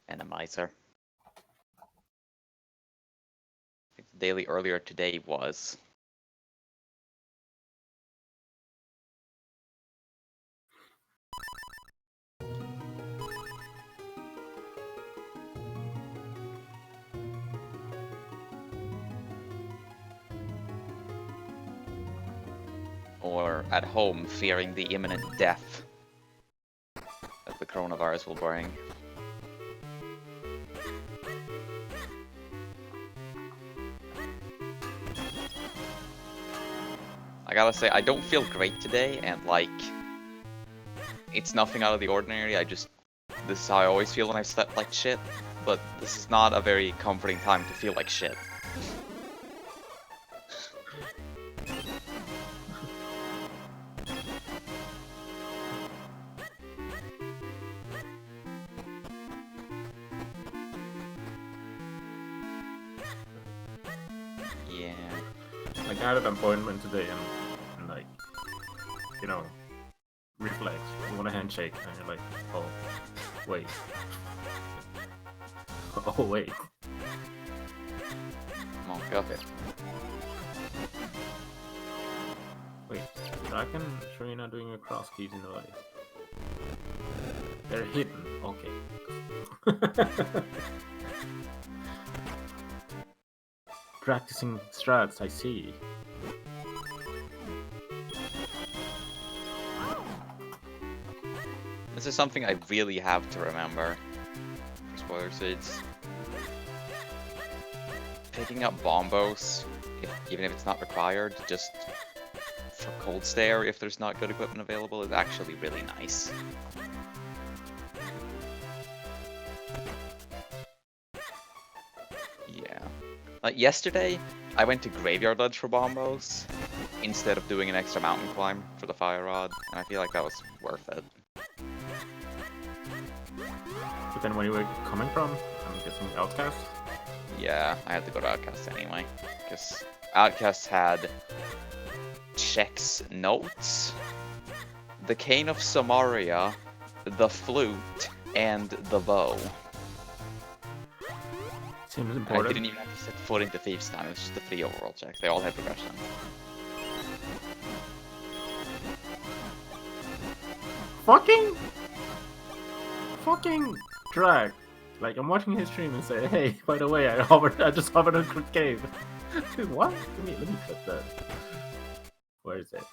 And a miser. I think the daily earlier today was. Or at home, fearing the imminent death that the coronavirus will bring. I gotta say, I don't feel great today, and like, it's nothing out of the ordinary. This is how I always feel when I slept like shit, but this is not a very comforting time to feel like shit. Yeah. Like, I had an appointment today and like, you know, reflex. You want a handshake, and you're like, oh, wait. Oh, wait. Oh, got it. Wait, Draken, sure you're not doing your cross keys in the way. They're hidden, okay. Practicing strats, I see. This is something I really have to remember. For spoiler seeds. Picking up bombos, even if it's not required, just for cold stare if there's not good equipment available, is actually really nice. Yeah. Like yesterday, I went to Graveyard Ledge for bombos instead of doing an extra mountain climb for the fire rod, and I feel like that was worth it. But then where you were coming from, I'm guessing Outcast? Yeah, I had to go to Outcast anyway, because Outcast had Check's notes, the Cane of Samaria, the flute, and the bow. Seems I important. didn't even have to set foot into Thieves' Time, it was just the 3 overall checks. They all had progression. Fucking drag. Like, I'm watching his stream and say, hey, by the way, I just hovered on Crypt Cave. Dude, what? Let me clip that. Where is it?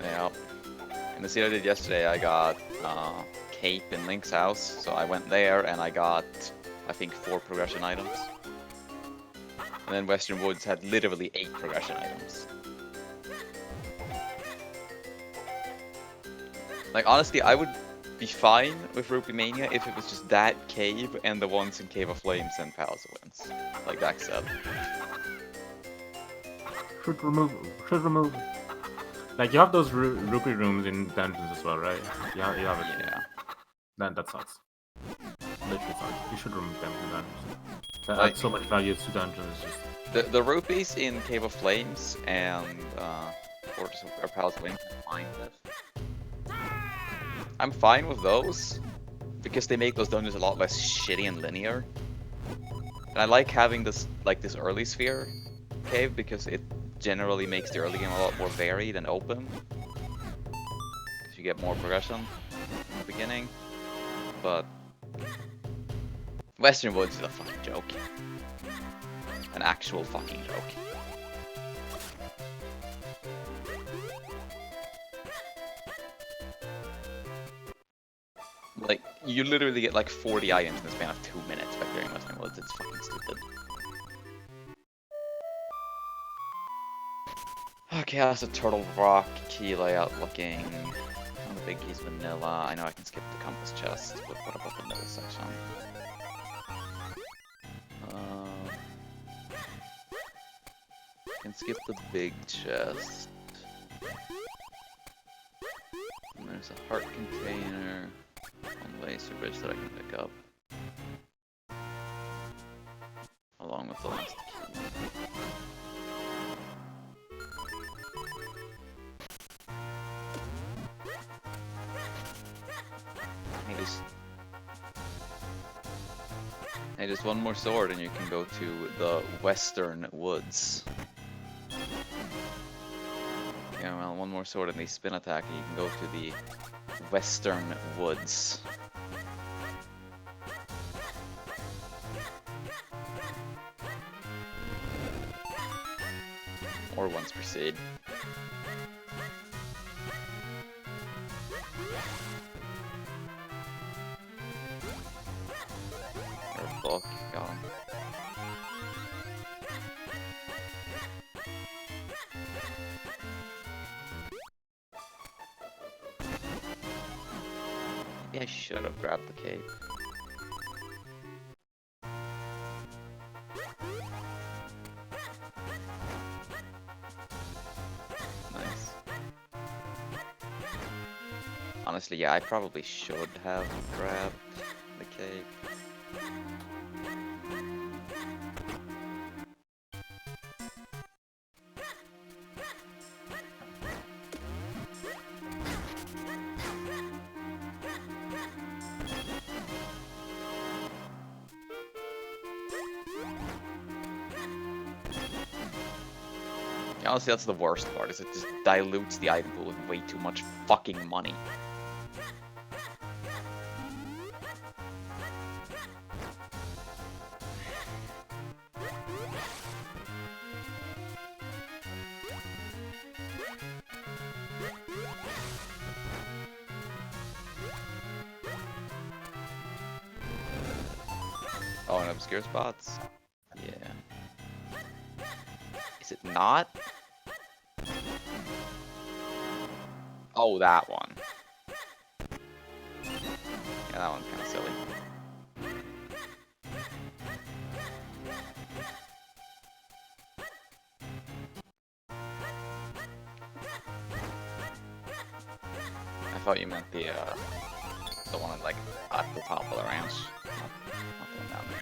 Yeah. In the scene I did yesterday, I got Cape in Link's house, so I went there and I got, I think, 4 progression items. And then Western Woods had literally 8 progression items. Like, honestly, I would be fine with Rupee Mania if it was just that cave and the ones in Cave of Flames and Palace of Winds. Like Dax said. Should remove. Like, you have those rupee rooms in dungeons as well, right? You have it. Yeah. That sucks. Literally sucks. You should remove them from dungeons. That Like, adds so much value to dungeons. Just... The rupees in Cave of Flames and Fortress of Palace of Winds, I'm fine with those because they make those dungeons a lot less shitty and linear. And I like having this early sphere cave because it generally makes the early game a lot more varied and open. Because you get more progression in the beginning. But Western Woods is a fucking joke. An actual fucking joke. Like, you literally get like 40 items in the span of 2 minutes by clearing Western Woods. It's fucking stupid. Okay, how's the Turtle Rock key layout looking? Oh, the big key's vanilla. I know I can skip the compass chest, but what about the middle section? Can skip the big chest. And there's a heart container, one laser garbage that I can pick up. Along with the last key. Hey, just one more sword and you can go to the Western Woods. Yeah, well, one more sword and they spin attack and you can go to the Western Woods. Or once per seed. Or fuck, got him. Maybe I should have grabbed the cape. Nice. Honestly, yeah, I probably should have grabbed the cape. Yeah, honestly, that's the worst part, is it just dilutes the item pool with way too much fucking money. Oh, and obscure spots? Yeah. Is it not? Oh, that one. Yeah, that one's kind of silly. I thought you meant the one like at the top of the ranch, not the one down there.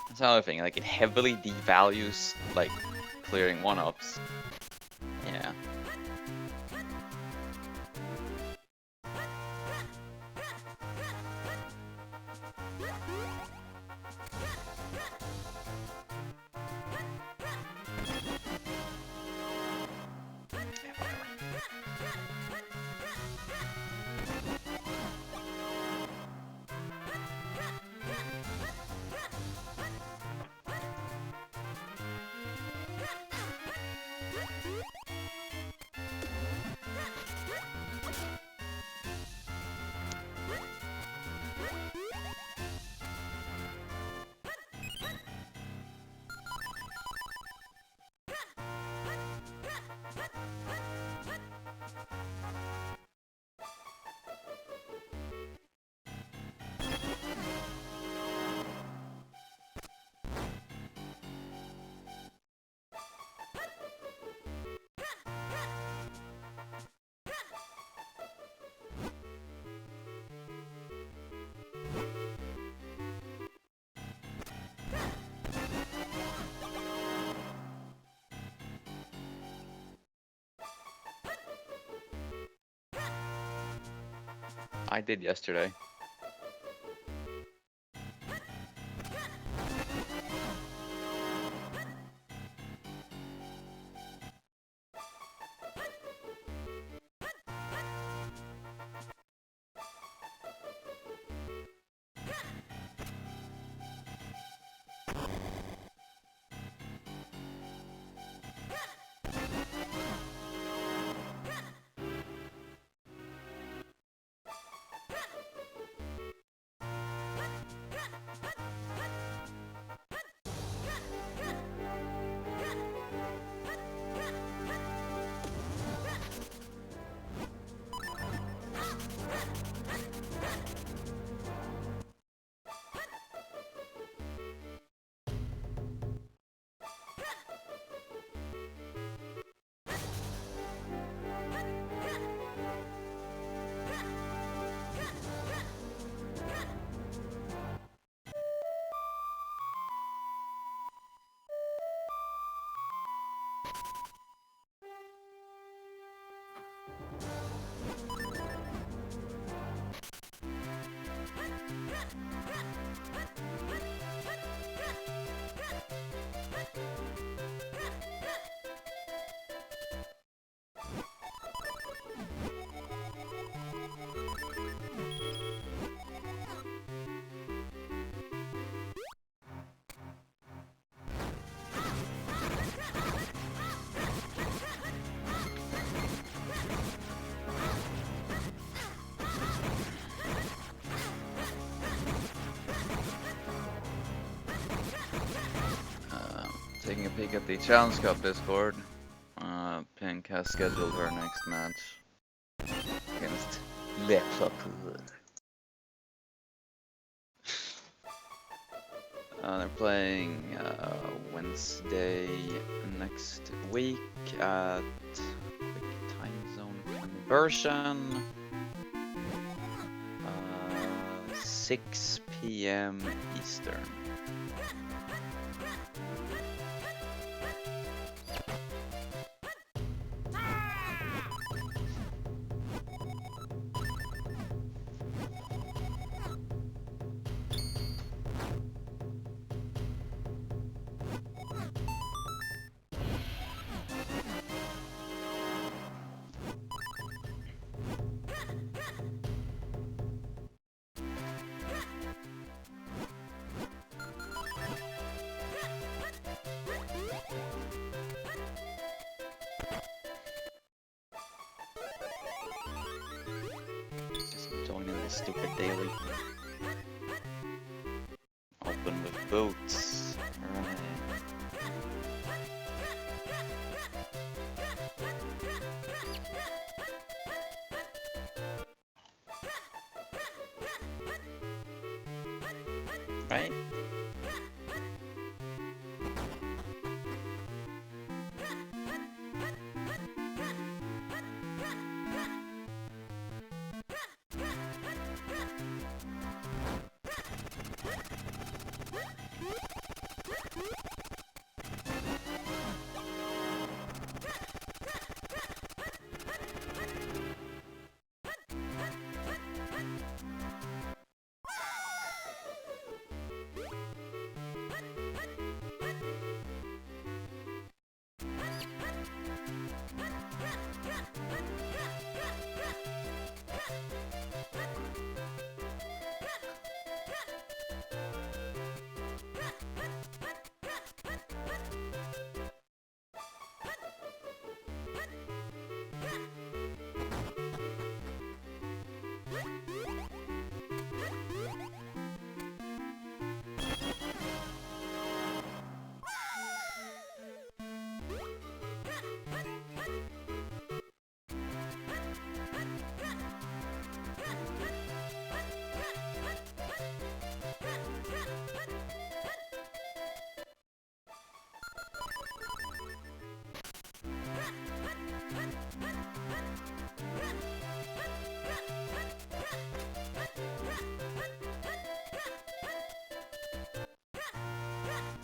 That's another thing, like it heavily devalues like clearing one-ups. Yeah. I did yesterday. peek at the Challenge Cup Discord. Pink has scheduled her next match against Liverpool. They're playing Wednesday next week at quick time zone conversion. 6 p.m. Eastern. Joining this stupid daily. Open with boots. Alright. Right?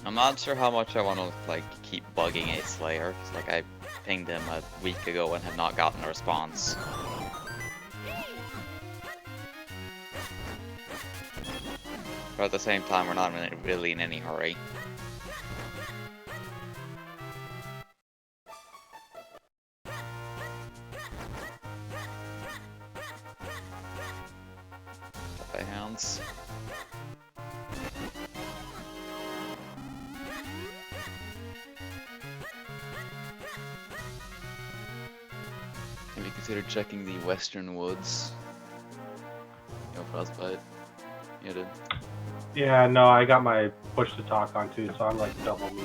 I'm not sure how much I want to like keep bugging a Slayer, 'cause, like I pinged him a week ago and have not gotten a response. But at the same time, we're not really in any hurry. By hands. Have you considered checking the Western Woods? No frostbite. You did. Yeah, no, I got my push to talk on too, so I'm like double me.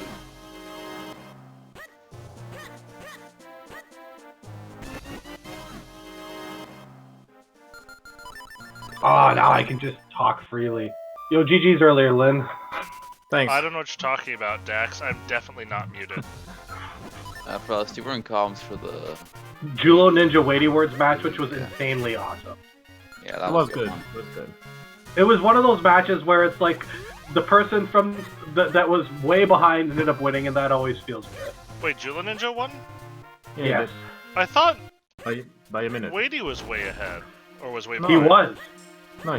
Oh, now I can just talk freely. Yo, GG's earlier, Lynn. Thanks. I don't know what you're talking about, Dax. I'm definitely not muted. Frost, you were in comms for the... Julo Ninja Weighty Words match, which was insanely awesome. Yeah, that It was a good. one. It was good. It was one of those matches where it's like the person from that was way behind ended up winning, and that always feels good. Wait, Jula Ninja won? Yeah, Yes. I thought by a minute. Wadey was way ahead. Or was way No, He behind. was.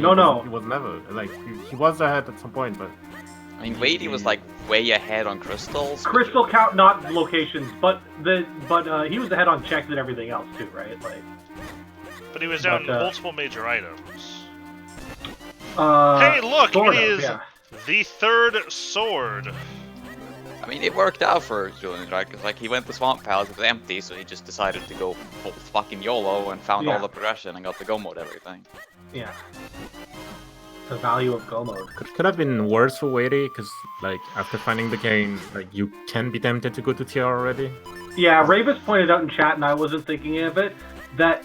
No, he was never. Like, he was ahead at some point, but... I mean, Wadey was like way ahead on crystals. Crystal count, not locations, but he was ahead on checks and everything else too, right? Like. But he was down But, multiple major items. Hey, Hey, look! sort It of, is yeah. the third sword. I mean, it worked out for Julian, right? Because like he went to Swamp Palace, it was empty, so he just decided to go full fucking YOLO and found Yeah. all the progression and got the go mode everything. Yeah. The value of Go mode. Could have been worse for Waity, because like after finding the game, like you can be tempted to go to TR already. Yeah, Ravis pointed out in chat, and I wasn't thinking of it, that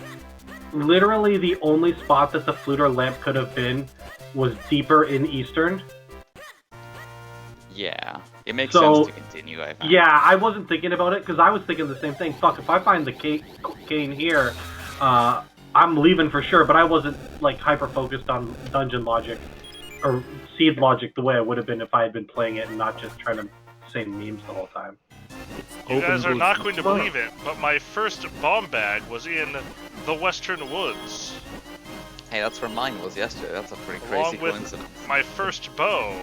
literally the only spot that the Fluter lamp could have been was deeper in Eastern. Yeah, it makes So, sense to continue, I think. Yeah, I wasn't thinking about it, because I was thinking the same thing. Fuck, if I find the cane here, I'm leaving for sure, but I wasn't like hyper-focused on dungeon logic, or seed logic the way I would have been if I had been playing it and not just trying to say memes the whole time. You guys are boots. not going to believe it, but my first bomb bag was in the Western Woods. Hey, that's where mine was yesterday. That's a pretty Along crazy with coincidence. my first bow.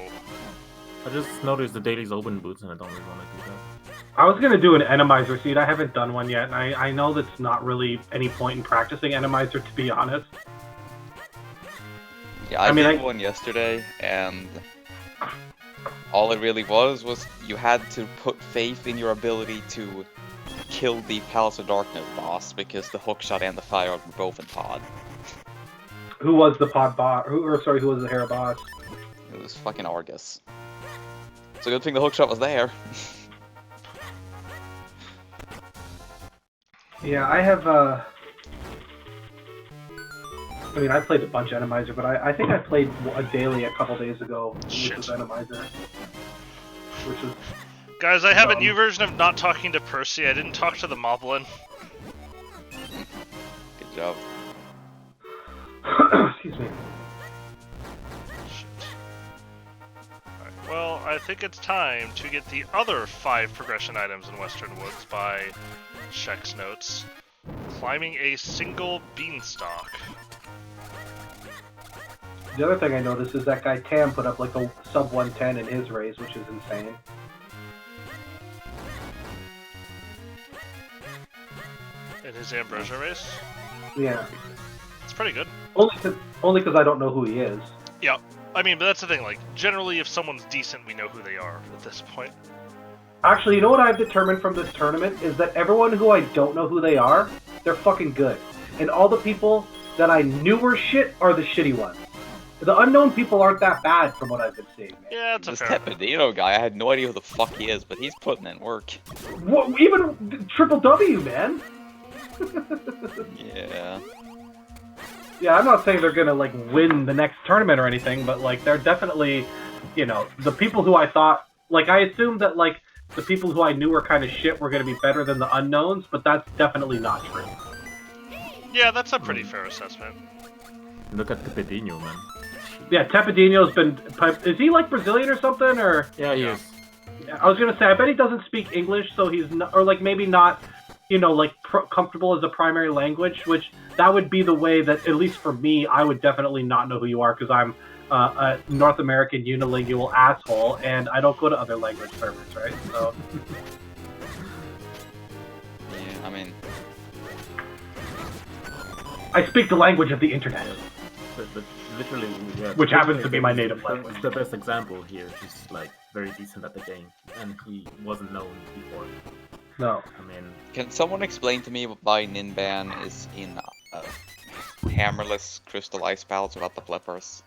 I just noticed the dailies open boots, and I don't really want to do that. I was gonna do an Enemizer seed. I haven't done one yet, and I know that's not really any point in practicing Enemizer, to be honest. Yeah, I did one yesterday, and all it really was you had to put faith in your ability to kill the Palace of Darkness boss, because the hookshot and the fire were both in pod. Who was the pod boss? Who was the Hera boss? It was fucking Argus. So good thing the hookshot was there. Yeah, I have, I mean, I played a bunch of Enemizer, but I think I played a daily a couple days ago, which was Enemizer. Which is... Guys, I have a new version of not talking to Percy. I didn't talk to the Moblin. Good job. Excuse me. Shit. Alright, well, I think it's time to get the other 5 progression items in Western Woods by Shek's notes. Climbing a single beanstalk. The other thing I noticed is that guy Tam put up like a sub 110 in his race, which is insane. In his Ambrosia race? Yeah. It's pretty good. Only because I don't know who he is. Yeah. I mean, but that's the thing, like, generally if someone's decent, we know who they are at this point. Actually, you know what I've determined from this tournament is that everyone who I don't know who they are, they're fucking good. And all the people that I knew were shit are the shitty ones. The unknown people aren't that bad from what I've been seeing. Man. Yeah, it's a This fair. Tepidino guy, I had no idea who the fuck he is, but he's putting in work. What, even Triple W, man. Yeah. Yeah, I'm not saying they're gonna like win the next tournament or anything, but like they're definitely, you know, the people who I thought, like I assumed that like the people who I knew were kind of shit were gonna be better than the unknowns, but that's definitely not true. Yeah, that's a pretty fair assessment. Look at the Pedinho, man. Yeah, Tepidino's been. Is he like Brazilian or something? Or Yeah, he is. I was gonna say, I bet he doesn't speak English, so he's not, or like maybe not, you know, like comfortable as a primary language. Which that would be the way that, at least for me, I would definitely not know who you are because I'm a North American unilingual asshole, and I don't go to other language servers, right? So. Yeah, I mean... I speak the language of the internet. But literally, yeah, Which happens to be my native it's language. the best example here. He's like very decent at the game, and he wasn't known before. No. I mean, Can someone explain to me why Ninban is in hammerless crystal ice pals without the flippers?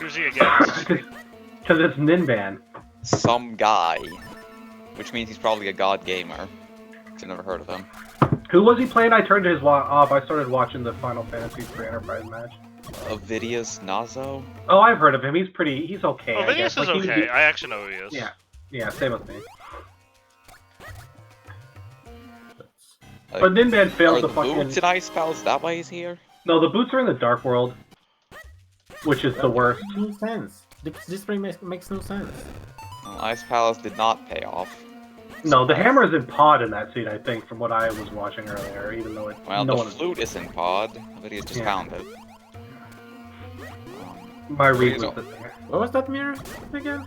Who's he against? Because it's Ninban. Some guy. Which means he's probably a god gamer. I've never heard of him. Who was he playing? I turned his off. I started watching the Final Fantasy 3 Enterprise match. Ovidius Nazo? Oh, I've heard of him. He's okay. Oh, I guess. Vinius is Like, he- okay. I actually know who he is. Yeah, same with me. Like, But Ninban are failed the the fucking. boots in ice pals? That why he's here? No, the boots are in the Dark World, which is the worst. no sense. This spring makes no sense. Well, ice pals did not pay off. No, the hammer is in pod in that scene, I think, from what I was watching earlier. Even though it. Well, no the one. flute is in pod. Ovidius just Yeah. found it. My read so- was the thing. What was that mirror again?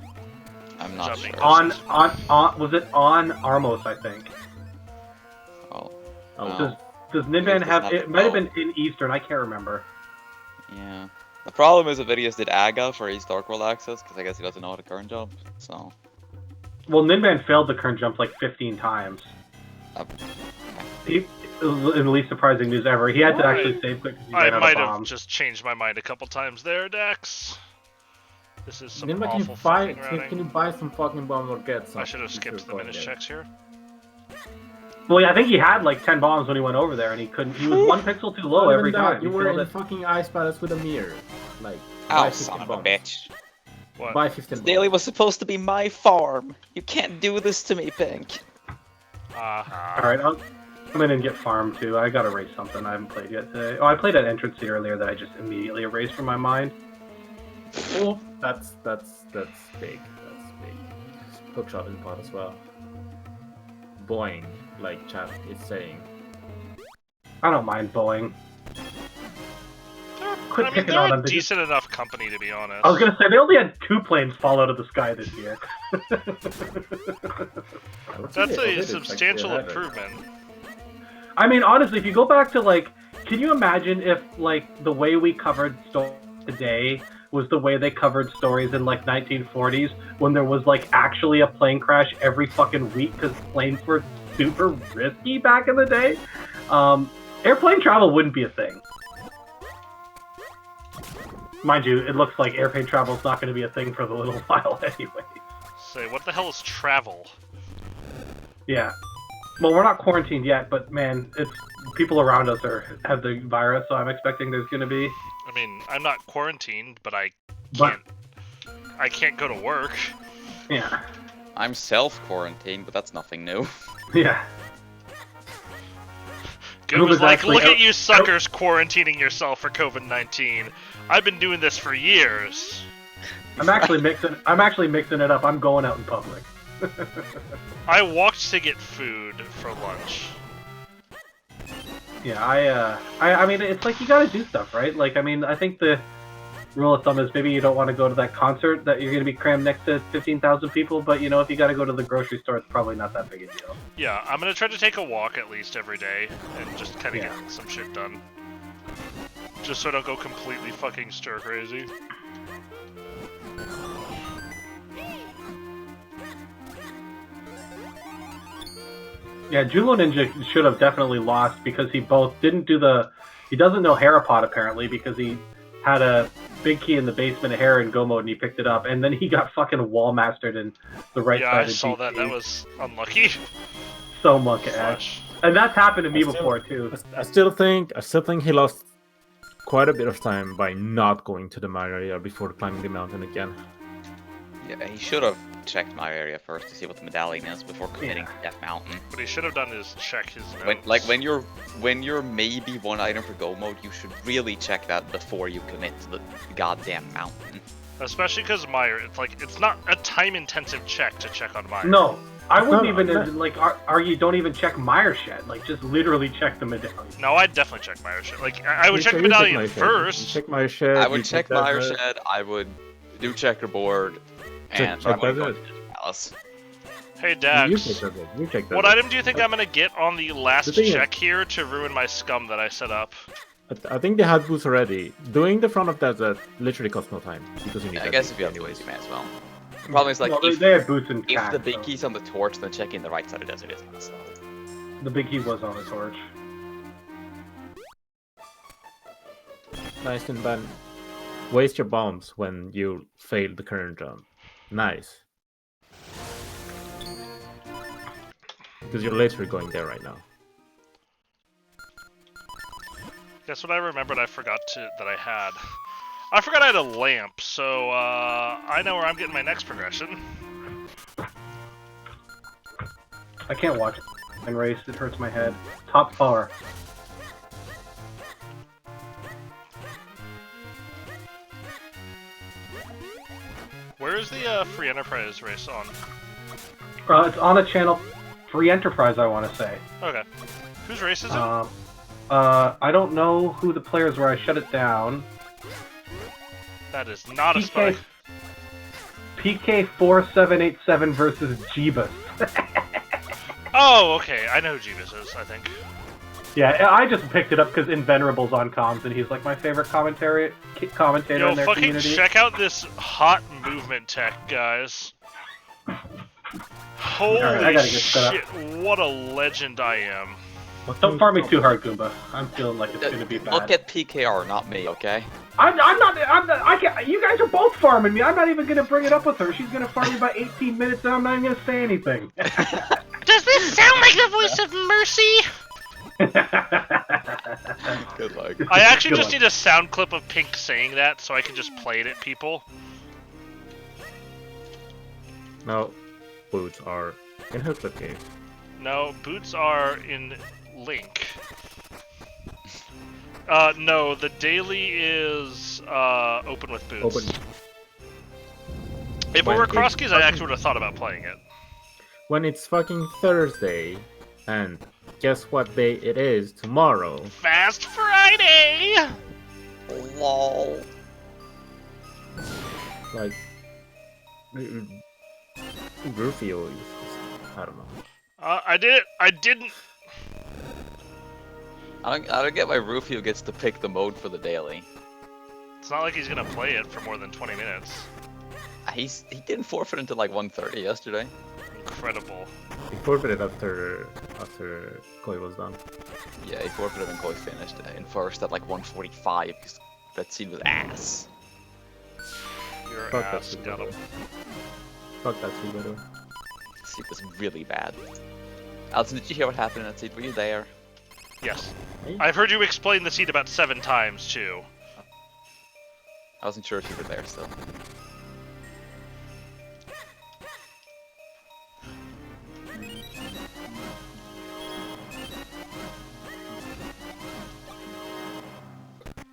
I'm not Jumping. sure. On. Was it on Armos? I think. Oh, Oh, no. Does Ninban It's have? not- It might have oh. been in Eastern. I can't remember. Yeah. The problem is Ovidius did Aga for his Dark World access, because I guess he doesn't know how to current jump, so... Well, Ninban failed the current jump like 15 times. Uh, He in the least surprising news ever. He had to actually save quick because he I ran out might of have bombs. just changed my mind a couple times there, Dex. This is some Then can awful you buy? fucking routing. Can you buy some fucking bomb or get some? I should have skipped the minutes checks here. Well, yeah, I think he had like 10 bombs when he went over there, and he couldn't. He was 1 pixel too low every time. You He were failed in it. fucking ice palace with a mirror. Like, Oh, buy son 15 of a bombs. bitch. What? Buy 15 Daily bombs. was supposed to be my farm. You can't do this to me, Pink. Alright, I'll come in and get farm too. I gotta race something I haven't played yet today. Oh, I played an entrance earlier that I just immediately erased from my mind. Oh, that's big. That's big. Hookshot in pot as well. Boing, like chat is saying. I don't mind Boeing. Quit I mean, picking on they're them. a decent enough company, to be honest. I was gonna say, they only had 2 planes fall out of the sky this year. That's a substantial improvement. I mean, honestly, if you go back to, like, can you imagine if, like, the way we covered stories today was the way they covered stories in, like, 1940s, when there was, like, actually a plane crash every fucking week because planes were super risky back in the day? Airplane travel wouldn't be a thing. Mind you, it looks like airplane travel is not going to be a thing for a little while anyway. Say, what the hell is travel? Yeah. Well, we're not quarantined yet, but man, it's people around us have the virus, so I'm expecting there's going to be. I mean, I'm not quarantined, but I But can't go to work. yeah, I'm self-quarantined, but that's nothing new. yeah. Google's like, actually look out- at you suckers quarantining yourself for COVID-19. I've been doing this for years. I'm actually mixing it up. I'm going out in public. I walked to get food for lunch. Yeah, I mean, it's like you got to do stuff, right? Like, I mean, I think the rule of thumb is maybe you don't want to go to that concert that you're going to be crammed next to 15,000 people, but you know, if you got to go to the grocery store, it's probably not that big a deal. Yeah, I'm gonna try to take a walk at least every day and just kind of Yeah. get some shit done. Just so I don't go completely fucking stir crazy. Yeah, Julo Ninja should have definitely lost because he doesn't know Harapod apparently because he had a big key in the basement of Hera in Go mode and he picked it up and then he got fucking wall mastered in the right Yeah, side I of saw GT. that. That was unlucky. So monkey ass. Flush. And that's happened to me I still- before too. I still think he lost quite a bit of time by not going to the mine area before climbing the mountain again. Yeah, he should have checked my area first to see what the medallion is before committing to Death Mountain. What he should have done is check his notes. When you're maybe one item for go mode, you should really check that before you commit to the goddamn mountain. Especially because Meyer, it's not a time-intensive check to check on Meyer. No, I wouldn't No, even no. like argue. Don't even check Meyer shed. Like just literally check the medallion. No, I'd definitely check Meyer shit. Like, I would You check the check medallion my shed. first. You check my shed. I you would check that Meyer red. Shed, I would do checkerboard, and check I would go that to the palace. Hey, You Dax. check that red. You check that What red. item do you think I'm gonna get on the last The thing is- check here to ruin my scum that I set up? I think they had boots already. Doing the front of that literally costs no time because you need. Yeah, I that guess big if you have anyways. tools, you may as well. The problem is, like, Well, if, they have boots and if cats, the big so key's on the torch, then checking the right side of the desert is kind of slow. the big key was on the torch. Nice and Ben. Waste your bombs when you fail the current jump. Nice. Because you're literally going there right now. Guess what I remembered I forgot that I had? I forgot I had a lamp, so I know where I'm getting my next progression. I can't watch it and race. It hurts my head. Top power. Where is the Free Enterprise race on? It's on a channel, Free Enterprise. I want to say. Okay. Whose race is it? I don't know who the players were. I shut it down. That is not a spy. PK4787 versus Jeebus. Oh, okay. I know who Jeebus is, I think. Yeah, I just picked it up because Invenerable's on comms, and he's like my favorite commentator Yo, in their fucking community. check out this hot movement tech, guys. Holy Alright, I gotta get set up. shit, what a legend I am. Don't farm me too hard, Goomba. I'm feeling like it's gonna be bad. Look at PKR, not me, okay? I'm not. I can't. You guys are both farming me. I'm not even gonna bring it up with her. She's gonna farm me by 18 minutes, and I'm not even gonna say anything. Does this sound like the voice of Mercy? Good luck. I actually Good just luck. need a sound clip of Pink saying that so I can just play it at people. No, boots are in Hooklet Cave. No, boots are in Link. No, the daily is open with boots. Open. If it When were it's cross keys, I fucking- actually would have thought about playing it. When it's fucking Thursday, and guess what day it is tomorrow? Fast Friday! Lol. Like, Rufio is, I don't know. I did it! I didn't! I don't get why Rufio gets to pick the mode for the daily. It's not like he's gonna play it for more than 20 minutes. He didn't forfeit until like 1:30 yesterday. Incredible. He forfeited after Koi was done. Yeah, he forfeited when Koi finished in first at like 1:45 because that scene was ass. Your Fuck that ass shit, got him. Fuck that scene, by the way. The scene was really bad. Alton, did you hear what happened in that scene? Were you there? Yes. Hey. I've heard you explain the seed about 7 times, too. I wasn't sure if you were there still.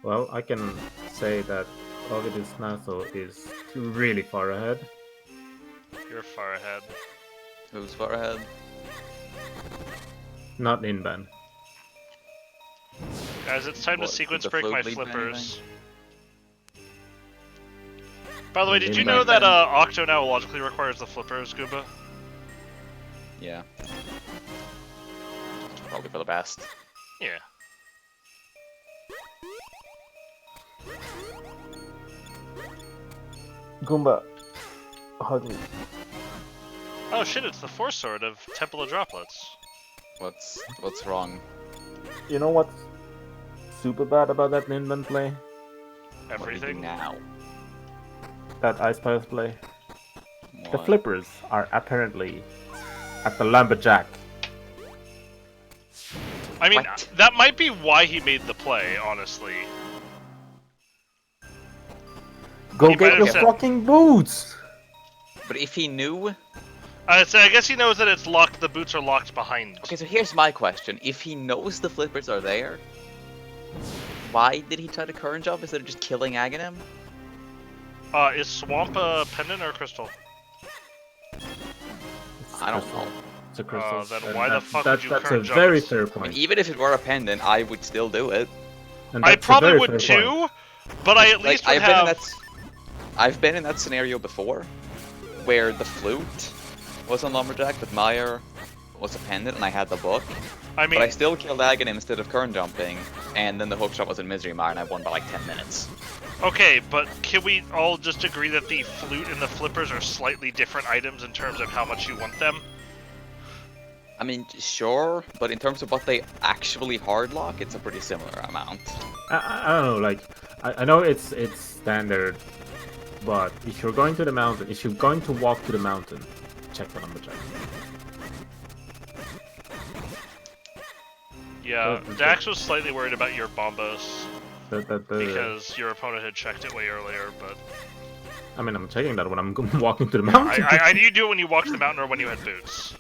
Well, I can say that Ovidus Naso is really far ahead. You're far ahead. Who's far ahead? Not in ban. Guys, it's time What, to sequence did the break my float lead to flippers. By the way, did you In know ban. that Octo now logically requires the flippers, Goomba? Yeah. Probably for the best. Yeah. Goomba, hug me. Oh shit, it's the Force Sword of Temple of Droplets. What's wrong? You know what's super bad about that Ninban play? What do you do Everything. now? That Ice Spice play? The What? flippers are apparently at the lumberjack. I mean, What? that might be why he made the play, honestly. Go He might get have your said- fucking boots! But if he knew... So I guess he knows that it's locked. The boots are locked behind. Okay, so here's my question. If he knows the flippers are there, why did he try to current jump instead of just killing Aghanim? Is Swamp a pendant or a crystal? I don't know. It's a crystal. then And why the that- fuck that- would you That's a current jump very it? fair I mean, point. even if it were a pendant, I would still do it. And I that's a probably very would fair too, point. but I at least would have. I've been in that scenario before, where the flute was on Lumberjack, but Meyer was a pendant and I had the book. I mean, But I still killed Aghanim instead of current jumping, and then the hookshot was in Misery Mire and I won by like 10 minutes. okay, but can we all just agree that the flute and the flippers are slightly different items in terms of how much you want them? I mean, sure, but in terms of what they actually hardlock, it's a pretty similar amount. I don't know, like, I know it's standard, but if you're going to the mountain, if you're going to walk to the mountain, check the lumberjack. Yeah, Oh, Dax was slightly worried about your bombos The because your opponent had checked it way earlier, but I mean, I'm checking that when I'm walking to the mountain. I knew you do it when you walked to the mountain or when you had boots.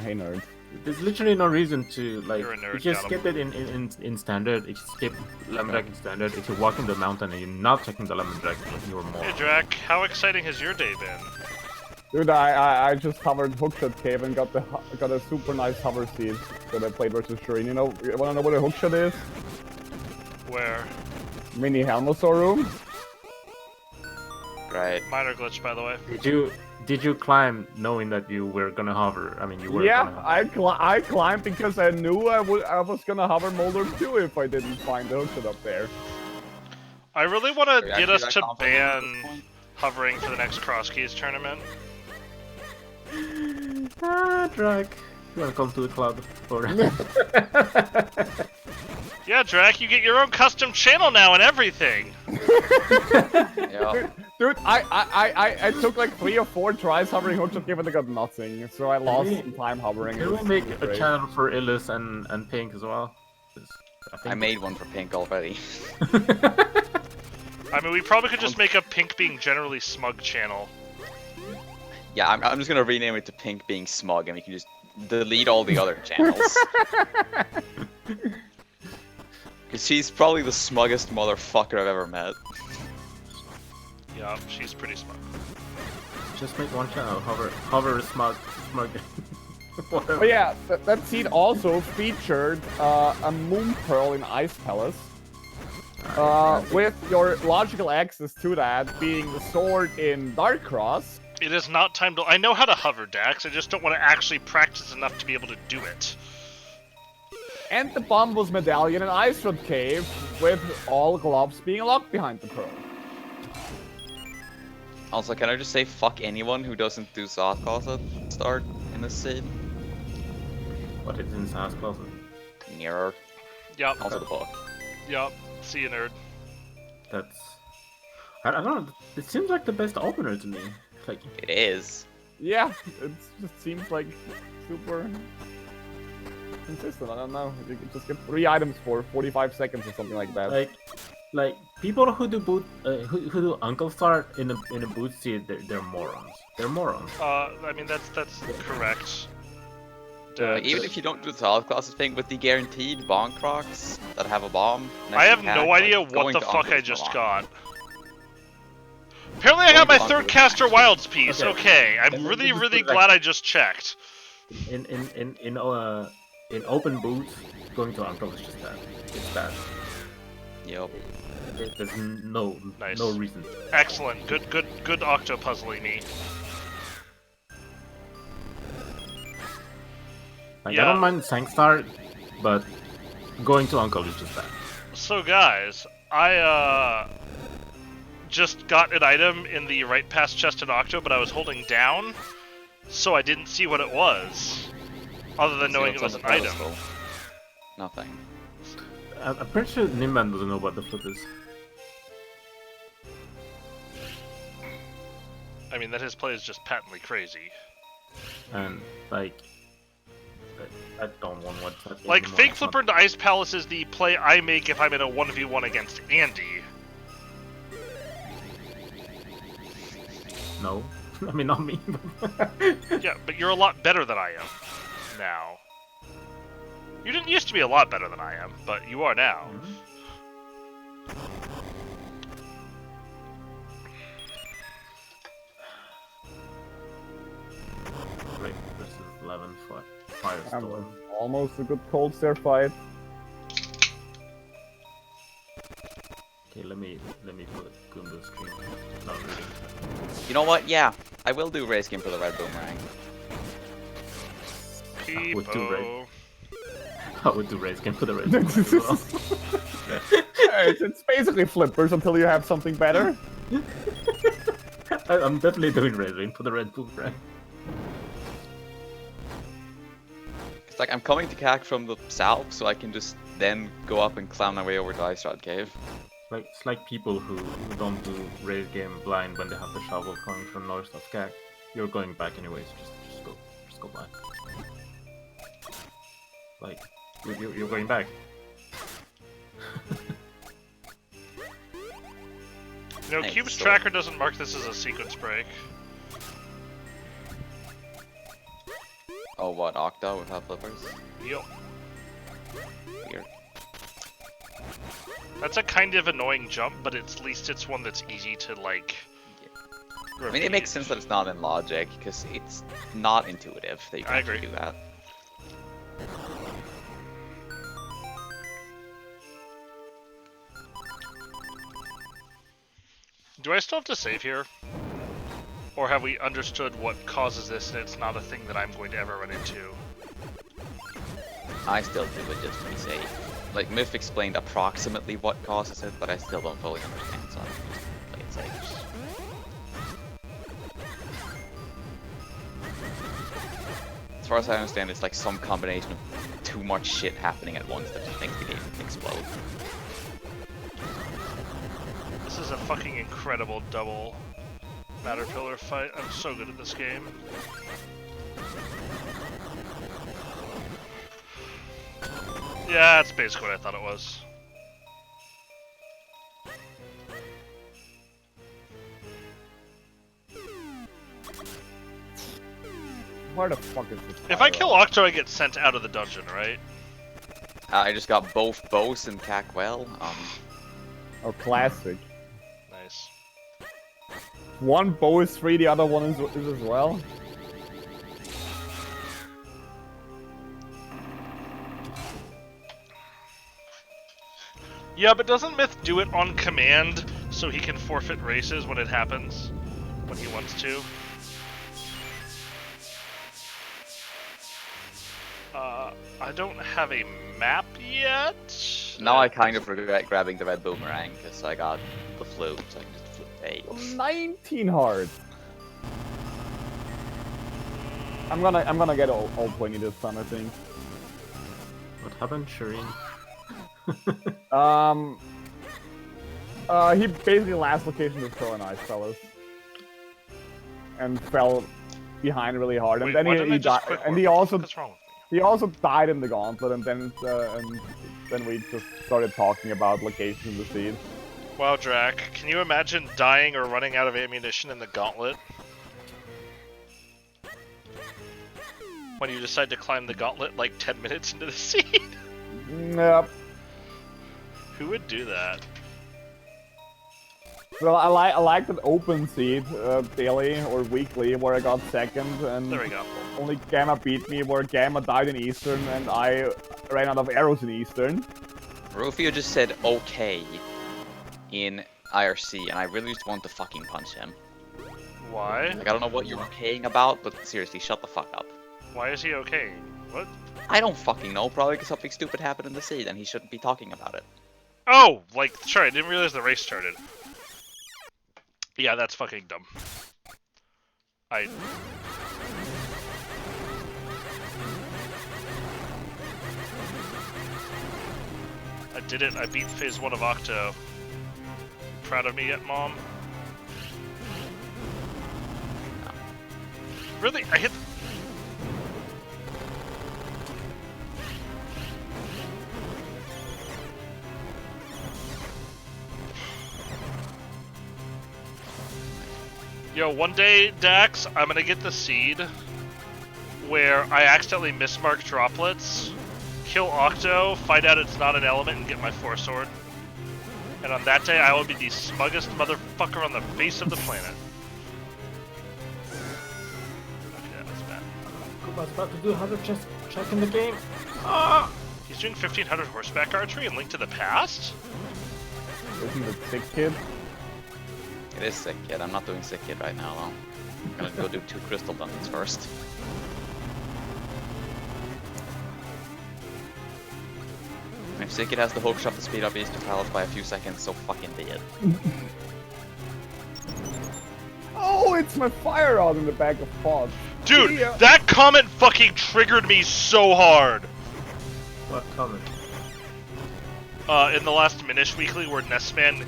Hey nerd. There's literally no reason to, like, You're a nerd, you just got 'em. skip it in standard, if you skip lumberjack in standard, if you're walking the mountain and you're not checking the lumberjack, you're more. Hey Drac, how exciting has your day been? Dude, I just hovered Hookshot Cave and got a super nice hover seed that I played versus Shireen. You wanna know what a hookshot is? Where? Mini Helmosaur room? Right. Minor glitch, by the way. Did you climb knowing that you were gonna hover? I mean, you were Yeah, gonna hover. I climbed because I knew I was gonna hover Molder too if I didn't find the hookshot up there. I really want to Are you get actually us that to confident at this ban point? hovering for the next Cross Keys tournament. Ah, Drag. Welcome to the club. Or Yeah, Drac, you get your own custom channel now and everything. Yeah. Dude, I took like 3 or 4 tries hovering hookshot cave and I got nothing, so I lost some time hovering. Can we make a channel for Illus and Pink as well? 'Cause I made one for Pink already. I mean, we probably could just make a Pink being generally smug channel. Yeah, I'm just gonna rename it to Pink being smug, and we can just delete all the other channels. Because she's probably the smuggest motherfucker I've ever met. Yeah, she's pretty smug. Just make one channel. Hover smug. Whatever. But yeah, that scene also featured a moon pearl in Ice Palace. With your logical access to that being the sword in Dark Cross. It is not time to. I know how to hover, Dax. I just don't want to actually practice enough to be able to do it. And the Bombos medallion in Ice Rod Cave, with all gloves being locked behind the pearl. Also, can I just say fuck anyone who doesn't do South Closet start in this scene? What is in South Closet? Nearer. Yup. Also the book. Yup. See you, nerd. That's... I don't know, it seems like the best opener to me. Like, It is. Yeah, it just seems like super consistent. I don't know. You can just get 3 items for 45 seconds or something like that. like people who do who do Uncle Start in a boot seat, they're morons. They're morons. I mean, that's correct. Like, even if you don't do the South Closet thing with the guaranteed bonk crocs that have a bomb. I have next no attack, idea like, what going the to fuck Uncle I is just wrong. got. Apparently I got my Going to third Uncle is caster wrong. wilds piece. Okay. Okay, I'm Then really, just really put it glad like- I just checked. In open boots, going to Uncle is just bad. It's bad. Yep. There's no Nice. no reason. Excellent. Good octo puzzling me. Like, Yeah. I don't mind Sangstar, but going to Uncle is just bad. So guys, I just got an item in the right past chest in Octo, but I was holding down, so I didn't see what it was, other than knowing it See was what's an on the item. pedestal. Nothing. I'm pretty sure Nimban doesn't know what the flip is. I mean, that his play is just patently crazy. And like, I don't want what that Like, anymore. Fake It's not- Flipper into Ice Palace is the play I make if I'm in a 1v1 against Andy. No, I mean not me. Yeah, but you're a lot better than I am now. You didn't used to be a lot better than I am, but you are now. Right, this is 11 Firestorm. Almost a good cold stare fight. Okay, let me put Goomba screen. Not reading. You know what? Yeah, I will do race game for the red boomerang. would do Peepo. I would do race game for the red boomerang as well. It's basically flippers until you have something better. I'm definitely doing race game for the red boomerang. It's like I'm coming to CAC from the south, so I can just then go up and climb my way over to Ice Rod Cave. Like, it's like people who don't do race game blind when they have the shovel coming from north of CAC. You're going back anyways, just go back. Like, you're going back. No, Hey, Cube's so- tracker doesn't mark this as a sequence break. Oh, what? Octa without flippers? Yo. Weird. That's a kind of annoying jump, but at least it's one that's easy to, like... I mean, it makes sense that it's not in logic, because it's not intuitive that you can I actually agree. do that. Do I still have to save here? Or have we understood what causes this and it's not a thing that I'm going to ever run into? I still do it just to be safe. Like, Myth explained approximately what causes it, but I still don't fully understand, so I'm just play it safe. As far as I understand, it's like some combination of too much shit happening at once that just makes the game explode. This is a fucking incredible double matter pillar fight. I'm so good at this game. Yeah, that's basically what I thought it was. Where the fuck is this? If I kill Octo, I get sent out of the dungeon, right? I just got both bows and Cackwell. Oh, classic. Nice. One bow is free, the other one is as well. Yeah, but doesn't Myth do it on command so he can forfeit races when it happens? When he wants to? I don't have a map yet. Now I kind of regret grabbing the red boomerang because I got the flute, so I can just flute 8. 19 hearts. I'm gonna get all 20 this time, I think. What happened, Shireen? He basically last location was so nice, fellas, and fell behind really hard, and Wait, then he died, and he also What's wrong with me? he also died in the gauntlet, and then we just started talking about locations in the seed. Wow, Drac, can you imagine dying or running out of ammunition in the gauntlet? When you decide to climb the gauntlet like 10 minutes into the seed? Yep. Who would do that? Well, I like that open seed daily or weekly where I got second, and There we go. only Gamma beat me where Gamma died in Eastern and I ran out of arrows in Eastern. Rufio just said okay in IRC, and I really just want to fucking punch him. Why? Like, I don't know what you're okaying about, but seriously, shut the fuck up. Why is he okay? What? I don't fucking know, probably because something stupid happened in the seed, and he shouldn't be talking about it. Oh, like, sure, I didn't realize the race started. Yeah, that's fucking dumb. I did it. I beat phase 1 of Octo. Proud of me yet, Mom? Really? I hit... Yo, one day, Dax, I'm gonna get the seed where I accidentally mismark droplets, kill Octo, find out it's not an element, and get my Force Sword. And on that day, I will be the smuggest motherfucker on the face of the planet. Okay, that was bad. I was about to do 100 check in the game. Ah! He's doing 1500 horseback archery and Link to the Past? Isn't it sick, kid? It is sick kid. I'm not doing sick kid right now though. I'm gonna go do 2 crystal dungeons first. If sick kid has the hook shot to speed up Easter Palace by a few seconds, so fucking be it. Oh, it's my fire rod in the back of Pod. Dude, Yeah. that comment fucking triggered me so hard! What comment? In the last Minish Weekly where Nessman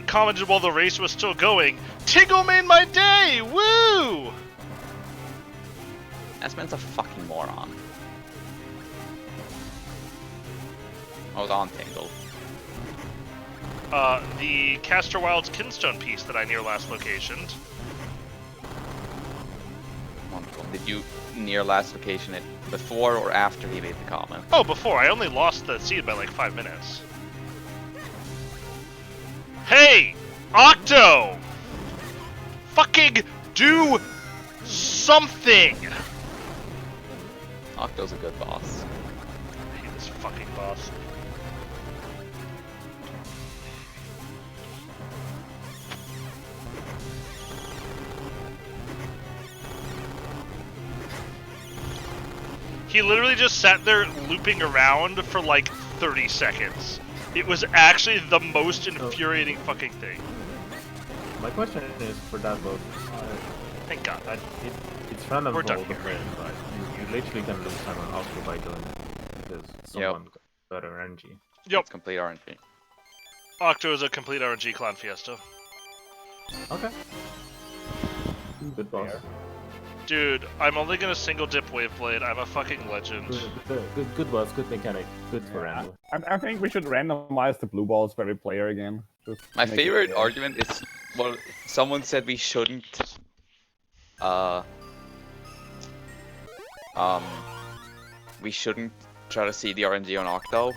commented while the race was still going, Tingle made my day! Woo! Nessman's a fucking moron. I was on Tingle. The Caster Wild's Kinstone piece that I near last locationed. Wonderful. Did you near last location it before or after he made the comment? Oh, before. I only lost the seed by like 5 minutes. Hey! Octo! Fucking do something! Octo's a good boss. I hate this fucking boss. He literally just sat there looping around for like 30 seconds. It was actually the most infuriating fucking thing. My question is for that vote. Thank God. It's random We're done vote, here. but you literally can lose time on Octo by doing it because someone got better energy. Yep. It's complete RNG. Octo is a complete RNG clan fiesta. Okay. Good boss. Dude, I'm only gonna single dip Waveblade. I'm a fucking legend. Good boss, good mechanic, good for Randall. I think we should randomize the blue balls for every player again. Just My make it favorite fair. argument is, well, someone said we shouldn't, we shouldn't try to see the RNG on Octo,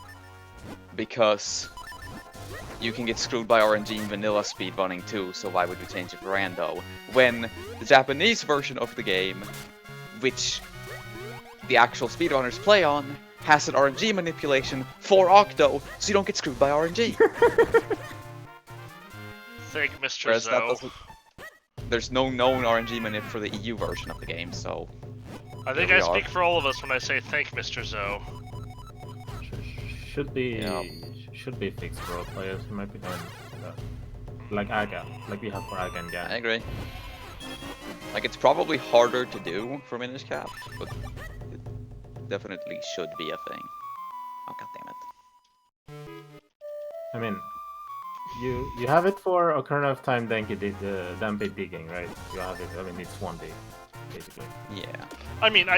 because you can get screwed by RNG in vanilla speedrunning too, so why would we change it for rando? When the Japanese version of the game, which the actual speedrunners play on, has an RNG manipulation for Octo, so you don't get screwed by RNG. Thank Mr. Whereas that Zo. doesn't... There's no known RNG manip for the EU version of the game, so... I think Here I we speak are. for all of us when I say thank Mr. Zo. Should be Yeah. should be fixed for all players. In my opinion, like Aga, like we have for Aga and I Gan. agree. Like, it's probably harder to do for Minish Cap, but it definitely should be a thing. Oh, god damn it. I mean, you have it for Ocarina of Time Denki Dampe digging, right? You have it. I mean, it's 1 day, basically. Yeah. I mean,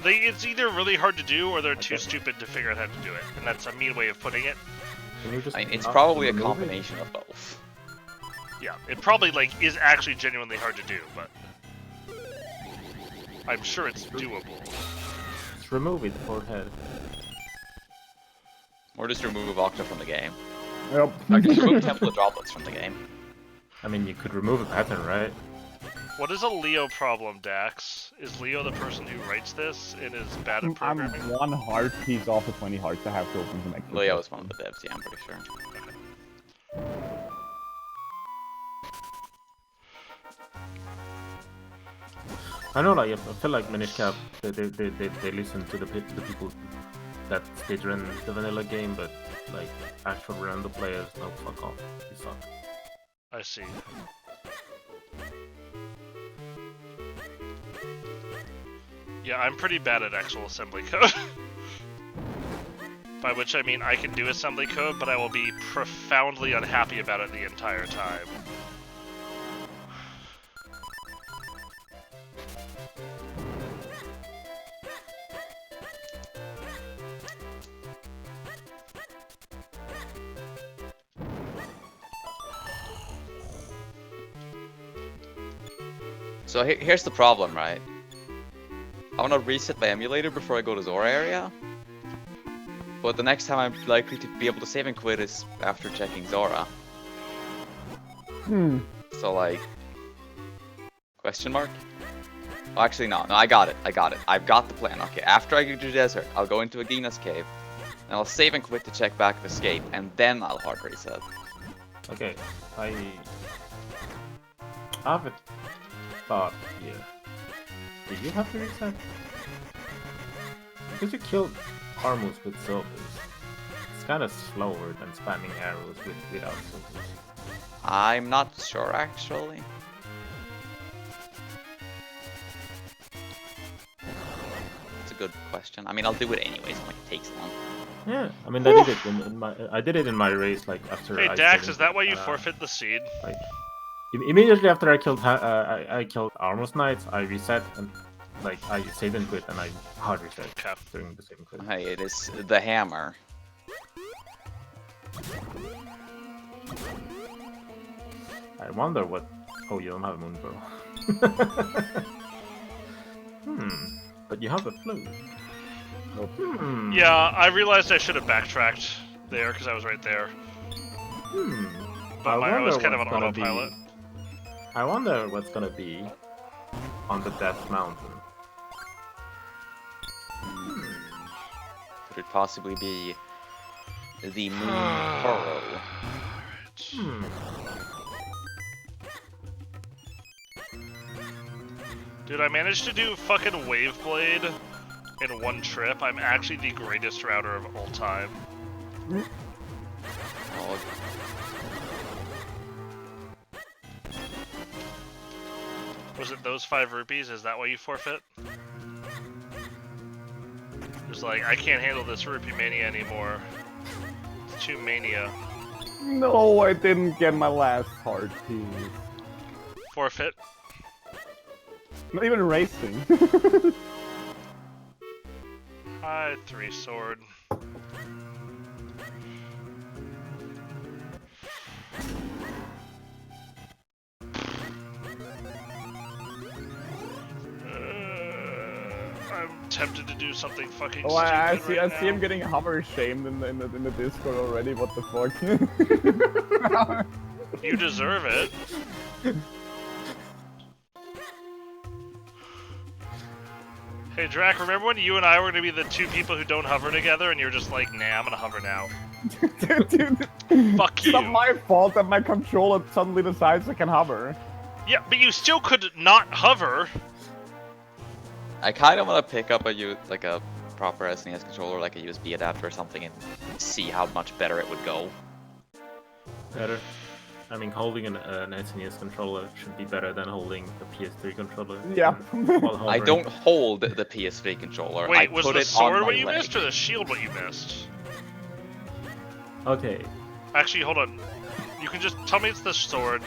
it's either really hard to do or they're too stupid to figure out how to do it, and that's a mean way of putting it. Can you just I mean, it's not probably a remove it? combination of both. Yeah, it probably is actually genuinely hard to do, but I'm sure it's doable. Just remove it, forehead. Or just remove Octa from the game. Yep. Like, just remove Temple of Droplets from the game. I mean, you could remove a pattern, right? What is a Leo problem, Dax? Is Leo the person who writes this and is bad at I'm programming? 1 heart piece off the 20 hearts I have to open the next. Leo is one of the devs, yeah, I'm pretty sure. I know, like I feel like Minish Cap they listen to the people that speedrun the vanilla game, but like actual random players, no, fuck off, you suck. I see. Yeah, I'm pretty bad at actual assembly code. By which I mean I can do assembly code, but I will be profoundly unhappy about it the entire time. So here's the problem, right? I want to reset my emulator before I go to Zora area. But the next time I'm likely to be able to save and quit is after checking Zora. So like... Question mark? Oh, actually no, I got it. I've got the plan. Okay, after I go to the desert, I'll go into Agina's cave. And I'll save and quit to check back the escape, and then I'll hard reset. Okay, I have a thought here. Did you have to reset? Because you killed Armus with Zobus. It's kind of slower than spamming arrows without Zobus. I'm not sure, actually. It's a good question. I mean, I'll do it anyways, like it takes long. Yeah, I mean, I did it in my race, like after. Hey I Dax, saved- is that why you forfeit the seed? Like immediately after I killed Armus Knights, I reset and like I saved and quit and I hard reset Okay. during the save and quit. Hey, it is the hammer. I wonder what. Oh, you don't have a moon pearl. But you have a flute. Yeah, I realized I should have backtracked there because I was right there. But I was kind of an autopilot. I wonder what's gonna be on the Death Mountain. Could it possibly be the Moon Pearl? Dude, I managed to do fucking Waveblade in 1 trip. I'm actually the greatest router of all time. Oh, Was it those 5 rupees? Is that why you forfeit? Just like, I can't handle this Rupee Mania anymore. It's too mania. No, I didn't get my last heart piece. Forfeit. Not even racing. Hi, 3 sword. I'm tempted to do something fucking Oh, I stupid right see him now. getting hover shamed in the Discord already. What the fuck? You deserve it. Hey Drac, remember when you and I were gonna be the 2 people who don't hover together and you're just like, nah, I'm gonna hover now. Dude, Fuck it's you. not my fault that my controller suddenly decides I can hover. Yeah, but you still could not hover. I kind of want to pick up a proper SNES controller, like a USB adapter or something, and see how much better it would go. Better. I mean, holding an SNES controller should be better than holding a PS3 controller. Yeah. While I hovering. don't hold the PS3 controller. I Wait, was put the it sword on my what you leg. missed or the shield what you missed? Okay. Actually, hold on. You can just tell me it's the sword.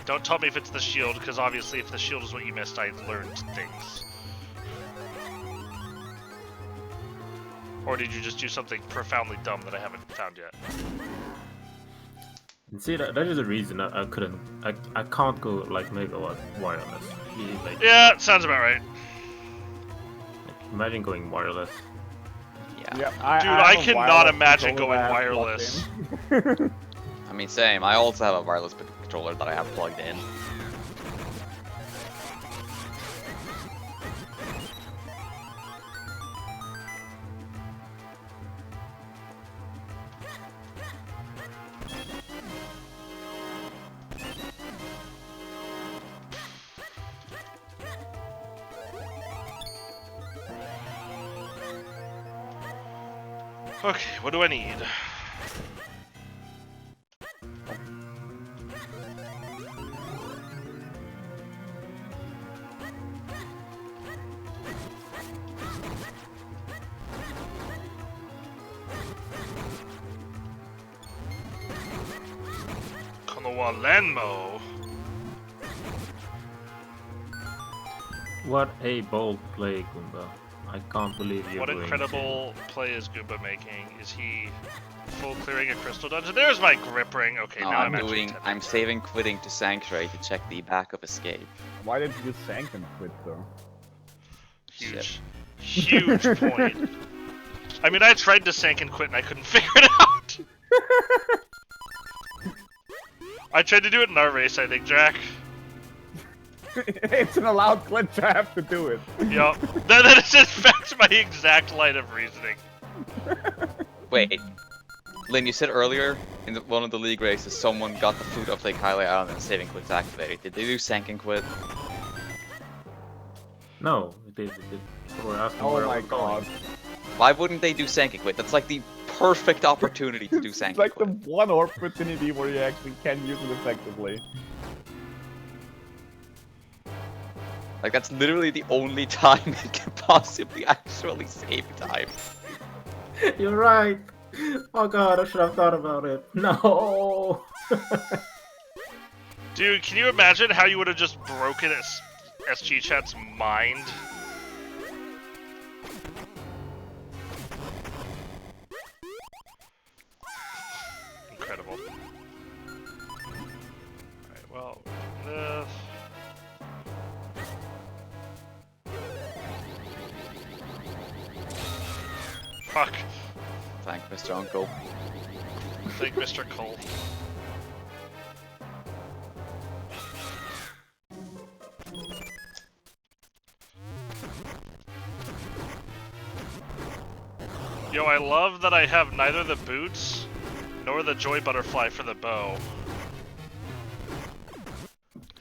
Don't tell me if it's the shield, because obviously if the shield is what you missed, I learned things. Or did you just do something profoundly dumb that I haven't found yet? And see, that is the reason I couldn't. I can't go like megawatt wireless. Like, Yeah, sounds about right. imagine going wireless. Yeah. Yeah, Dude, have I a cannot wireless imagine controller going that I have wireless. plugged in. I mean, same. I also have a wireless controller that I have plugged in. Okay, what do I need? Konoha Lenmo. What a bold play, Goomba. I can't believe you're What going incredible play is Goomba making? Is he full clearing a crystal dungeon? There's my grip ring. Okay, No, now I'm I'm actually doing. tempted. I'm saving quitting to Sanctuary to check the back of Escape. Why did you just sank and quit though? Huge, huge point. I mean, I tried to sank and quit and I couldn't figure it out. I tried to do it in our race, I think, Jack. It's an allowed glitch, I have to do it. Yup. That is in fact my exact line of reasoning. Wait, Lynn, you said earlier in one of the league races someone got the food off Lake Highlight Island and saving quit's activated. Did they do sank and quit? No, they were asking Oh where I my was going. god. Why wouldn't they do sank and quit? That's like the perfect opportunity to do It's sank like the and quit. one opportunity where you actually can use it effectively. Like that's literally the only time it can possibly actually save time. You're right. Oh god, I should have thought about it. No. Dude, can you imagine how you would have just broken SG Chat's mind? Incredible. Alright, well, this... Fuck. Thank Mr. Uncle. Thank Mr. Cole. Yo, I love that I have neither the boots nor the joy butterfly for the bow.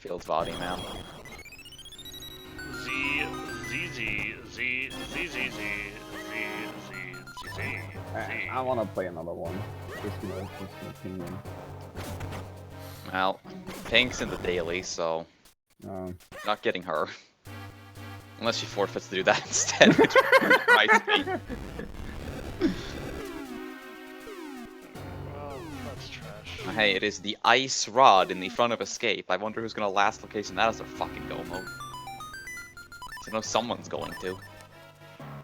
Fields body, man. Z Z Z Z Z Z Z Z Z Z Z. I wanna play another one. Just my opinion. Well, Pink's in the daily, so not getting her. Unless she forfeits to do that instead, which might be. Well, that's trash. Hey, it is the ice rod in the front of escape. I wonder who's gonna last location that as their fucking go mode. I know someone's going to.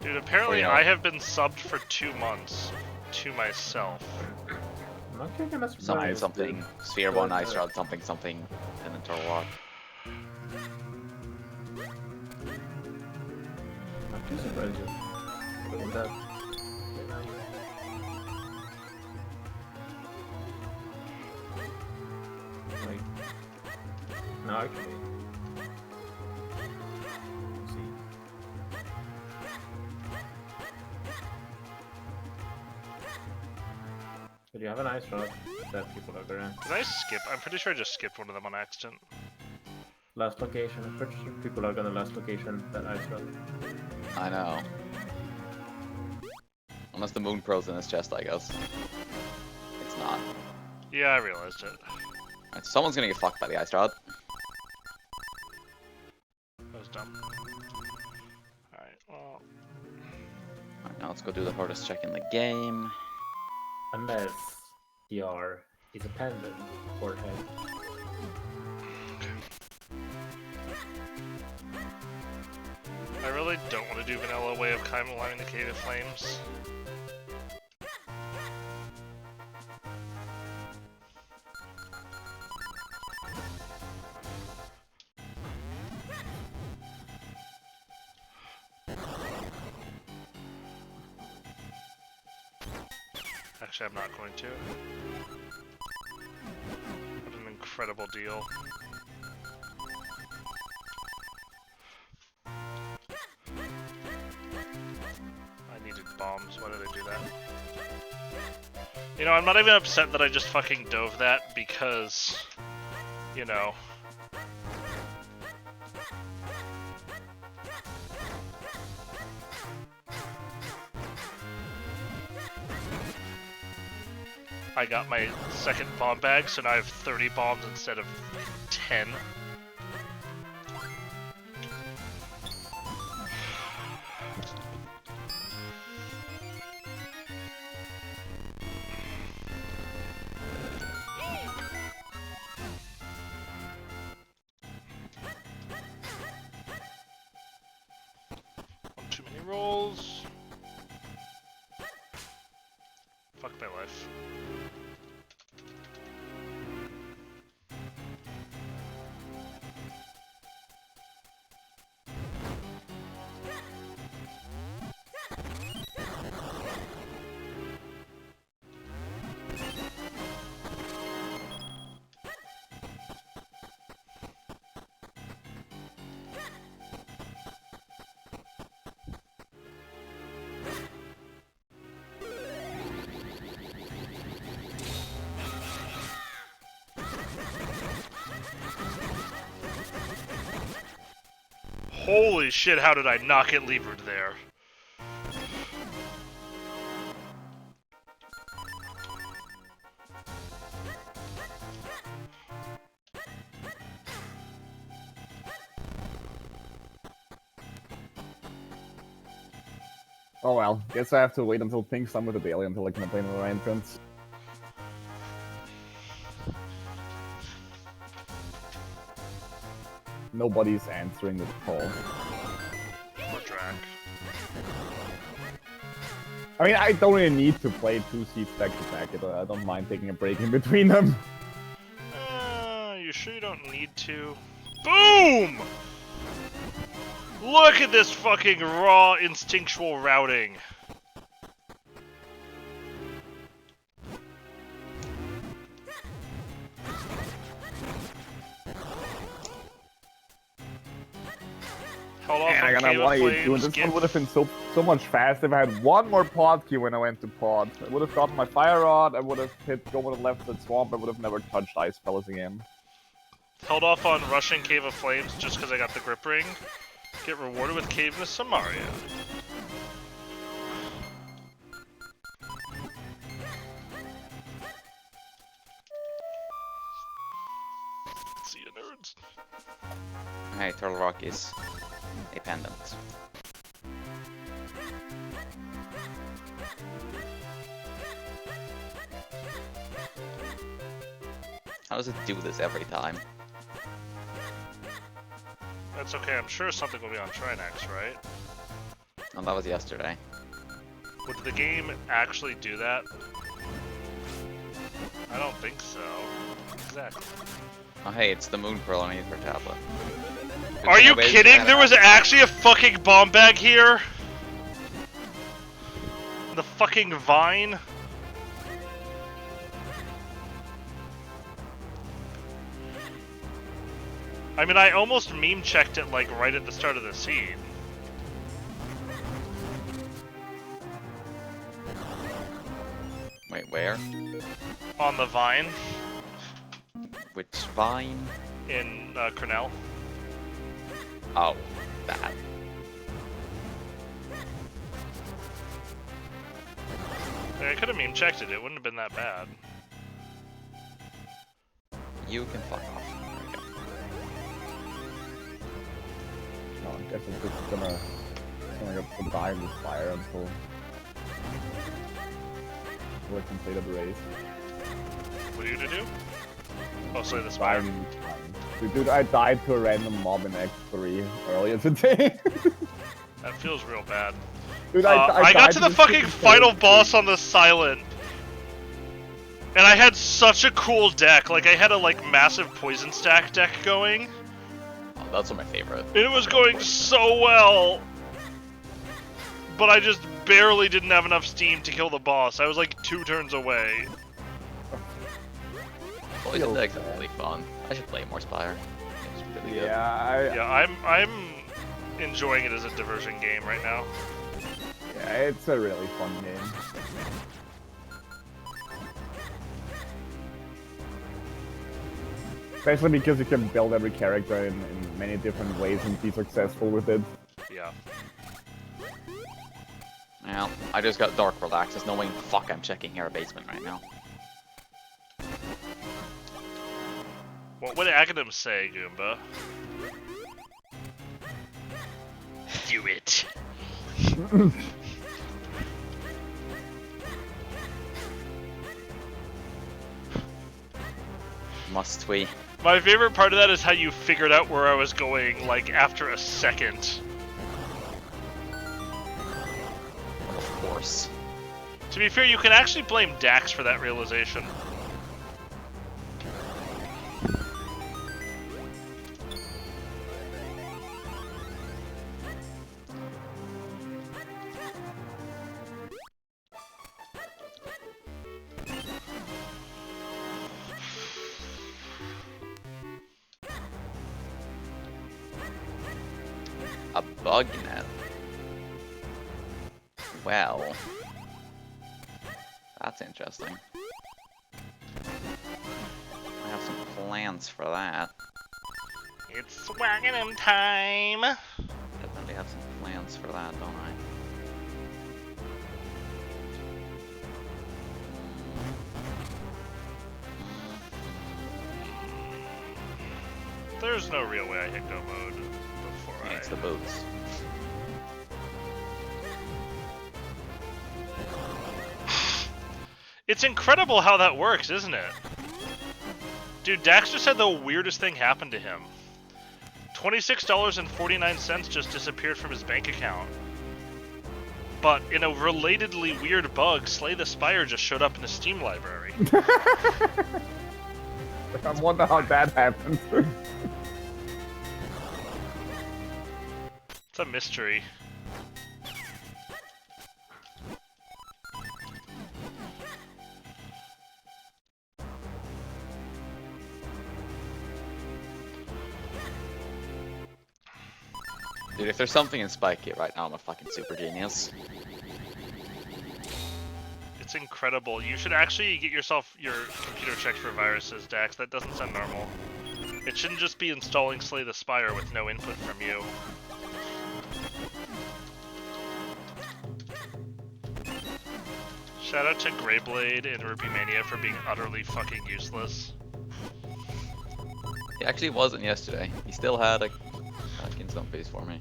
Dude, apparently Or, you know, I have been subbed for 2 months to myself. I'm not getting a something, surprise. something, Sphere 1, Ice Rod, something, something, and then Turtle Rock. I'm too surprised you. Look at that. Like, no, actually. Let's see. But you have an ice rod that people are gonna. Did I skip? I'm pretty sure I just skipped one of them on accident. Last location. I'm pretty sure people are gonna last location that ice rod. I know. Unless the Moon Pearl's in his chest, I guess. It's not. Yeah, I realized it. Alright, so someone's gonna get fucked by the Ice Rod. That was dumb. Alright, well... Alright, now let's go do the hardest check in the game. Unless TR is a pendant or head. I really don't want to do vanilla way of climbing the Cave of Flames. Actually, I'm not going to. What an incredible deal. I needed bombs. Why did I do that? You know, I'm not even upset that I just fucking dove that because, you know. I got my second bomb bag, so now I have 30 bombs instead of 10. One too many rolls. Fuck my life. Holy shit, how did I not get levered there? Oh well, guess I have to wait until Pink's done with the daily until I can play another entrance. Nobody's answering the call. Poor Drac. I mean, I don't really need to play 2 seats back to back. I don't mind taking a break in between them. You sure you don't need to? Boom! Look at this fucking raw instinctual routing. Held off Man, I on got Cave of 182, and Flames, this get one would have been so much faster if I had one more pod key when I went to pod. I would have gotten my fire rod, I would have hit go with the left foot swamp, I would have never touched Ice Palace again. held off on rushing Cave of Flames just because I got the grip ring. Get rewarded with Cave of Samaria. See you, nerds. Hey, Turtle Rock is a pendant. How does it do this every time? That's okay, I'm sure something will be on Trinex, right? Oh, that was yesterday. Would the game actually do that? I don't think so. Exactly. Oh hey, it's the Moon Pearl I need for tablet. Are you kidding? There was actually a fucking bomb bag here? The fucking vine? I mean, I almost meme checked it like right at the start of the scene. Wait, where? On the vine Which vine? in Cornell. Oh, that. I could have meme checked it, it wouldn't have been that bad. You can fuck off. There we go. No, I guess I'm just gonna die in this fire until we complete the race. What are you gonna do? Oh, slay the Die spire. in this time. Dude, I died to a random mob in X3 earlier today. That feels real bad. Dude, I got died to the this fucking stupid final thing. boss on the Silent. And I had such a cool deck. Like, I had a, like, massive poison stack deck going. Oh, that's one of my favorite. And it was going so well. But I just barely didn't have enough steam to kill the boss. I was like 2 turns away. Poison decks are really fun. I should play more Spire. It's really good. Yeah, I'm enjoying it as a diversion game right now. yeah, it's a really fun game. Especially because you can build every character in many different ways and be successful with it. Yeah. Well, I just got Dark World access knowing fuck I'm checking here a basement right now. What would Aghanim say, Goomba? Do it. Must we? My favorite part of that is how you figured out where I was going, like, after a second. Of course. To be fair, you can actually blame Dax for that realization. A bug net. Well, that's interesting. I have some plans for that. It's Aghanim time! Definitely have some plans for that, don't I? There's no real way I hit go mode before It's the boots. It's incredible how that works, isn't it? Dude, Dax just had the weirdest thing happen to him. $26.49 just disappeared from his bank account. But in a relatedly weird bug, Slay the Spire just showed up in the Steam library. I wonder how that happened. It's a mystery. Dude, if there's something in Spike right now, I'm a fucking super genius. It's incredible. You should actually get yourself your computer checked for viruses, Dax. That doesn't sound normal. It shouldn't just be installing Slay the Spire with no input from you. Shout out to Greyblade and Rupee Mania for being utterly fucking useless. He actually wasn't yesterday. He still had a fucking stone face for me.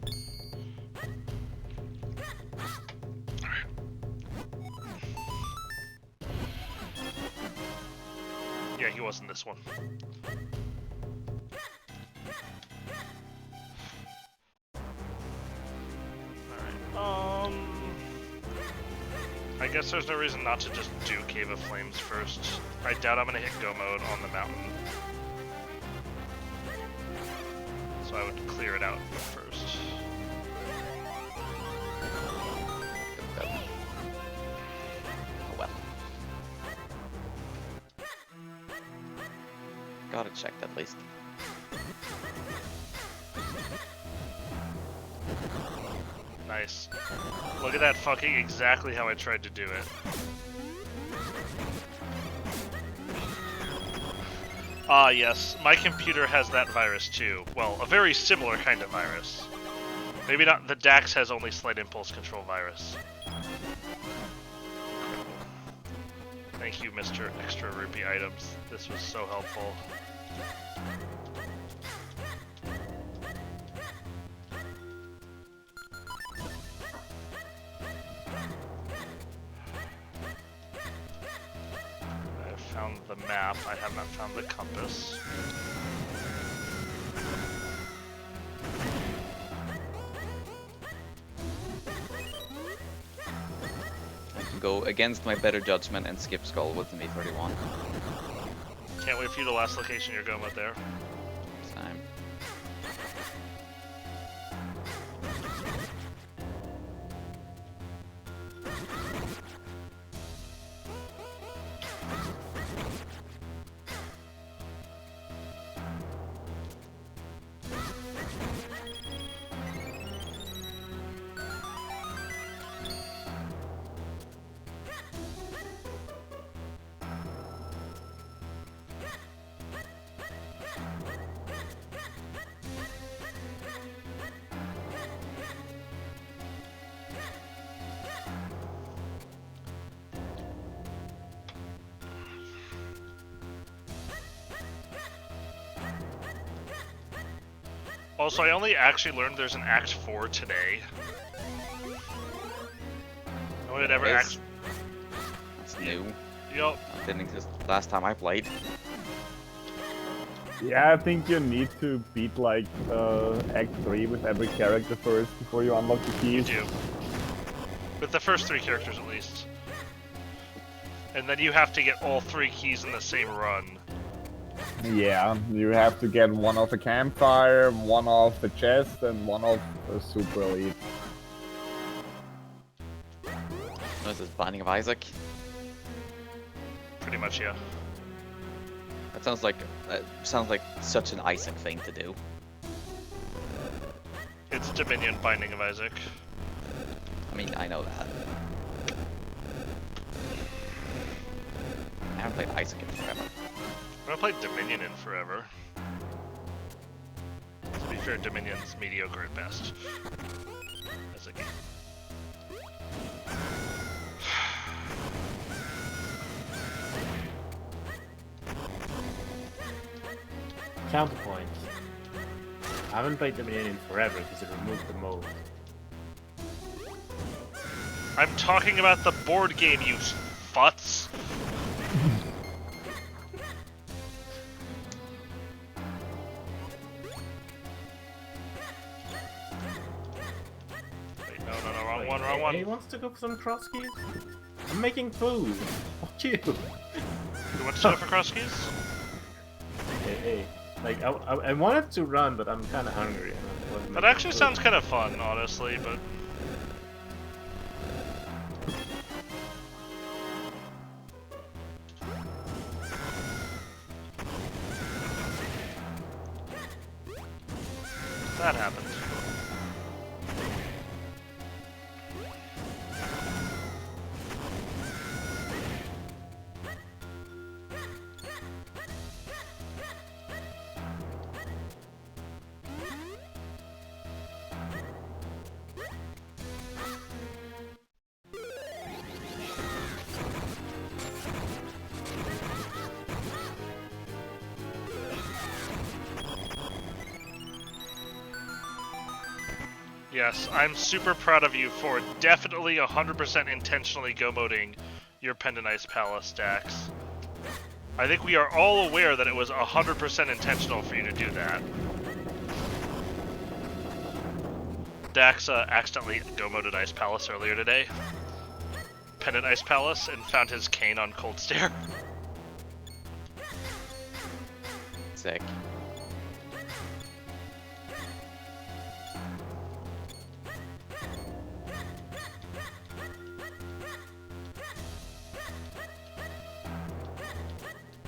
Yeah, he was in this one. Alright, I guess there's no reason not to just do Cave of Flames first. I doubt I'm gonna hit go mode on the mountain. So I would clear it out first. Oh well. Gotta check that list. Nice. Look at that fucking exactly how I tried to do it. Ah, yes. My computer has that virus too. Well, a very similar kind of virus. Maybe not. The DAX has only slight impulse control virus. Thank you, Mr. Extra Rupee Items. This was so helpful. I found the map. I have not found the compass. Go against my better judgment and skip Skull with the Me-31. Can't wait for you to last location you're going with there. Same. Also, I only actually learned there's an Act 4 today. No one had ever That's new. Yup. That didn't exist last time I played. Yeah, I think you need to beat like Act 3 with every character first before you unlock the You keys. do. With the first 3 characters at least. And then you have to get all 3 keys in the same run. Yeah, you have to get one off a campfire, one off the chest, and one off a super elite. What is this, Binding of Isaac? Pretty much, yeah. That sounds like such an Isaac thing to do. It's Dominion Binding of Isaac. I mean, I know that. I haven't played Isaac in forever. I haven't played Dominion in forever. To be fair, Dominion's mediocre at best. As a game. Counterpoint. I haven't played Dominion in forever because it removed the mode. I'm talking about the board game, you futz! Wait, no, wrong one, wrong one. He wants to go for some cross keys? I'm making food. Fuck you. You want to set up for cross keys? Hey. Like, I wanted to run, but I'm kind of hungry. And I wasn't That making actually food. sounds kind of fun, honestly, but... That happened. Yes, I'm super proud of you for definitely 100% intentionally go-moding your Pendant Ice Palace stacks. I think we are all aware that it was 100% intentional for you to do that. Dax accidentally go-moded Ice Palace earlier today. Pendant Ice Palace, and found his cane on Cold Stare. Sick.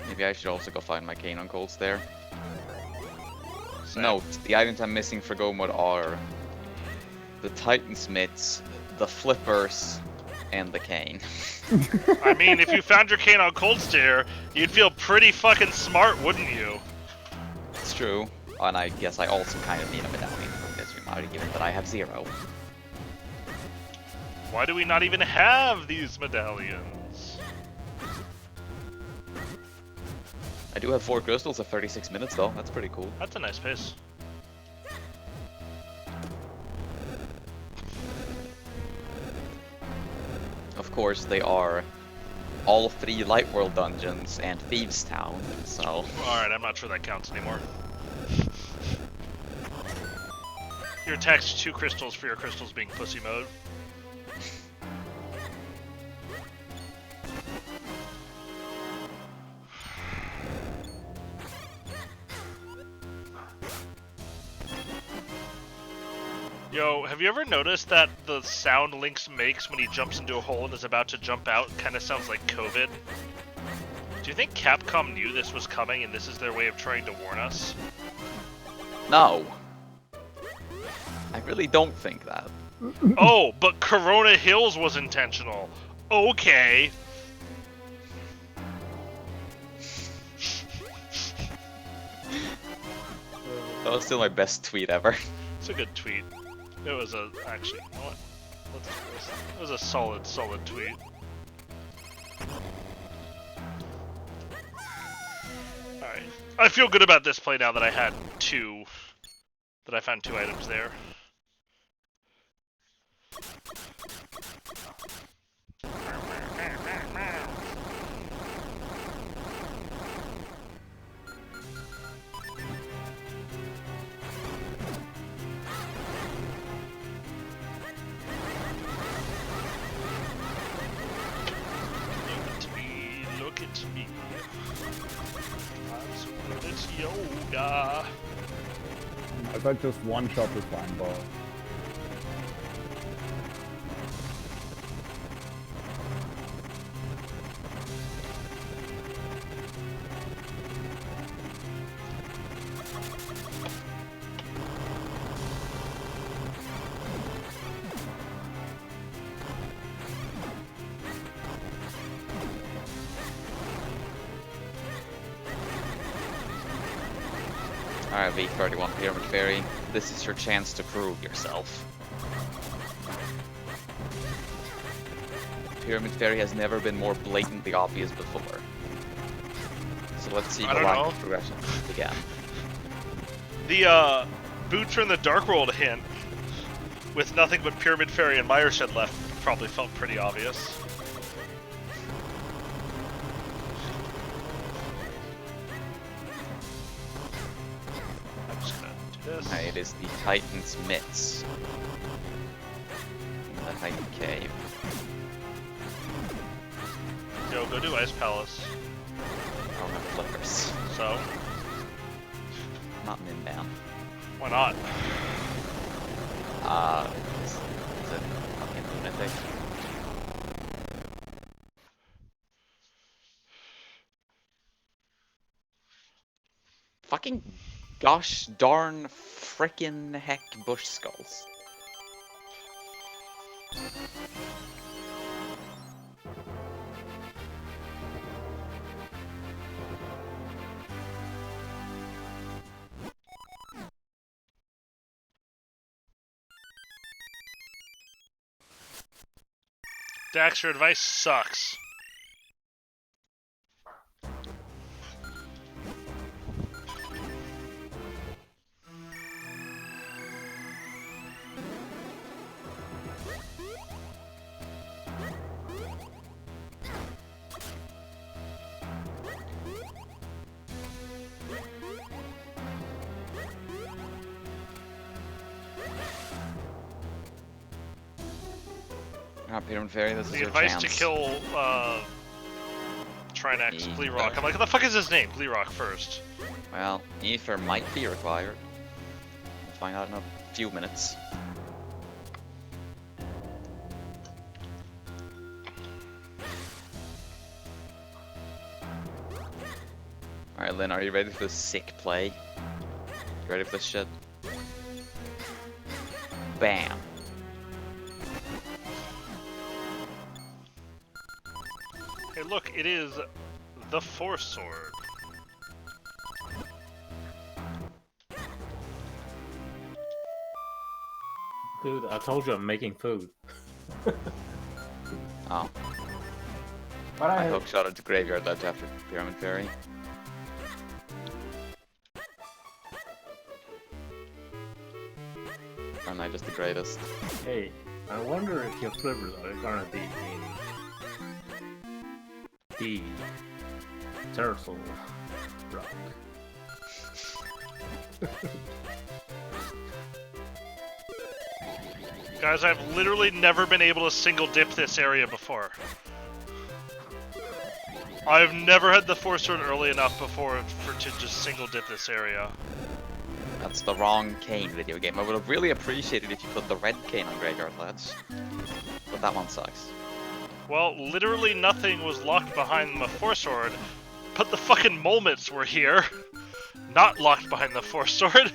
Maybe I should also go find my cane on Cold Stare. Same. Note, the items I'm missing for Go Mode are the Titan's mitts, the flippers, and the cane. I mean, if you found your cane on Cold Stare, you'd feel pretty fucking smart, wouldn't you? It's true. And I guess I also kind of need a medallion from this Remari, given that I have 0. Why do we not even have these medallions? I do have 4 crystals of 36 minutes though, that's pretty cool. That's a nice pace. Of course, they are all 3 Light World dungeons and Thieves Town, so... Alright, I'm not sure that counts anymore. You're taxed 2 crystals for your crystals being pussy mode. Yo, have you ever noticed that the sound Lynx makes when he jumps into a hole and is about to jump out kind of sounds like COVID? Do you think Capcom knew this was coming and this is their way of trying to warn us? No! I really don't think that. Oh, but Corona Hills was intentional. Okay. That was still my best tweet ever. It's a good tweet. It was actually, you know what? Let's do this. It was a solid tweet. Alright. I feel good about this play now that I had 2. That I found 2 items there. Look at me. I'm so good at yoga. I thought just one shot is fine, bro. Alright, V31 Pyramid Fairy, this is your chance to prove yourself. Pyramid Fairy has never been more blatantly obvious before. So let's see the lack of progression again. The Boots are in the Dark World hint, with nothing but Pyramid Fairy and Mireshed left, probably felt pretty obvious. I'm just gonna do this. Alright, it is the Titan's Mitts. In the Titan Cave. Yo, go do Ice Palace. I don't have flippers. So, Not min ban. why not? Is it fucking lunatic? Fucking gosh darn frickin' heck bush skulls. Dax, your advice sucks. Alright, Peter and Fairy, this is The your advice chance. to kill Trinex Ether. Gleerock. I'm like, what the fuck is his name? Gleerock first. Well, Ether might be required. We'll find out in a few minutes. Alright, Lynn, are you ready for this sick play? You ready for this shit? Bam. Hey, look, it is the Force Sword. Dude, I told you I'm making food. Oh, But I hook shot into Graveyard left after Pyramid Fairy. Aren't I just the greatest? Hey, I wonder if your flippers are gonna be in the turtle rock. Guys, I've literally never been able to single dip this area before. I've never had the Force Sword early enough before to just single dip this area. That's the wrong cane video game. I would have really appreciated if you put the red cane on Graveyard Ledge. But that one sucks. Well, literally nothing was locked behind the Force Sword, but the fucking Molmets were here. Not locked behind the Force Sword.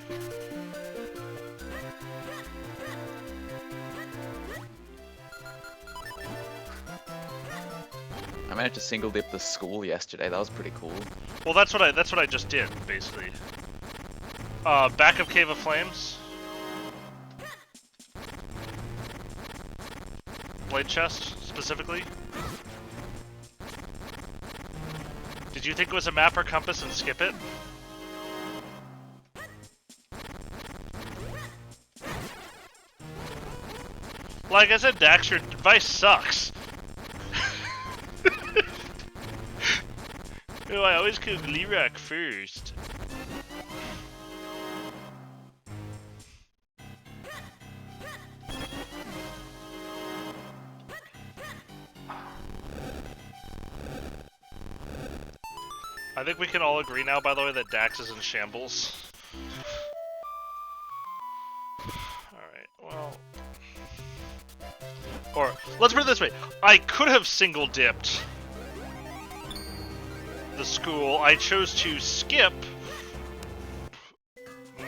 I managed to single dip the school yesterday. That was pretty cool. Well, that's what I just did, basically. Back of Cave of Flames. Blade chest, specifically. Did you think it was a map or compass and skip it? Like I said, Dax, your advice sucks. Oh, I always kill Gleerock first. I think we can all agree now, by the way, that Dax is in shambles. Alright, well... Or, let's put it this way. I could have single-dipped the school. I chose to skip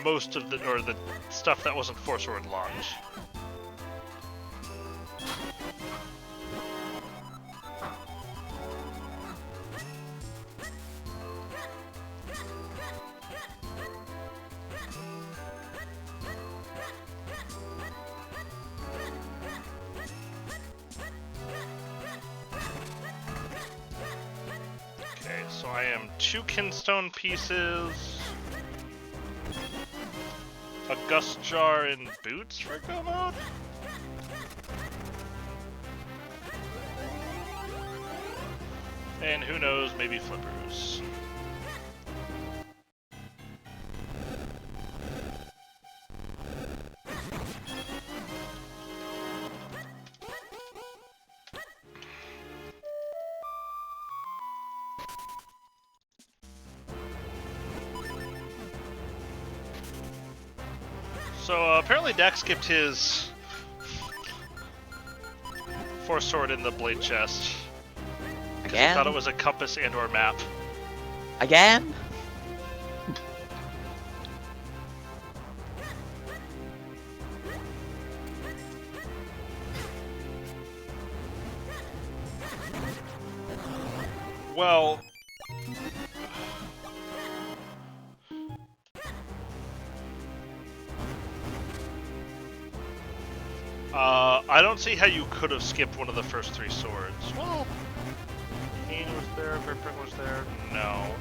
most of the stuff that wasn't Force Sword launch. Okay, so I am 2 kinstone pieces, a gust jar and boots for go mode. And who knows, maybe flippers. So apparently Dax skipped his Force Sword in the blade chest. Because he Again? thought it was a compass and or map. Again? Well... I don't see how you could have skipped one of the first 3 swords. Well, Kane was there, Gripping was there. No.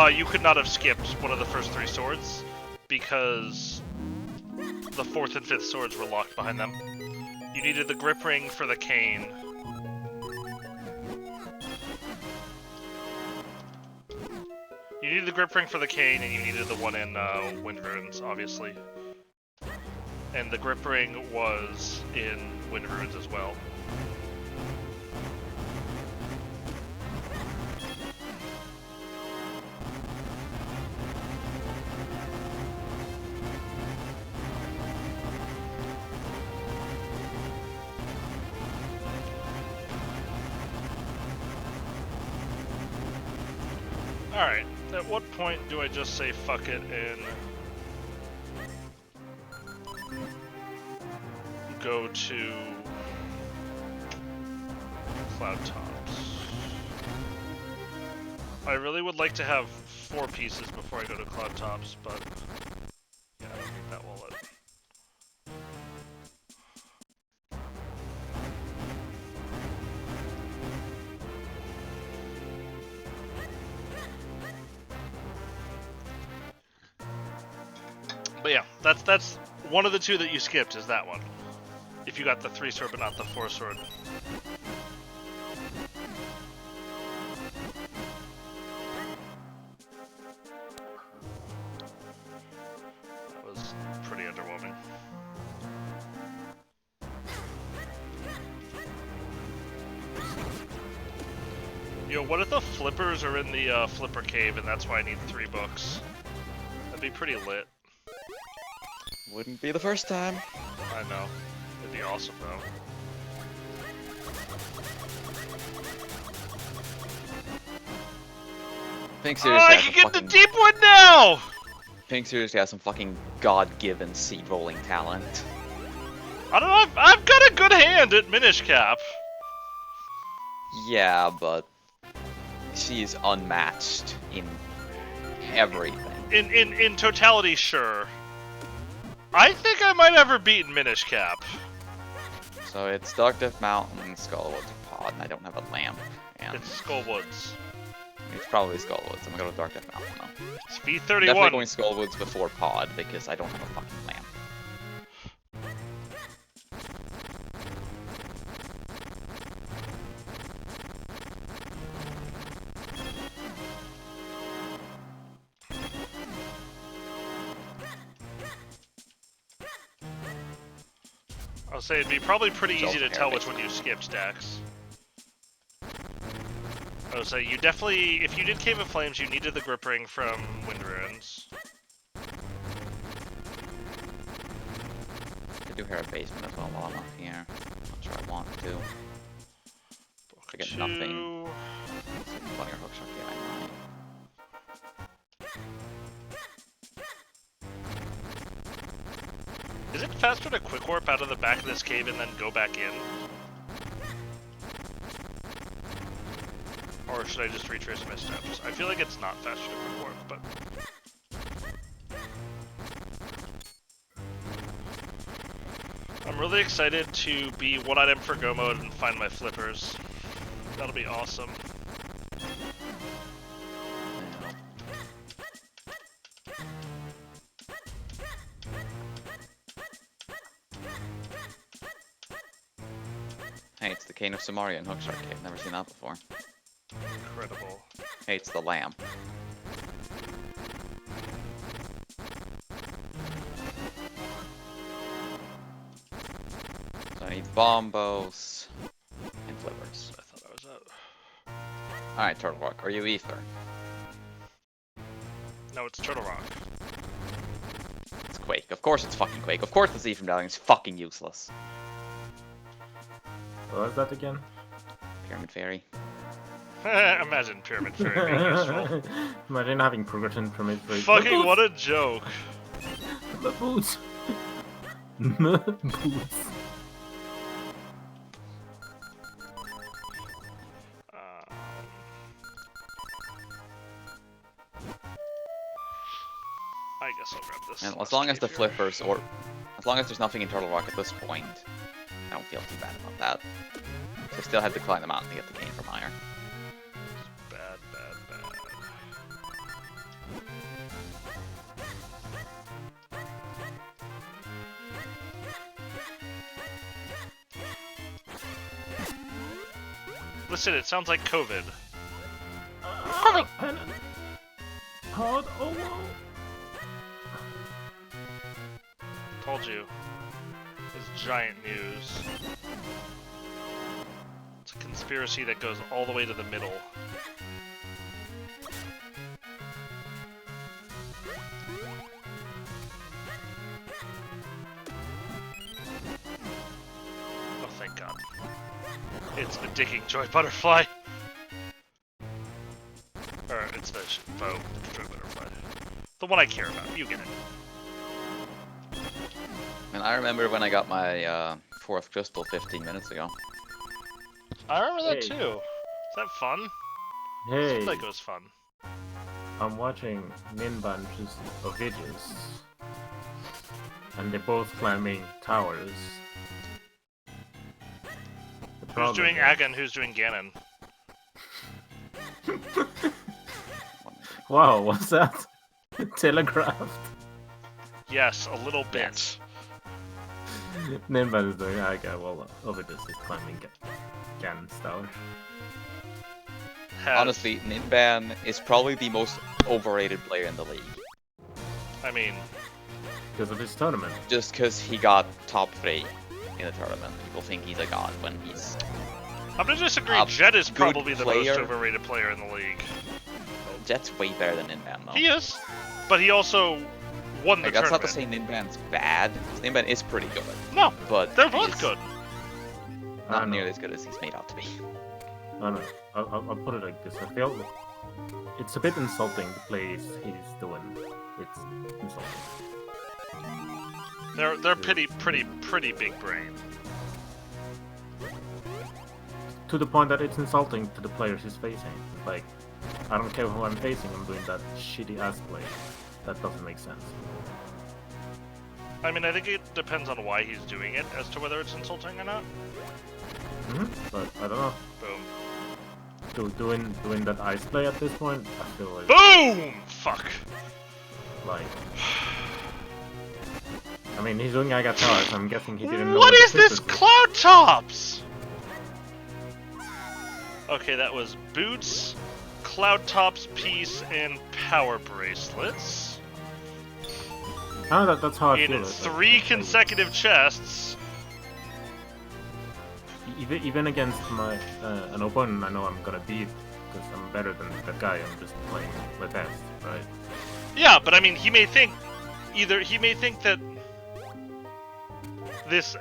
You could not have skipped one of the first 3 swords because the 4th and 5th swords were locked behind them. You needed the grip ring for the cane. You needed the grip ring for the cane, and you needed the one in Wind Ruins, obviously. And the grip ring was in Wind Runes as well. Alright, at what point do I just say fuck it and go to Cloud Tops? I really would like to have 4 pieces before I go to Cloud Tops, but yeah, I don't need that wallet. But yeah, that's one of the 2 that you skipped is that one. If you got the 3 sword but not the 4 sword. That was pretty underwhelming. Yo, what if the flippers are in the flipper cave and that's why I need 3 books? That'd be pretty lit. Wouldn't be the first time. I know. It'd be awesome though. Pink Oh, seriously I has can some get the fucking, deep one now! Pink seriously has some fucking god-given seed rolling talent. I don't know, I've got a good hand at Minish Cap. Yeah, but she's unmatched in everything. In totality, sure. I think I might have her beaten Minish Cap. So it's Dark Death Mountain, Skullwoods, or Pod, and I don't have a lamp. And It's Skullwoods. it's probably Skullwoods. I'm gonna go to Dark Death Mountain though. It's Definitely V31. going Skullwoods before Pod because I don't have a fucking lamp. I'll say it'd be probably pretty It's easy to also tell air which one you skipped, Dax. Oh, so you definitely, if you did Cave of Flames, you needed the grip ring from Wind Ruins. I do hear a basement as well while I'm up here. Not sure I want to. Book I get 2. nothing. Playing a hookshot, yeah, I might. Is it faster to quick warp out of the back of this cave and then go back in? Or should I just retrace my steps? I feel like it's not faster to quick warp, but... I'm really excited to be one item for go mode and find my flippers. That'll be awesome. Hey, it's the Cane of Samaria and Hookshot Cave. Never seen that before. Incredible. Hey, it's the lamp. So I need bombos and flippers. I thought I was out. Alright, Turtle Rock, are you Ether? No, it's Turtle Rock. It's Quake. Of course it's fucking Quake. Of course the Z from Dowling is fucking useless. What was that again? Pyramid Fairy. Imagine Pyramid Fairy being useful. Imagine having progression from it. Fucking what a joke. The boots. The boots. I guess I'll grab this. And as last long as the cave here. flippers, or as long as there's nothing in Turtle Rock at this point, I don't feel too bad about that. So I still had to climb the mountain to get the cane from higher. Bad, bad, bad. Listen, it sounds like COVID. Hard, oh no. Told you. It's giant news. It's a conspiracy that goes all the way to the middle. Oh, thank God. It's a dicking joy butterfly. Or it's the joy butterfly. The one I care about. You get it. And I remember when I got my fourth crystal 15 minutes ago. I remember that Hey. too. Is that fun? Hey, Seems like it was fun. I'm watching Ninban's of videos, and they're both climbing towers. The Who's problem doing is- Aga and who's doing Ganon? Wow, what's that? Telegraphed. Yes, a little bit. Yes. Ninban is doing Aga while Ovidus is climbing Ganon's tower. Has- Honestly, Ninban is probably the most overrated player in the league. I mean, Because of his tournament. Just because he got top 3 in the tournament. People think he's a god when he's... I'm gonna disagree. A Jet is good probably the most player. overrated player in the league. Jet's way better than Ninban, though. He is, but he also won the Like, that's not tournament. to say Ninban's bad. Ninban is pretty good, No, but they're both he's good. I not know. nearly as good as he's made out to be. I don't know. I'll put it like this. I feel it's a bit insulting the plays he's doing. It's insulting. They're pretty big brain. To the point that it's insulting to the players he's facing. Like, I don't care who I'm facing, I'm doing that shitty ass play. That doesn't make sense. I mean, I think it depends on why he's doing it as to whether it's insulting or not. But I don't know. Boom. Doing that ice play at this point, I feel like Boom! Fuck. I mean, he's doing Aga Towers, I'm guessing he didn't know What the is this purpose was. Cloud Tops? Okay, that was boots, Cloud Tops piece, and power bracelets. I know that's how I feel In it. 3 consecutive chests. Even against an opponent I know I'm gonna beat, because I'm better than that guy, I'm just playing the best, right? Yeah, but I mean, he may think that this.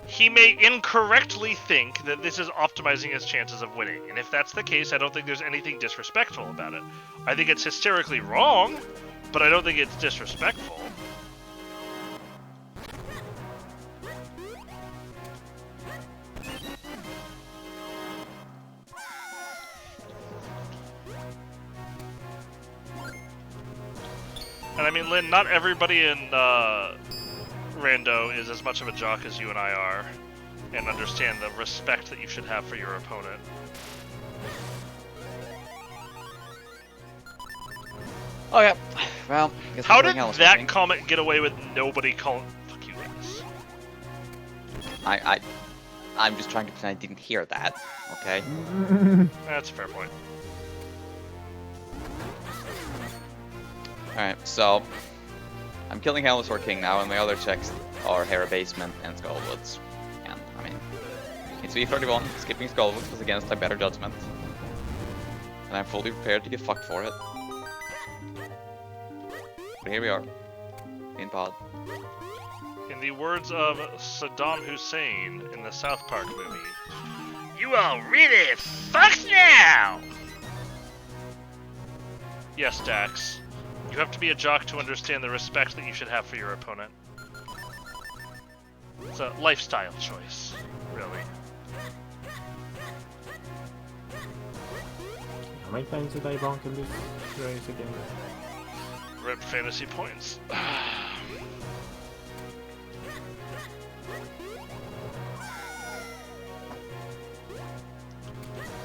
He may incorrectly think that this is optimizing his chances of winning, and if that's the case, I don't think there's anything disrespectful about it. I think it's hysterically wrong, but I don't think it's disrespectful. And I mean, Lynn, not everybody in Rando is as much of a jock as you and I are, and understand the respect that you should have for your opponent. Oh yeah, well, I guess How we're did doing Alice that King. comment get away with nobody calling? Fuck you guys. I'm just trying to pretend I didn't hear that, okay? That's a fair point. Alright, so... I'm killing Helmsor King now, and my other checks are Hera Basement and Skullwoods. And, I mean... It's V31, skipping Skullwoods was against my better judgment. And I'm fully prepared to get fucked for it. But here we are. In pod. In the words of Saddam Hussein in the South Park movie, "You all really fucked now!" Yes, Dax. You have to be a jock to understand the respect that you should have for your opponent. It's a lifestyle choice, really. How many times did I bonk in this race again? Rip fantasy points.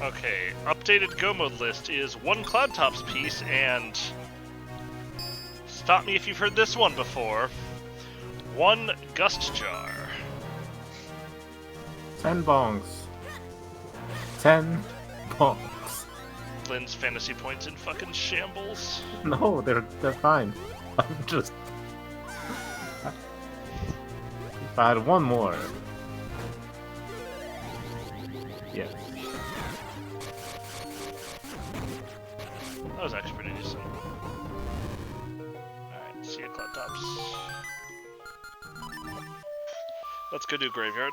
Okay, updated Go mode list is 1 Cloud Tops piece and... Stop me if you've heard this one before. 1 Gust Jar. 10 bonks. 10 bonks. Lynn's fantasy points in fucking shambles. No, they're fine. I'm just If I had one more. Yeah. That was actually pretty decent. Alright, see ya, Cloud Tops. Let's go do Graveyard.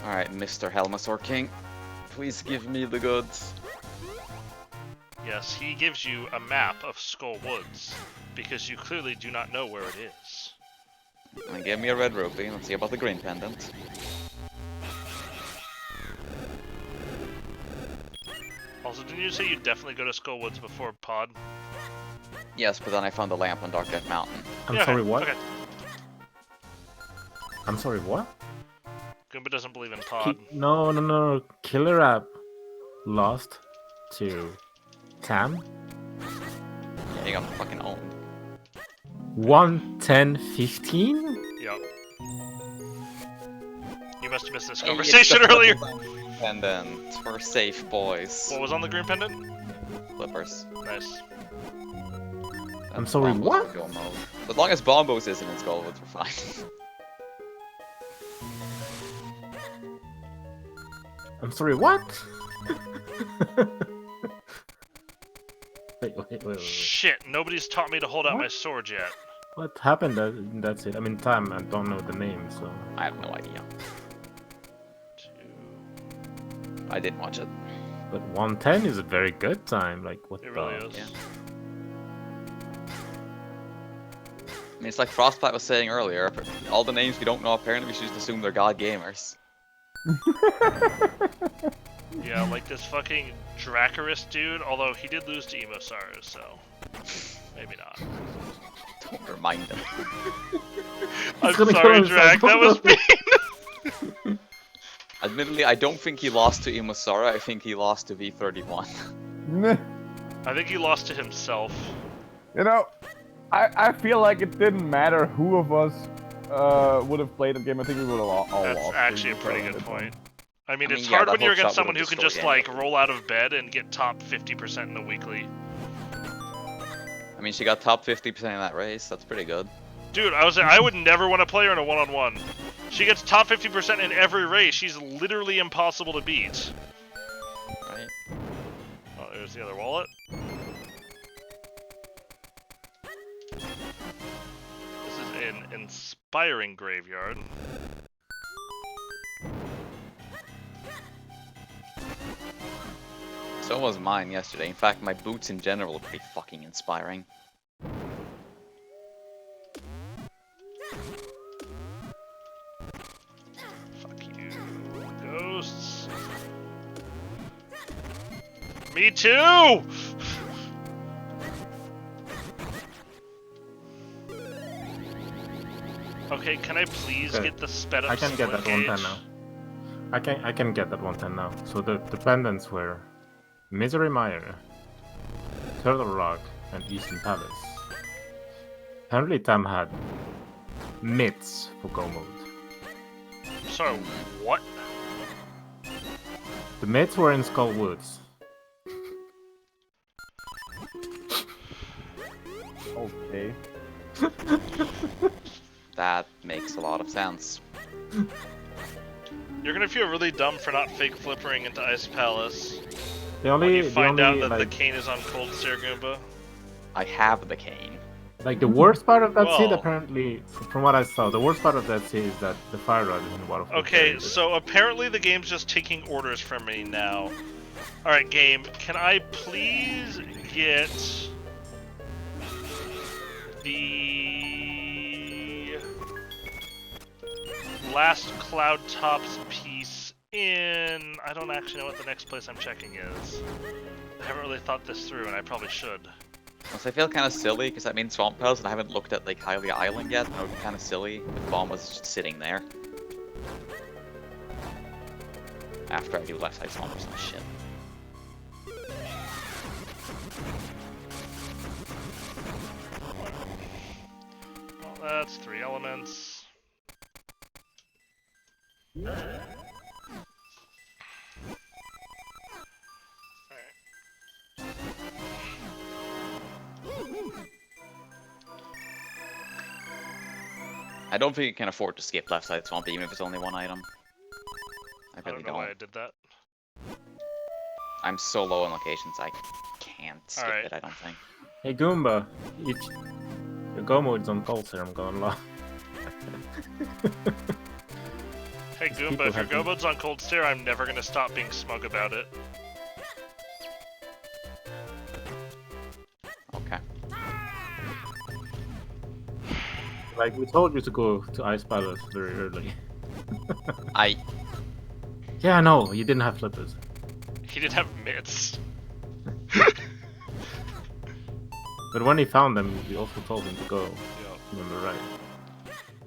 Alright, Mr. Helmasaur King. Please give me the goods. Yes, he gives you a map of Skull Woods, because you clearly do not know where it is. And give me a red rupee. Let's see about the green pendant. Also, didn't you say you'd definitely go to Skull Woods before Pod? Yes, but then I found the lamp on Dark Death Mountain. I'm Yeah, sorry, okay, what? Okay. I'm sorry, what? Goomba doesn't believe in Pod. No. Killer App lost to Tam. Yeah, you got fucking owned. 1-10-15? Yep. You must have missed this Hey, conversation it's the earlier. Pendant. We're safe, boys. What was on the green pendant? Flippers. Nice. I'm sorry, Bombos what? will go mode. As long as Bombos isn't in Skullwoods, we're fine. I'm sorry, what? wait. Shit, nobody's taught me to hold out What? my sword yet. What happened? That's it. I mean, Tam, I don't know the name, so. I have no idea. I didn't watch it. But 110 is a very good time. Like, what It the? really is. Yeah. I mean, it's like Frostbite was saying earlier. All the names we don't know, apparently we should just assume they're god gamers. Yeah, like this fucking Dracarys dude, although he did lose to Emosaru, so maybe not. Don't remind them. I'm gonna sorry, kill himself. Drac, that was me! Admittedly, I don't think he lost to Imosara, I think he lost to V31. I think he lost to himself. You know, I feel like it didn't matter who of us would have played the game. I think we would have all That's lost. actually a pretty good point. I mean, it's yeah, hard that when you're hook against shot someone who would've can just, destroyed like, roll out of bed and get top 50% in the weekly. I mean, she got top 50% in that race, that's pretty good. Dude, I would never want to play her in a one-on-one. She gets top 50% in every race. She's literally impossible to beat. Right? Oh, there's the other wallet. This is an inspiring graveyard. So was mine yesterday. In fact, my boots in general are pretty fucking inspiring. Fuck you, ghosts. Me too! Okay, can I please Okay. get the sped up I can get split that 110 gauge? now. I can get that 110 now. So the pendants were Misery Mire, Turtle Rock, and Eastern Palace. Apparently Tam had mitts for go mode. Sorry, what? The mitts were in Skull Woods. Okay. That makes a lot of sense. You're gonna feel really dumb for not fake flippering into Ice Palace The when you only, find out that the like, cane is on Cold Stare Goomba. I have the cane. like the worst part of that seed, Well- apparently, from what I saw, the worst part of that seed is that the fire rod is in waterfall. Okay, so apparently the game's just taking orders from me now. Alright, game, can I please get the last Cloud Tops piece in... I don't actually know what the next place I'm checking is. I haven't really thought this through, and I probably should. Also, I feel kind of silly because I'm in Swamp Palace and I haven't looked at like Hylia Island yet. And it would be kind of silly if Bomb was just sitting there after I do Left Side Swamp or some shit. Well, that's 3 elements. I don't think you can afford to skip left side swamp even if it's only one item. I I really don't know why I did that. I'm so low on locations, I can't skip Alright. it, I don't think. Hey Goomba, your go mode's on cold serum going low. Hey These Goomba, people if your have been- go-mode's on cold stare, I'm never gonna stop being smug about it. Okay. Like, we told you to go to Ice Palace very early. Yeah, I know, you didn't have flippers. He didn't have mitts. But when he found them, we also told him to go Yep. on the right.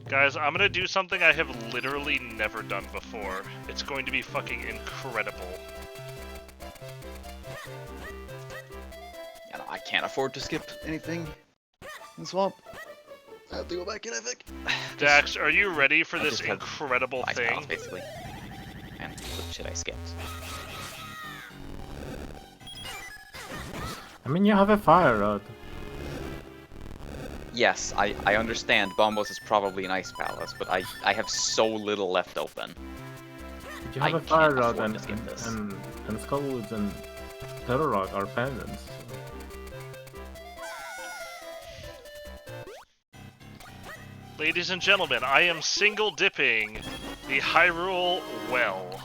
Guys, I'm gonna do something I have literally never done before. It's going to be fucking incredible. Yeah, no, I can't afford to skip anything in swamp. I have to go back in, I think. Dax, are you ready for I this just have incredible Ice thing? Palace, basically. And what shit I skipped. I mean, you have a fire rod. Yes, I understand Bombos is probably an Ice Palace, but I have so little left open. But you I have a fire can't rod afford and to skip this. Skullwoods and Turtle Rock are pendants. Ladies and gentlemen, I am single dipping the Hyrule well.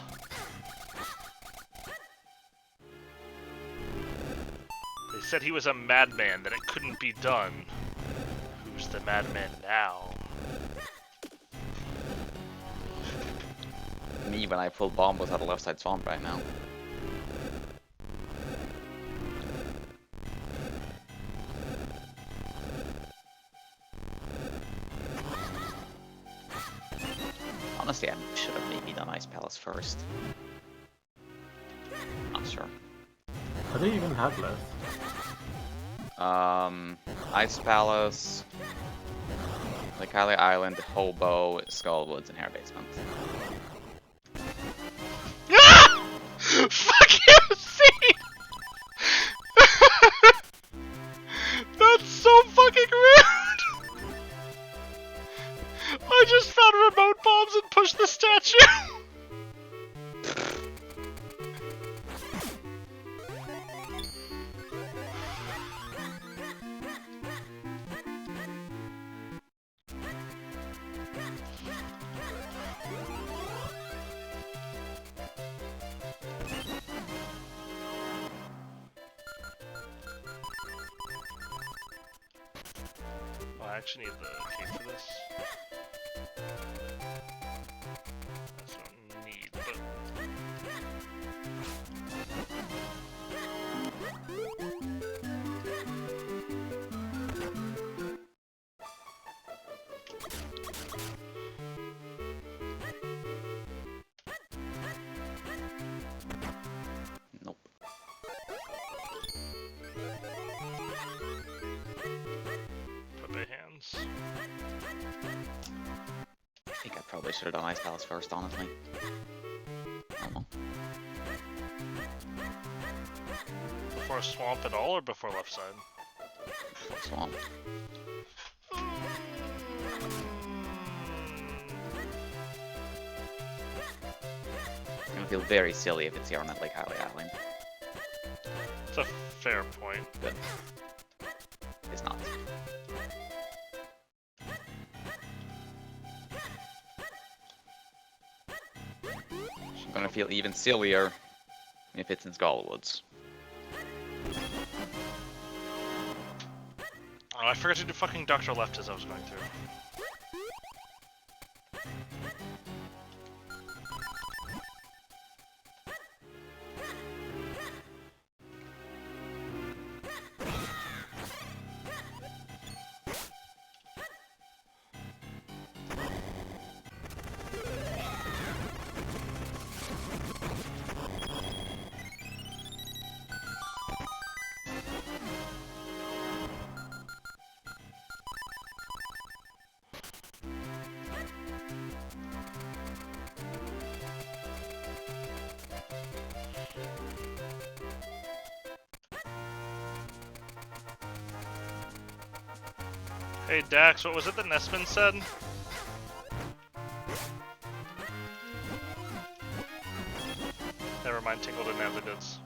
They said he was a madman, that it couldn't be done. Who's the madman now? Me when I pull Bombos out of left side swamp right now. Honestly, I should have maybe done Ice Palace first. Not sure. What do you even have left? Ice Palace, Lake Hylia Island, Hobo, Skullwoods, and Hair Basement. Fuck you, see? That's so fucking rude! I just found remote bombs and pushed the statue! Oh, I actually need the key for this. That's what I need, but... Nope. Put my hands. I think I probably should have done Ice Palace first, honestly. I don't know. Before swamp at all, or before left side? Swamp. It's gonna feel very silly if it's here on that Lake Hylia Island. It's a fair point. Good. It's not. It's gonna feel even sillier if it's in Skullwoods. Oh, I forgot to do fucking Dr. Left as I was going through. Hey Dax, what was it that Nessman said? and Tingle didn't have the goods.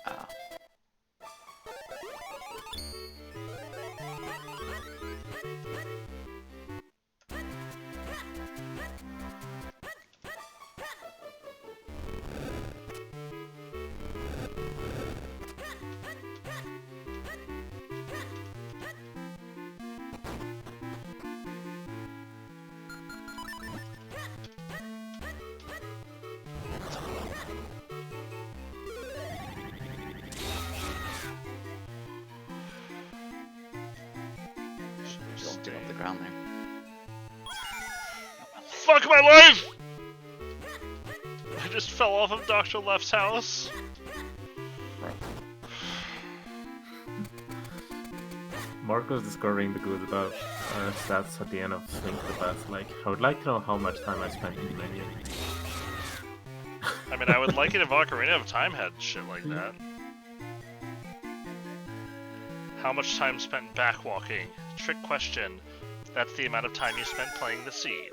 Ah. Just get off the ground there. Fuck my life! I just fell off of Dr. Left's house. Marco's discovering the good about stats at the end of Sync the Best. Like, I would like to know how much time I spent in the menu. I mean, I would like it if Ocarina of Time had shit like that. How much time spent backwalking? Trick question. That's the amount of time you spent playing the seed.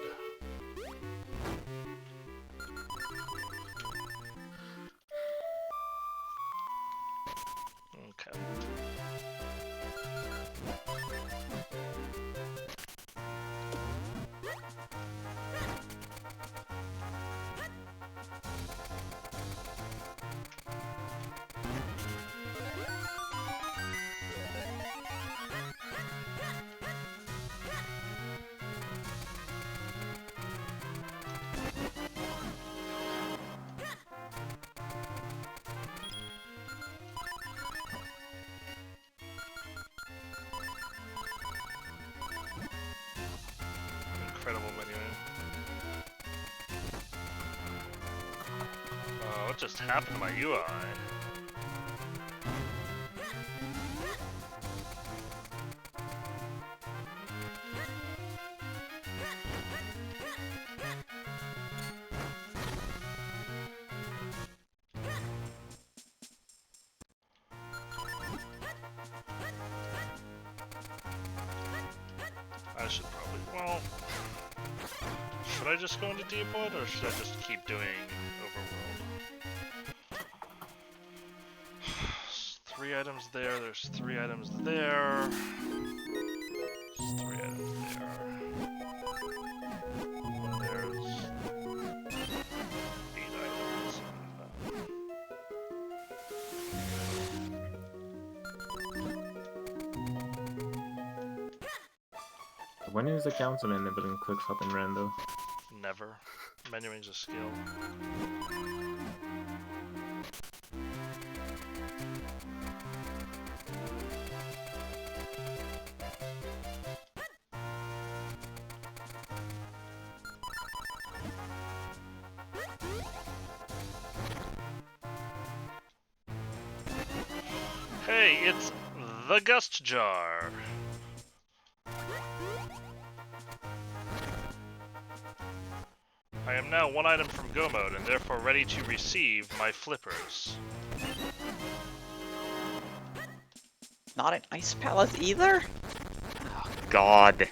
Okay. Incredible menu. What just happened to my UI? I should probably, well, should I just go into Deepwood, or should I just keep doing Overworld? 3 items there, there's 3 items there. There's 3 items there. There's 8 items. When is the council enabling quickshot in Rando? Never. Menuing's a skill. Hey, it's the Gust Jar. I am now 1 item from Go Mode and therefore ready to receive my flippers. Not an ice palace either? Oh god.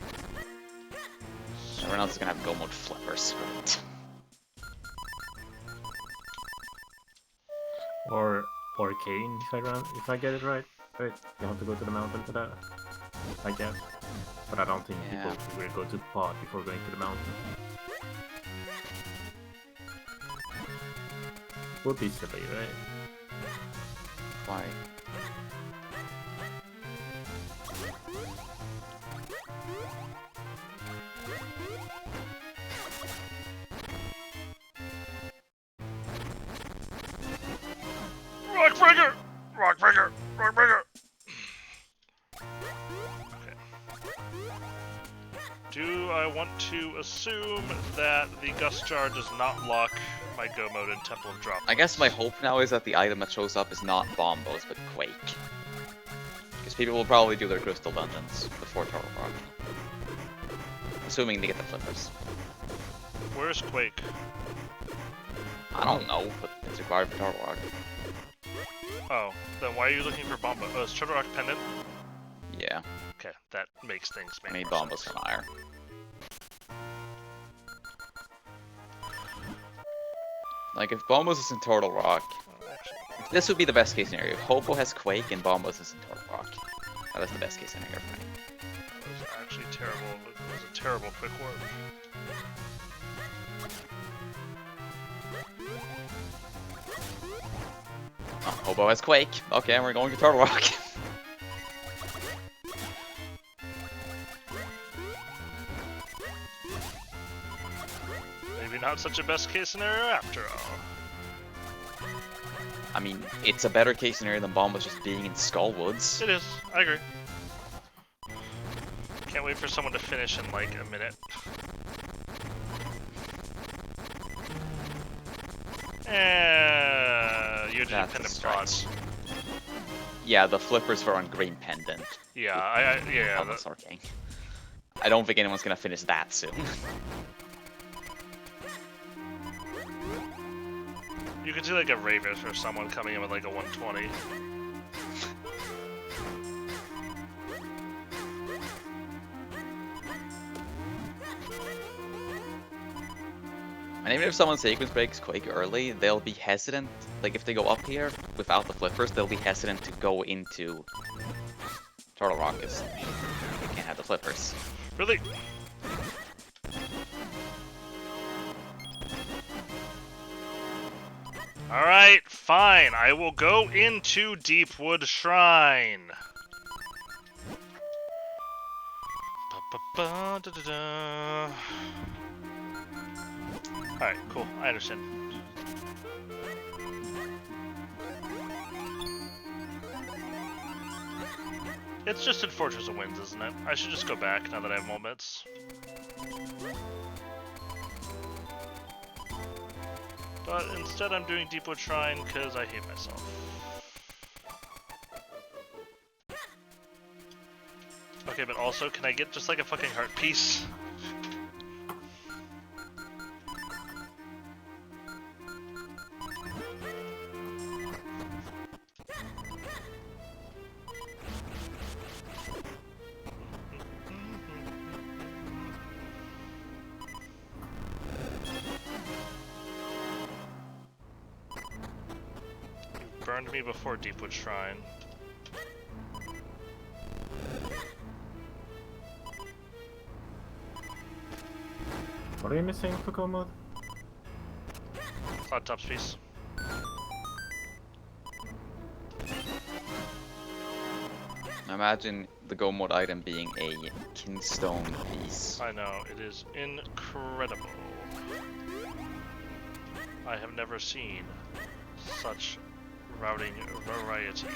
Everyone else is gonna have go mode flippers. Great. Or Arcane, if I get it right. Right, you have to go to the mountain for that, I guess. But I don't think Yeah. people will go to the pod before going to the mountain. Would be silly, right? Why? Rockbreaker! Rockbreaker! Rockbreaker! Okay. Do I want to assume that the Gust Jar does not lock my Go Mode in Temple of Drop? I guess my hope now is that the item that shows up is not Bombos, but Quake. Because people will probably do their Crystal Dungeons before Turtle Rock. Assuming they get the flippers. Where's Quake? I don't know, but it's required for Turtle Rock. Oh, then why are you looking for Bomba? Oh, it's Turtle Rock Pendant? Yeah, Okay, that makes things I make need more Bombas sense. from Ire. Like, if Bombas is in Turtle Rock, Actually, this would be the best case scenario. If Hobo has Quake and Bombas is in Turtle Rock. That is the best case scenario for me. that was actually terrible. It was a terrible quick warp. Oh, Hobo has Quake. Okay, we're going to Turtle Rock. Maybe not such a best case scenario after all. I mean, it's a better case scenario than Bombas just being in Skullwoods. It is. I agree. Can't wait for someone to finish in like a minute. Unity That's a Pendant stretch. Prods. Yeah, the flippers for on Green Pendant. Yeah, yeah. Almost working. I don't think anyone's gonna finish that soon. You could see like a Ravis for someone coming in with like a 120. And even if someone sequence breaks Quake early, they'll be hesitant. Like, if they go up here without the flippers, they'll be hesitant to go into Turtle Rock because they can't have the flippers. Really? Alright, fine. I will go into Deepwood Shrine. Ba-ba-ba-da-da-da. Alright, cool. I understand. It's just in Fortress of Winds, isn't it? I should just go back now that I have moments. But instead I'm doing Deepwood Shrine because I hate myself. Okay, but also, can I get just like a fucking heart piece? You burned me before Deepwood Shrine. What are you missing for Go mode? Cloud Tops piece. Imagine the Go Mode item being a Kinstone piece. I know, it is incredible. I have never seen such routing variety.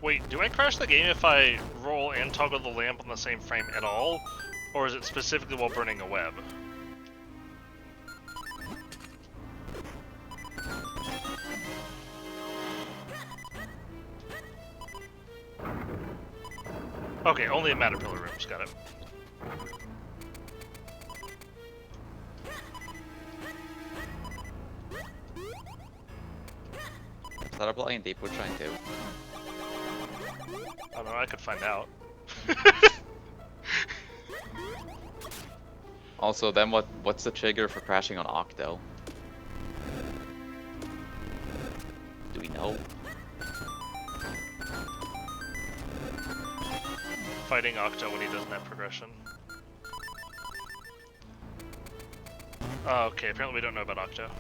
Wait, do I crash the game if I roll and toggle the lamp on the same frame at all? Or is it specifically while burning a web? Okay, only in Matter Pillar rooms, got it. Is that applying Deepwood Shrine too? I don't know, I could find out. Also, then what's the trigger for crashing on Octo? Do we know? Fighting Octo when he doesn't have progression. Oh, okay, apparently we don't know about Octo.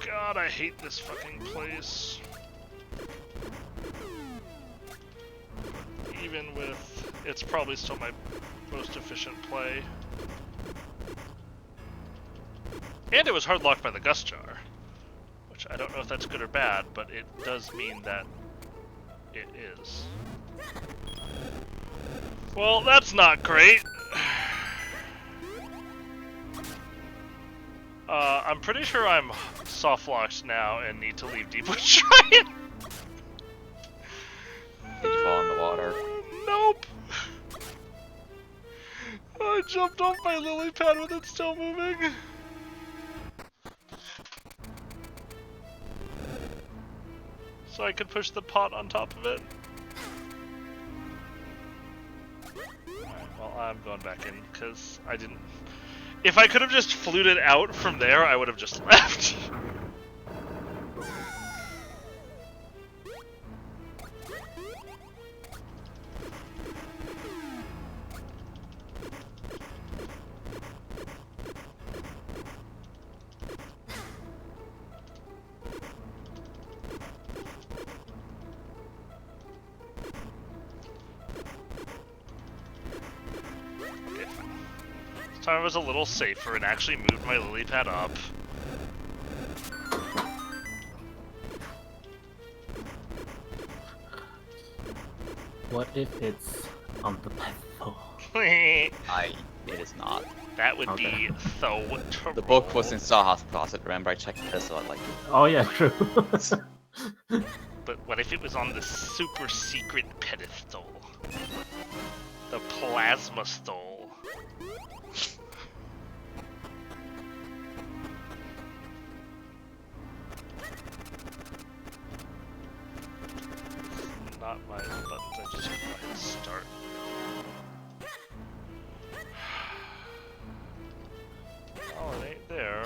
God, I hate this fucking place. it's probably still my most efficient play. And it was hard locked by the Gust Jar, which I don't know if that's good or bad, but it does mean that it is. Well, that's not great. I'm pretty sure I'm soft locked now and need to leave Deepwood Shrine. Did you fall in the water? Nope. I jumped off my lily pad with it still moving. So I could push the pot on top of it. Alright, well, I'm going back in because I didn't. If I could have just fluted out from there, I would have just left. I was a little safer and actually moved my lily pad up. What if it's on the pedestal? It is not. That would Okay. be so terrible. The book was in Saha's closet, remember? I checked this, so I like it. Oh yeah, true. But what if it was on the super secret pedestal? The plasma stole. Not my buttons, I just hit start. Oh, it ain't there.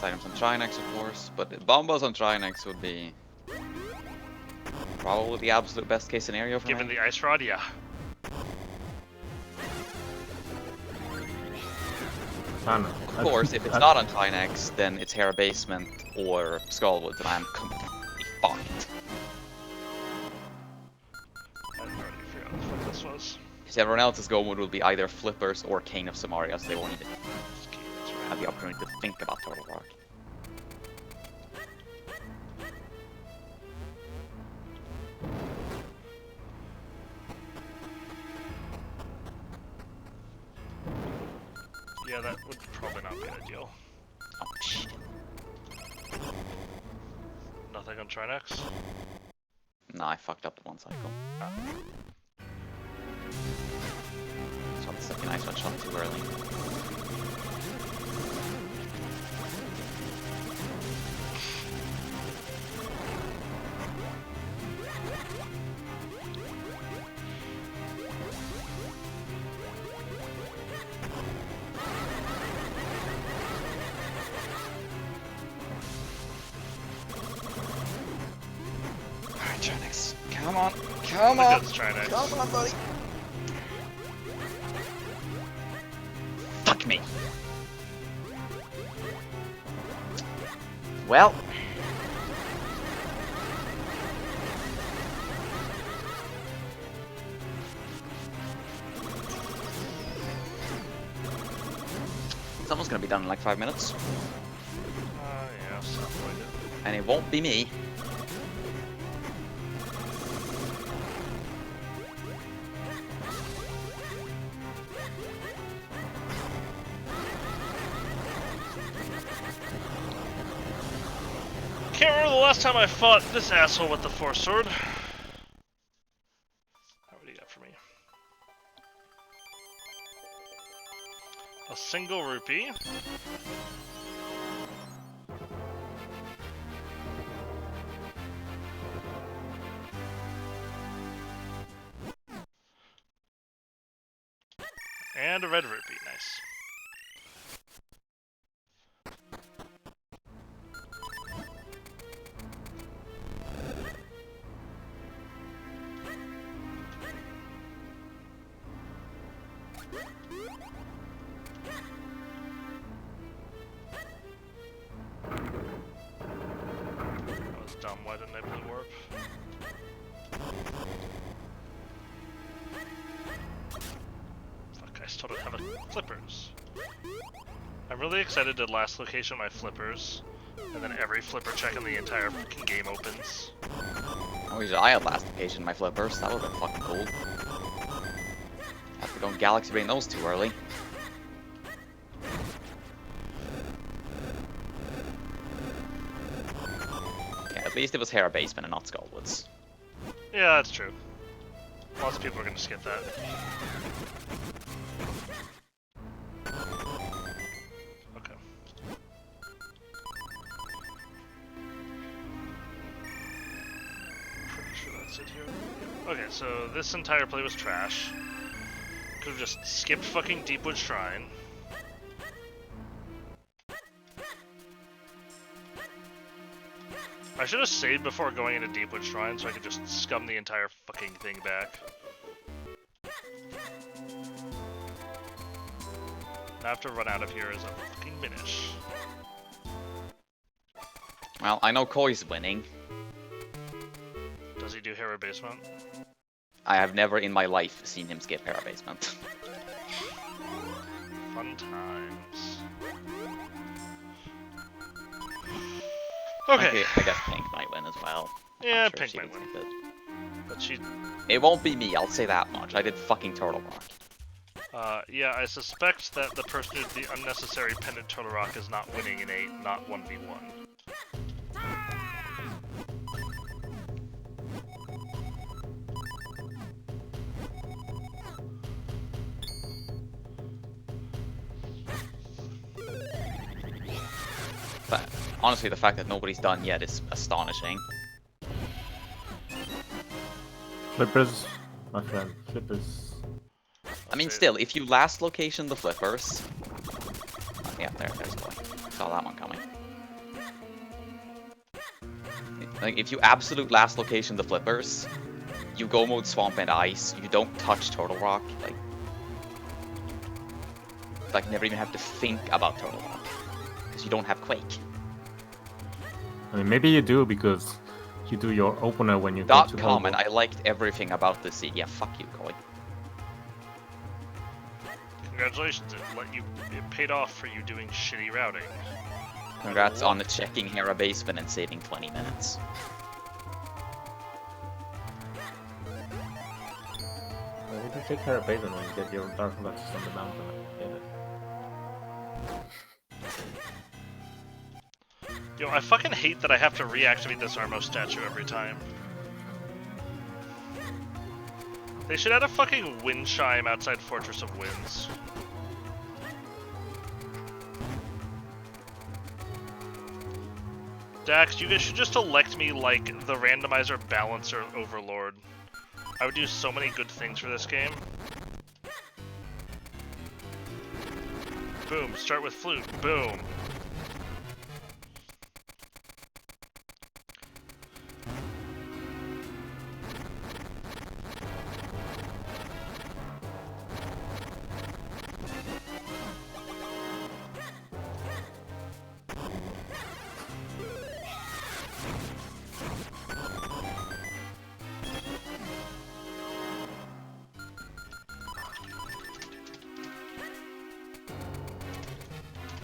Items on Trinex, of course, but bombos on Trinex would be probably the absolute best case scenario for Given me. the ice rod, yeah. Of course, if it's not on Trinex, then it's Hera Basement or Skullwoods, and I'm completely fucked. I already forgot what this was. Because everyone else's go mode will be either Flippers or Cane of Samaria, so they won't even Okay, that's right. have the opportunity to think about Turtle Rock. Yeah, that would probably not be ideal. Oh, shit. Nothing on Trinex? No, I fucked up the one cycle. So the second ice one shot too early. Alright, Trinex. Come on. Come The on. goods Trinex. Come on, buddy. Fuck me. Well. It's almost gonna be done in like 5 minutes. Yeah, something like it. And it won't be me. Can't remember the last time I fought this asshole with the Force Sword. How do you got for me? A single rupee. And a red rupee, nice. That was dumb. Why didn't I blue warp? Fuck, I still don't have a flippers. I'm really excited to last location my flippers, and then every flipper check in the entire fucking game opens. I wish I had last location my flippers. That would've been fucking cool. After going Galaxy Brain those too early. Yeah, at least it was Hera Basement and not Skullwoods. Yeah, that's true. Lots of people are gonna skip that. Okay. Pretty sure that's it here. Okay, so this entire play was trash. Could have just skipped fucking Deepwood Shrine. I should have saved before going into Deepwood Shrine so I could just scum the entire fucking thing back. I have to run out of here as a fucking finish. Well, I know Koi's winning. Does he do Hera Basement? I have never in my life seen him skip Hera Basement. Fun times. Okay. I guess Pink might win as well. Yeah, Not sure Pink she might would win. skip it. But she... It won't be me, I'll say that much. I did fucking Turtle Rock. yeah, I suspect that the person who did the unnecessary pendant Turtle Rock is not winning in a not 1v1. But honestly, the fact that nobody's done yet is astonishing. Flippers, my friend. Flippers. I mean, still, if you last location the flippers... Oh, yeah, there's Koi. Saw that one coming. Like, if you absolute last location the flippers, you go mode Swamp and Ice, you don't touch Turtle Rock, like never even have to think about Turtle Rock. Because you don't have Quake. I mean, maybe you do because you do your opener when you go Dot to comment, Volvo. I liked everything about the seed. Yeah, fuck you, Koi. Congratulations, it paid off for you doing shitty routing. Congrats on checking Hera Basement and saving 20 minutes. Why would you take care of Basement when you get your Dark Luxus on the mountain? I get it. Yo, I fucking hate that I have to reactivate this Armo statue every time. They should add a fucking wind chime outside Fortress of Winds. Dax, you guys should just elect me like the randomizer balancer overlord. I would do so many good things for this game. Boom, start with flute, boom.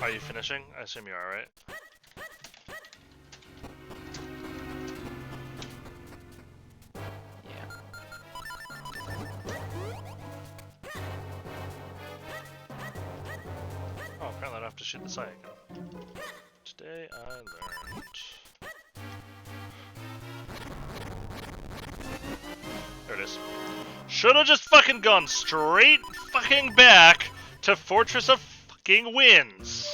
Are you finishing? I assume you are, right? Yeah. Oh, apparently I don't have to shoot the sight again. Today I learned. There it is. Should've just fucking gone straight fucking back to Fortress of fucking Winds.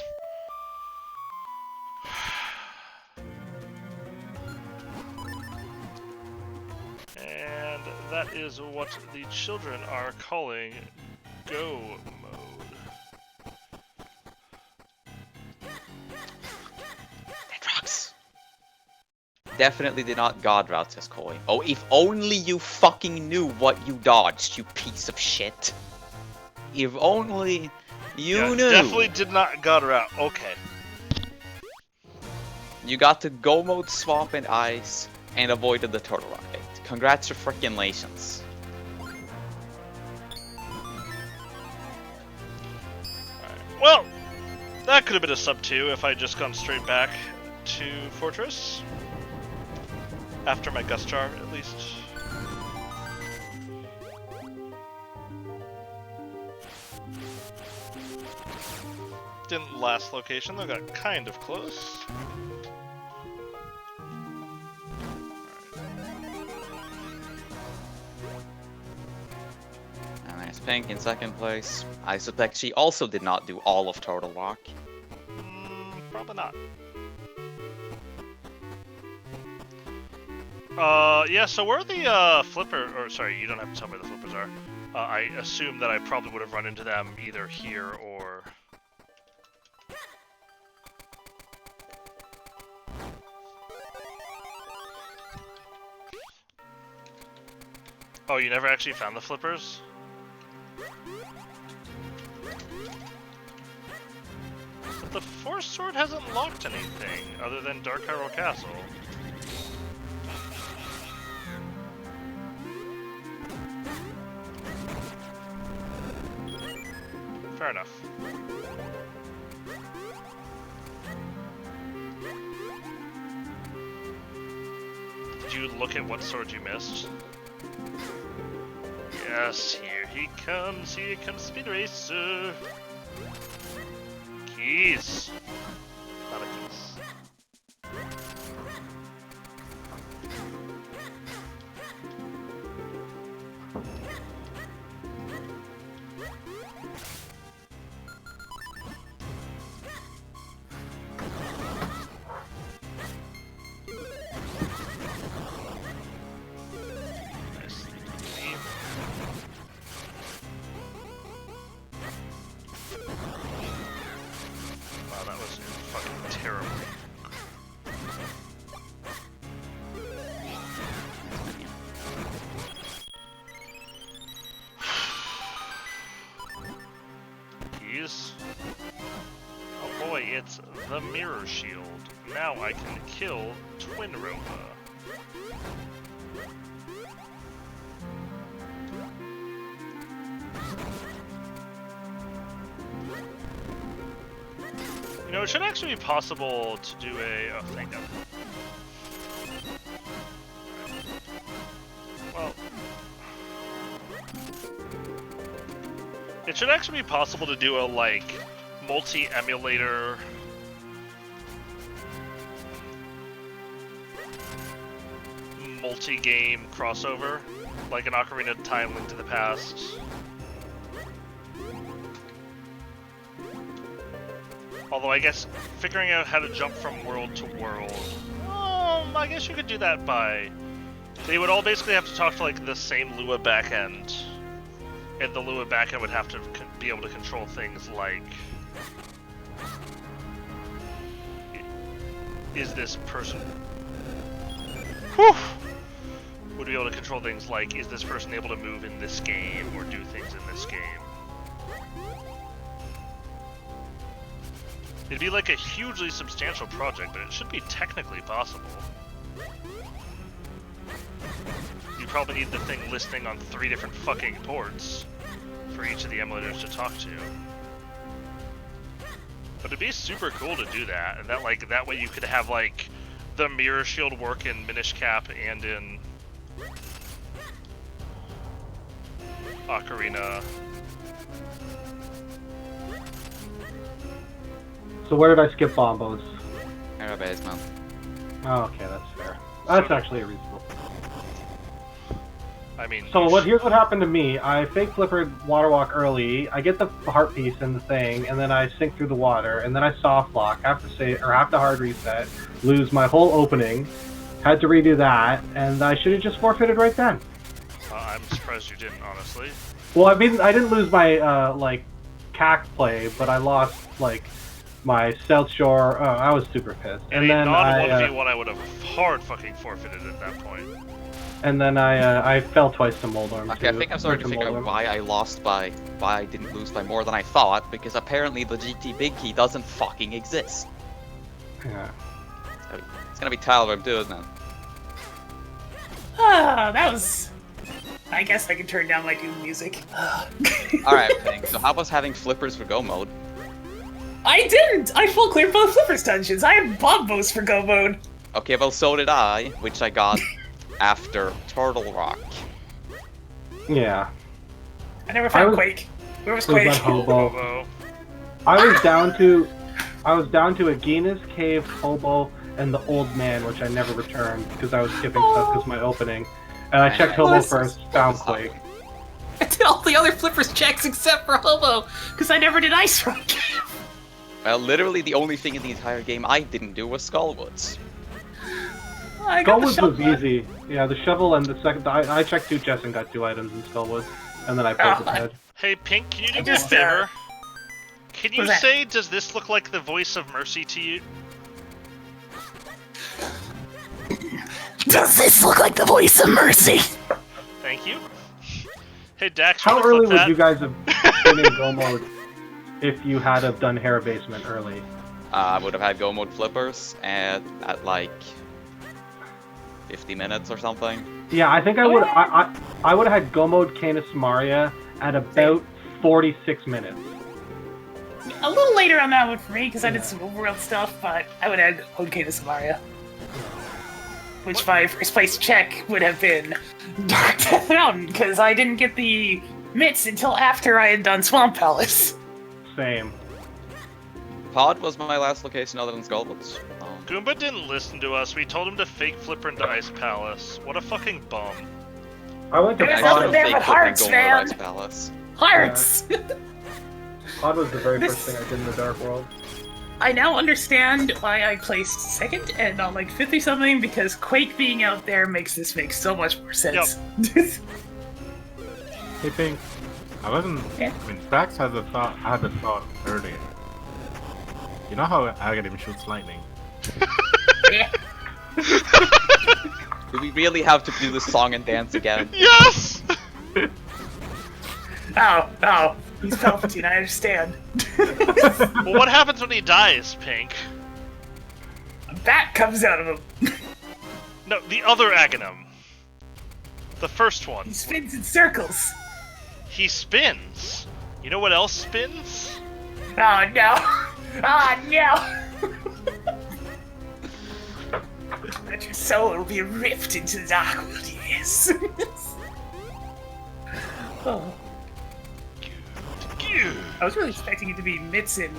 And that is what the children are calling go mode. Deadrocks. Definitely did not God route, says Koi. Oh, if only you fucking knew what you dodged, you piece of shit. If only you Yeah, knew. definitely did not gutter out. Okay. You got to go mode swap and ice and avoided the turtle rocket. Congrats to frickin' Lations. Well, that could have been a sub 2 if I had just gone straight back to Fortress. After my Gust Jar, at least. Didn't last location, though got kind of close. And there's Pink in second place. I suspect she also did not do all of Turtle Rock. Probably not. Yeah, so where are the flipper, or sorry, you don't have to tell me where the flippers are. I assume that I probably would have run into them either here or... Oh, you never actually found the flippers? But the Force Sword hasn't locked anything other than Dark Hyrule Castle. Fair enough. Did you look at what sword you missed? Yes, here comes Speed Racer. Keys. Not a keys. Wow, that was fucking terrible. Keys. Oh boy, it's the Mirror Shield. Now I can kill Twin Roba. You know, it should actually be possible to do a... Oh, thank God. Well... It should actually be possible to do a, like, multi-emulator... multi-game crossover. Like an Ocarina of Time, Link to the Past. Although I guess figuring out how to jump from world to world, I guess you could do that by... They would all basically have to talk to like the same Lua backend, and the Lua backend would have to be able to control things like... Is this person... Whew! Would be able to control things like, is this person able to move in this game, or do things in this game? It'd be like a hugely substantial project, but it should be technically possible. You probably need the thing listening on 3 different fucking ports for each of the emulators to talk to. But it'd be super cool to do that, and that way you could have like the Mirror Shield work in Minish Cap and in Ocarina. So where did I skip Bombos? Arrow base, man. Oh, okay, that's fair. That's actually reasonable. I mean, So here's what happened to me. I fake flippered water walk early. I get the heart piece and the thing, and then I sink through the water, and then I soft lock. Have to hard reset. Lose my whole opening. Had to redo that, and I should have just forfeited right then. I'm surprised you didn't, honestly. Well, I mean, I didn't lose my CAC play, but I lost my South Shore. I was super pissed. And then non 1v1 I would have hard fucking forfeited at that point. And then I fell twice to Moldorm. Okay, I too. think I'm starting to figure out why I didn't lose by more than I thought, because apparently the GT big key doesn't fucking exist. Yeah. It's gonna be Tyler, I'm doing that. Ah, that was... I guess I can turn down my Doom music. Alright, Pink, so how was having flippers for Go mode? I didn't! I full cleared both Flippers dungeons. I had bombos for Go mode. Okay, well so did I, which I got after Turtle Rock. Yeah. I never found was- Quake. Where was Was Quake? that Hobo? Hobo. I was down to Aegina's Cave, Hobo, and the Old Man, which I never returned because I was skipping stuff because my opening. And I checked Hobo first, found Quake. I did all the other Flippers checks except for Hobo, because I never did Ice Rock. Well, literally the only thing in the entire game I didn't do was Skullwoods. I got the Skullwoods was shovel. easy. Yeah, the shovel and the second. I checked 2 chests and got 2 items in Skullwoods, and then I pulled the head. Hey, Pink, can you do I me a just, favor? Can you what's that? say, does this look like the voice of Mercy to you? Does this look like the voice of Mercy? Thank you. Hey, Dax, How you wanna early flip would you that? guys have been in Go mode if you had have done Hair Basement early? I would have had Go mode flippers at like 50 minutes or something. Yeah, I think I would. I would have had Go mode Canis Maria at about 46 minutes. A little later on that one for me, because I did some overworld stuff, but I would have had OK to Samaria. Which my first place check would have been Dark Death Mountain, because I didn't get the mitts until after I had done Swamp Palace. Same. Pod was my last location other than Skullwoods. Goomba didn't listen to us. We told him to fake Flipper into Ice Palace. What a fucking bum. I went to There's I nothing Pod. there fake but Flipper and hearts, Go mode man. Ice Palace. Hearts! Pod was the very This- first thing I did in the Dark World. I now understand why I placed second and not like 50 something, because Quake being out there makes this make so much more sense. Hey, Pink. I wasn't. Yeah. I mean, Strax had a thought earlier. You know how Aghanim shoots lightning? Yeah. Do we really have to do this song and dance again? Yes! Oh, he's Palpatine, I understand. Well, what happens when he dies, Pink? A bat comes out of him. No, the other Aghanim. The first one. He spins in circles. He spins. You know what else spins? Oh no! Oh no! That your soul will be ripped into the dark world, yes. Oh. I was really expecting it to be Mitts in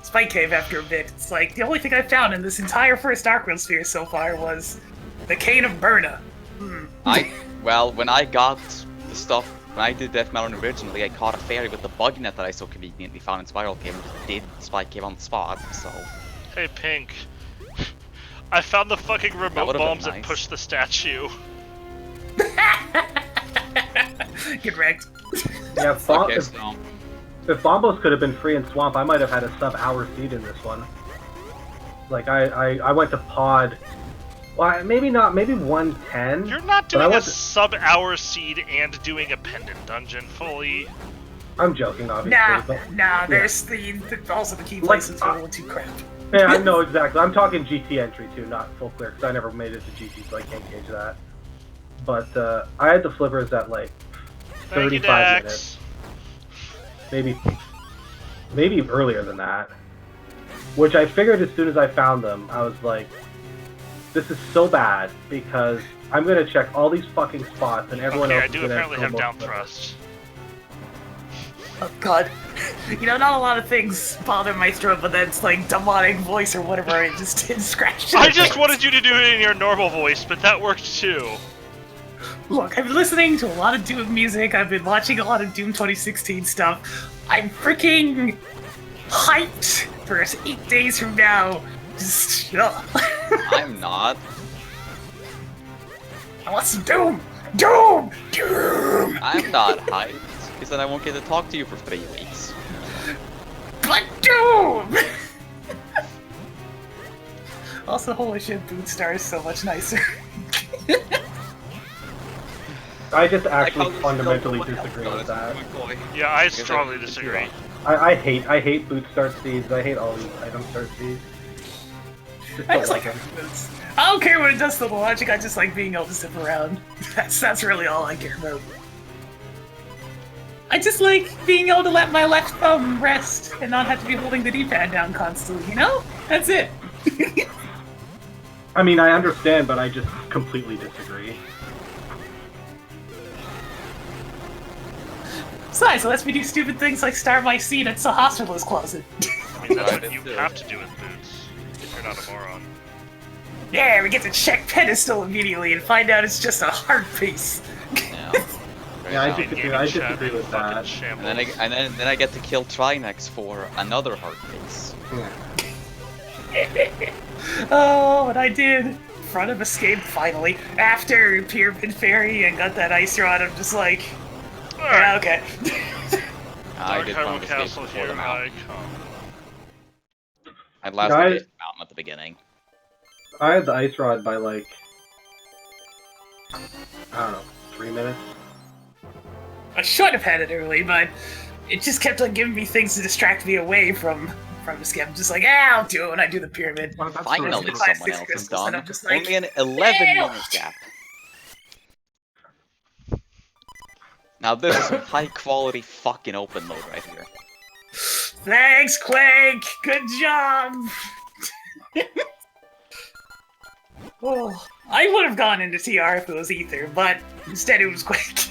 Spike Cave after a bit. It's like, the only thing I found in this entire first Dark World sphere so far was the Cane of Burna. Well, when I got the stuff, when I did Death Mountain originally, I caught a fairy with the bug net that I so conveniently found in Spiral Cave and just did Spike Cave on the spot, so... Hey, Pink. I found the fucking remote would've been bombs that nice. push the statue. Get wrecked. Yeah, Okay, so... if Bombos could have been free in Swamp, I might have had a sub-hour seed in this one. Like, I went to Pod... Well, maybe not, maybe 110. You're not but I doing a went to- sub-hour seed and doing a pendant dungeon fully. I'm joking, obviously. Nah, there's the also the key places for level 2 crap. Yeah, I know exactly. I'm talking GT entry too, not full clear, because I never made it to GT, so I can't gauge that. But I had the flippers at like Thank you, 35 Dax. minutes, maybe earlier than that. Which I figured as soon as I found them, I was like, this is so bad because I'm gonna check all these fucking spots and everyone Okay, else I is do gonna apparently have go down most flippers. thrust. Oh god. You know, not a lot of things bother Maestro, but that's like demonic voice or whatever, it just scratched. I just wanted you to do it in your normal voice, but that worked too. Look, I've been listening to a lot of Doom music, I've been watching a lot of Doom 2016 stuff. I'm freaking hyped for 8 days from now. Just, I'm not. I want some Doom! Doom! Doom! I'm not hyped, because then I won't get to talk to you for 3 weeks. But Doom! Also, holy shit, Bootstar is so much nicer. I just Like actually how this fundamentally goes, disagree with that. Yeah, I strongly disagree. I hate boot start seeds. I hate all these item start seeds. Just I don't just like them. boots. I don't care what it does to the logic. I just like being able to zip around. That's really all I care about. I just like being able to let my left thumb rest and not have to be holding the D-pad down constantly. You know, that's it. I mean, I understand, but I just completely disagree. Besides, it lets me do stupid things like starve my seat at the hospital's closet. I mean, that's what you have to do with boots, if you're not a moron. Yeah, we get to check pedestal immediately and find out it's just a heart piece. Yeah. Yeah, I Very disagree. I Gaming chat disagree with fucking that. shambles. And then I get to kill Trinex for another heart piece. Oh, what I did! Front of escape finally. After Pyramid Fairy and got that ice rod, I'm just like, yeah, okay. I Dark did Hyrule Front of Escape Castle, before the here mountain. I come. I'd last Guys- location mountain at the beginning. I had the ice rod by like, I don't know, 3 minutes. I should have had it early, but it just kept on giving me things to distract me away from escape. I'm just like, I'll do it when I do the pyramid. Well, that's Finally, really Five, someone six else is crystals, and done. I'm just like, Only an 11-minute gap. Now this is some high-quality fucking open mode right here. thanks, Quake! Good job! Oh, I would have gone into TR if it was Ether, but instead it was Quake.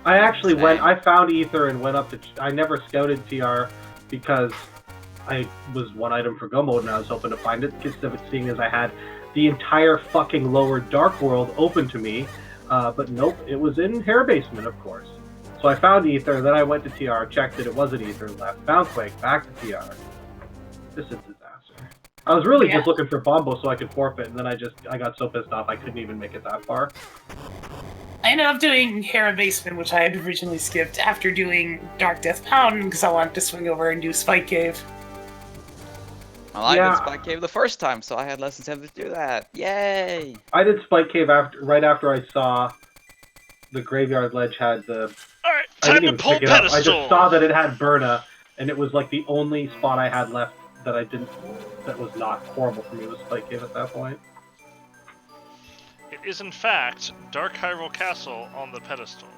I actually Same. I found Ether and went up to, I never scouted TR because I was one item for Go Mode and I was hoping to find it, seeing as I had the entire fucking lower Dark World open to me, but nope, it was in Hair Basement, of course. So I found Ether, then I went to TR, checked it wasn't Ether, left, found Quake, back to TR. This is a disaster. I was really Yeah. just looking for Bombo so I could forfeit, and then I got so pissed off I couldn't even make it that far. I ended up doing Hera Basement, which I had originally skipped, after doing Dark Death Mountain, because I wanted to swing over and do Spike Cave. Well, I Yeah. did Spike Cave the first time, so I had less incentive to do that. Yay! I did Spike Cave right after I saw the Graveyard Ledge had the. Alright, I time didn't to even pull pick it up. I pedestal! just saw that it had Burna, and it was like the only spot I had left that I didn't. That was not horrible for me was Spike Cave at that point. It is in fact Dark Hyrule Castle on the pedestal.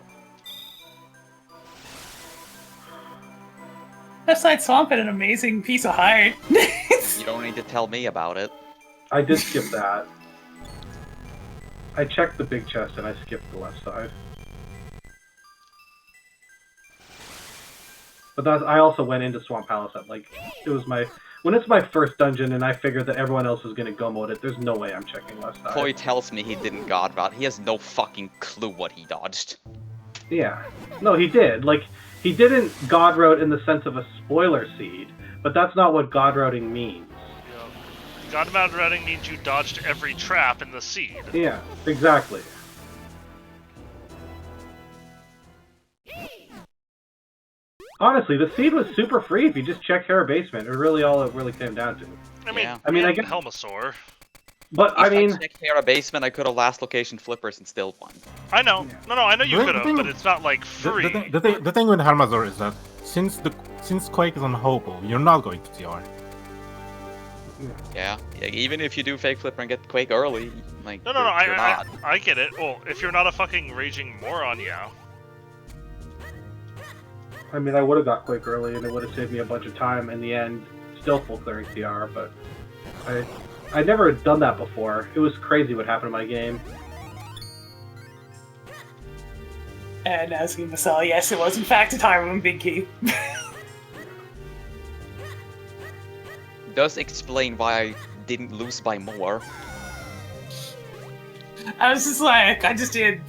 Left Swamp had an amazing piece of heart. You don't need to tell me about it. I did skip that. I checked the big chest and I skipped the left side. But I also went into Swamp Palace at like it was when it's my first dungeon and I figured that everyone else was gonna go mode it. There's no way I'm checking left side. Koi tells me he didn't god route. He has no fucking clue what he dodged. Yeah. No, he did. Like, he didn't God route in the sense of a spoiler seed, but that's not what God routing means. Godbound routing means you dodged every trap in the seed. Yeah, exactly. Honestly, the seed was super free if you just checked Hera Basement. It really all it really came down to. I mean, Yeah. I mean, I and guess- Helmasaur. But If I mean, checked Hera Basement, I could have last location flippers and still won. I know. No, I know you The could have, thing- but it's not like free. The thing with Harmazor is that since Quake is on Hobo, you're not going to TR. Yeah, even if you do fake flipper and get Quake early, like No, you're not. I get it. Well, if you're not a fucking raging moron, yeah. I mean, I would have got Quake early, and it would have saved me a bunch of time. In the end, still full clearing TR, but I'd never done that before. It was crazy what happened in my game. And asking Masala, yes, it was in fact a Tyrone Big Key. Does explain why I didn't lose by more. I was just like, I just did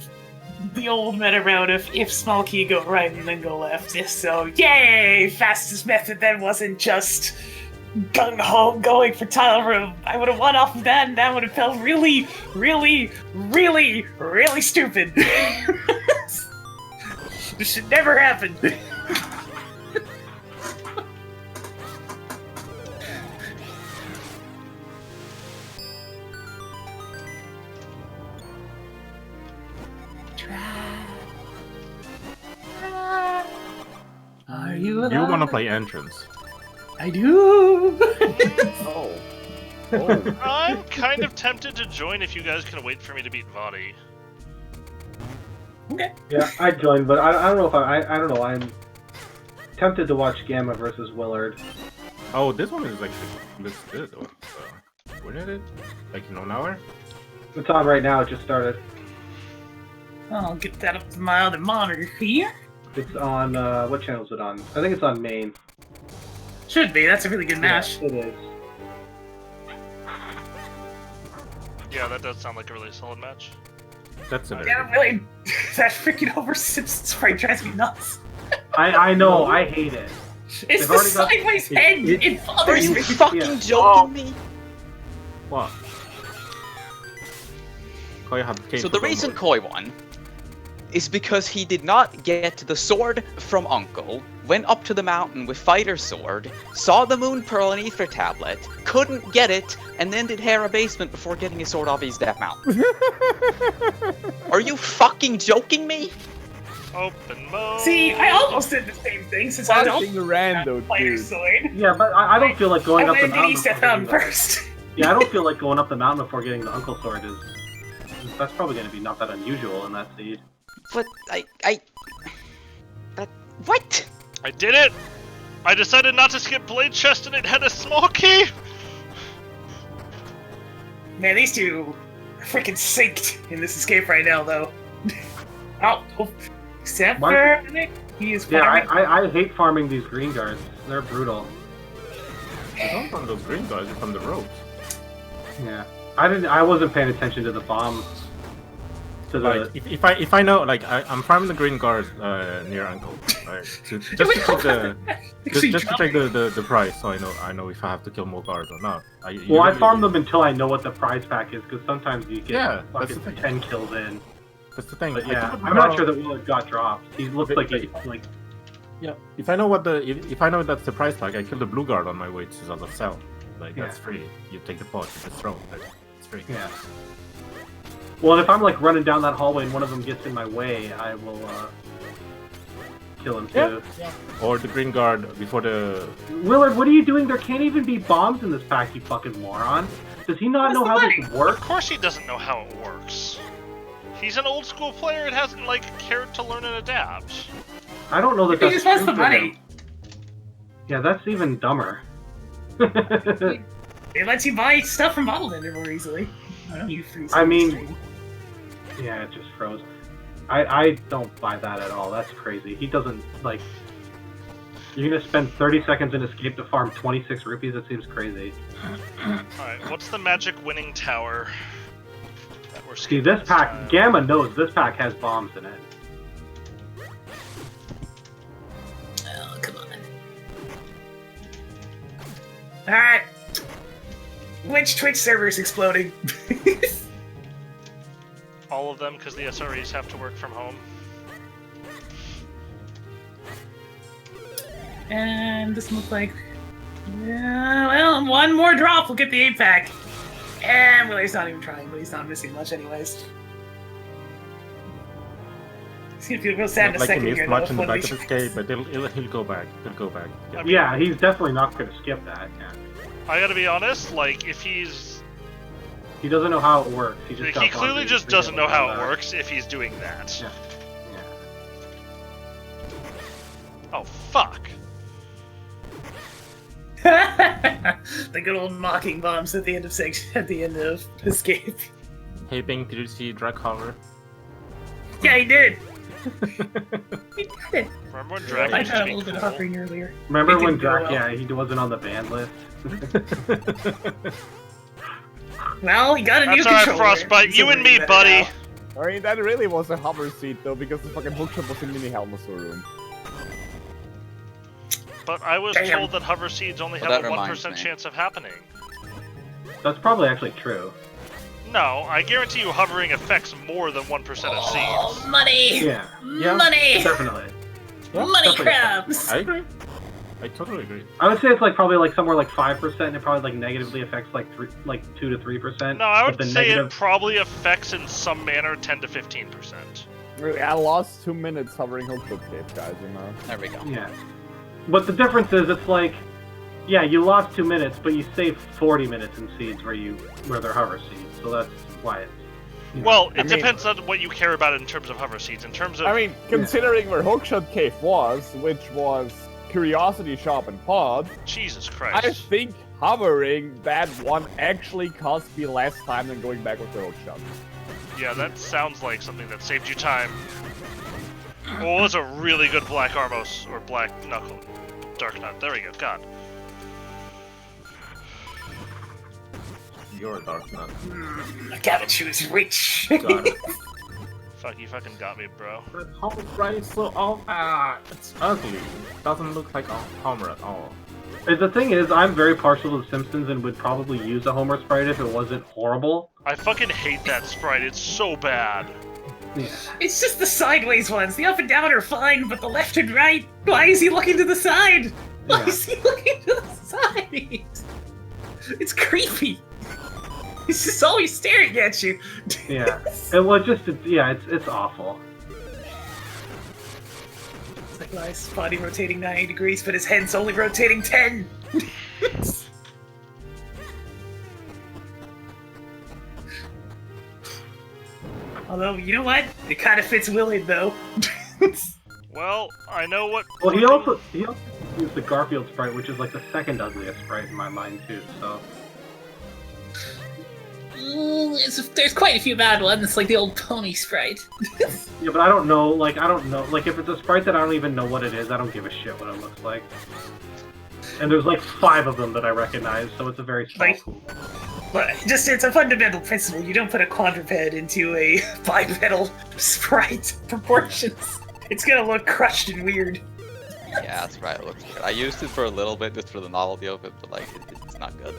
the old meta route of if small key go right and then go left. So, yay! Fastest method then wasn't just gung-ho going for tile room. I would have won off of that and that would have felt really, really, really, really stupid. This should never happen. You want to play entrance. I do. Oh. I'm kind of tempted to join if you guys can wait for me to beat Vadi. Okay. Yeah, I'd join, but I don't know if I don't know. I'm tempted to watch Gamma versus Willard. Oh, this one is looks good. When is it? Like in 1 hour? It's on right now. It just started. I'll get that up to my other monitor here. It's on. What channel is it on? I think it's on main. Should be. That's a really good match. Yeah, it is. Yeah, that does sound like a really solid match. That's a very Yeah, really. That freaking over Simpson spray drives me nuts. I know. I hate it. It's They've the already got- sideways head. It Are bothers you me. fucking Yeah. joking me? What? Koi had So the reason Koi won is because he did not get the sword from Uncle, went up to the mountain with Fighter's sword, saw the Moon Pearl and Ether Tablet, couldn't get it, and then did Hera Basement before getting his sword off his Death Mountain. Are you fucking joking me? Open mode. See, I almost did the same thing since I Fucking don't rando, Fighter dude. Sword. Yeah, but I don't feel like going I up the went to mountain. East before Mountain getting the- first. Yeah, I don't feel like going up the mountain before getting the Uncle Sword is. That's probably going to be not that unusual in that seed. But what? I did it! I decided not to skip Blade Chest and it had a small key! Man, these two are freaking synced in this escape right now, though. Oh, except What? for Nick. He is Yeah, farming. I hate farming these green guards. They're brutal. It's not from those green guys, it's from the ropes. Yeah, I wasn't paying attention to the bomb. To the. Like, if I know, like, I'm farming the green guard near Uncle, right? Just to check the just to check the price, so I know if I have to kill more guards or not. I farm them until I know what the prize pack is, because sometimes you get Yeah, that's fucking the thing. 10 kills in. That's the thing. But I yeah, took I'm not sure that Willard got dropped. He looks like he like. Yeah, if I know what if I know that's the price tag, I kill the blue guard on my way to the cell. Like that's Yeah. free. You take the pot, you just throw. Like, it's free. Yeah. Well, if I'm like running down that hallway and one of them gets in my way, I will kill him too. Yeah. Or the green guard before the. Willard, what are you doing? There can't even be bombs in this pack, you fucking moron. Does he not What's know the how money? this Of works? course he doesn't know how it works. He's an old school player and hasn't, like, cared to learn and adapt. I don't know that He that's just wants true the for money. him. Yeah, that's even dumber. It lets you buy stuff from Bottle Vendor more easily. I don't use free I mean- stream. Yeah, it just froze. I don't buy that at all. That's crazy. He doesn't, like... You're gonna spend 30 seconds in Escape to farm 26 rupees? That seems crazy. Alright, what's the magic winning tower that we're See, skipping this pack... time? Gamma knows this pack has bombs in it. Oh, come on. Alright. Which Twitch server is exploding? All of them, because the SREs have to work from home. And this looks like... Yeah, well, one more drop, we'll get the 8-pack. And Willie's not even trying, but he's not missing much anyways. He's gonna feel real sad in a Like he second missed here, much though, in the when back we- of escape, but he'll go back. He'll go back. Yeah. Yeah, he's definitely not gonna skip that. Yeah. I gotta be honest, like, if he's... He doesn't know how it works. He just Like, got he bombs clearly and just he's doesn't know how it that. works if he's doing that. Yeah. Oh, fuck. The good old mocking bombs at the end of Escape. Hey Bing, did you see Drag Hover? Yeah, he did. He did. Remember when I Dragon used had to a be little bit of cool? hovering earlier. Remember It when didn't go Drac? well. Yeah, he wasn't on the banned list. Well, he got a new That's alright, controller. Frostbite. so You we're and me, better buddy. now. I mean, that really was a hover seat though, because the fucking hookshot was in mini Helmasaur room. But I was Damn. told that hover seeds only Well, have that a reminds 1% me. chance of happening. That's probably actually true. No, I guarantee you hovering affects more than 1% of seeds. Oh, money! Yeah. Money! Definitely. Money definitely. crabs! I agree. I totally agree. I would say it's like probably like somewhere like 5%, and it probably like negatively affects like 2 to 3%. No, I but would the say negative... it probably affects in some manner 10 to 15%. Really, I lost 2 minutes hovering hookshot cave, guys, you know. There we go. Yeah. But the difference is, it's like, yeah, you lost 2 minutes, but you saved 40 minutes in seeds where they're hover seeds. So that's why it's. Well, it depends on what you care about in terms of hover seeds. In terms of, I mean, considering where Hookshot Cave was, which was Curiosity Shop and Pod, Jesus Christ. I think hovering that one actually cost me less time than going back with the Hookshot. Yeah, that sounds like something that saved you time. Well, it was a really good Black Armos, or Black Knuckle. Dark Nut. There we go. God. You're a Dark Nut. I gotta choose which. Got it. Fuck, you fucking got me, bro. But Homer Sprite is so it's ugly. It doesn't look like a Homer at all. The thing is, I'm very partial to The Simpsons and would probably use a Homer sprite if it wasn't horrible. I fucking hate that sprite. It's so bad. Yeah. It's just the sideways ones. The up and down are fine, but the left and right. Why is he looking to the side? Why is he looking to the side? It's creepy. He's just always staring at you. Yeah. It's awful. It's like his body rotating 90 degrees, but his head's only rotating 10. Although, you know what? It kind of fits Willard, though. Well, I know what... Well, he also used the Garfield sprite, which is like the second ugliest sprite in my mind, too, so... There's quite a few bad ones. It's like the old pony sprite. Yeah, but I don't know, like, if it's a sprite that I don't even know what it is, I don't give a shit what it looks like. And there's like 5 of them that I recognize, so it's a very small pool. But it's a fundamental principle. You don't put a quadruped into a bipedal sprite proportions. It's gonna look crushed and weird. Yeah, that's right. It looks good. I used it for a little bit just for the novelty of it, but like, it's not good.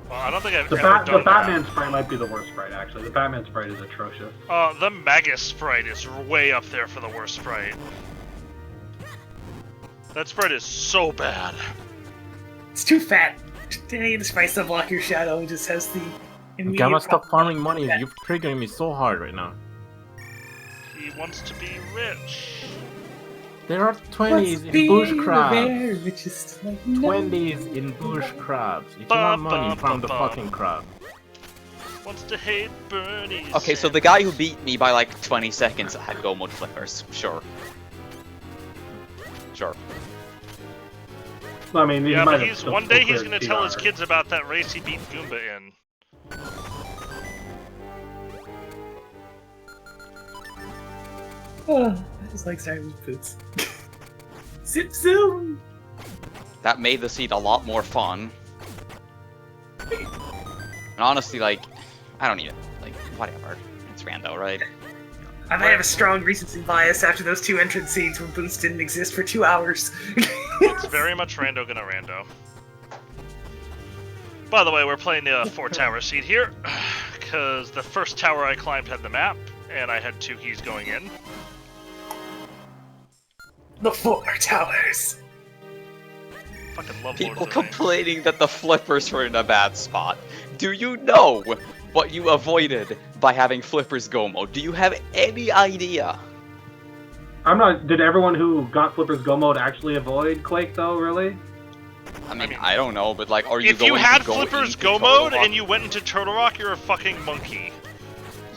Well, I don't think I've The Batman sprite might be the worst sprite, actually. The Batman sprite is atrocious. The Magus sprite is way up there for the worst sprite. That sprite is so bad. It's too fat. Any of the sprites that block your shadow just has the immediate Gamma, stop problem. farming money. You're triggering me so hard right now. He wants to be rich. There are 20s in bush crabs. Which is like, 20s in bush crabs. If you want money from the fucking crab. Wants to hate Bernie. Okay, so the guy who beat me by like 20 seconds had go mode flippers. Sure. Sure. I mean, yeah, but one day he's gonna tell his kids about that race he beat Goomba in. Oh, I just like Simon's boots. Zip zoom! That made the seed a lot more fun. And honestly, like, I don't even, like, whatever. It's rando, right? I might have a strong recency bias after those 2 entrance scenes when boots didn't exist for 2 hours. It's very much rando gonna rando. By the way, we're playing the 4-tower seed here, because the first tower I climbed had the map, and I had 2 keys going in. The 4 towers. Fucking love People Lord of the Rings. complaining that the flippers were in a bad spot. Do you know what you avoided by having flippers go mode? Do you have any idea? Did everyone who got flippers go mode actually avoid Quake, though, really? I mean, I don't know, but like, are you if going you had to go flippers into go Turtle mode Rock? and you went into Turtle Rock, you're a fucking monkey.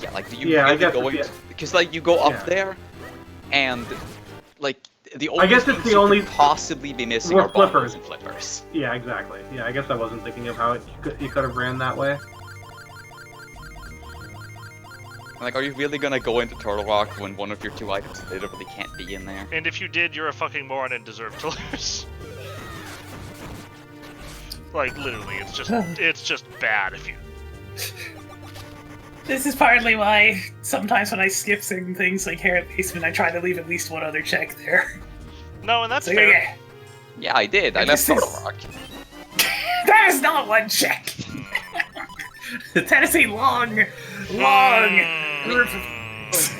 Yeah, like, do you Yeah, I really guess go it's- into... Because, like, you go up Yeah. there, and, like, the only guess it's things the you only- could possibly be missing were are bombs flippers. and flippers. Yeah, exactly. Yeah, I guess I wasn't thinking of how you could have ran that way. Like, are you really gonna go into Turtle Rock when one of your 2 items literally can't be in there? And if you did, you're a fucking moron and deserve to lose. Like, literally, it's just bad if you... This is partly why sometimes when I skip certain things like Harriet Basement, I try to leave at least one other check there. No, and that's So fair. yeah, Yeah, I did. I left This is- Turtle Rock. that is not one check. That is a long group of...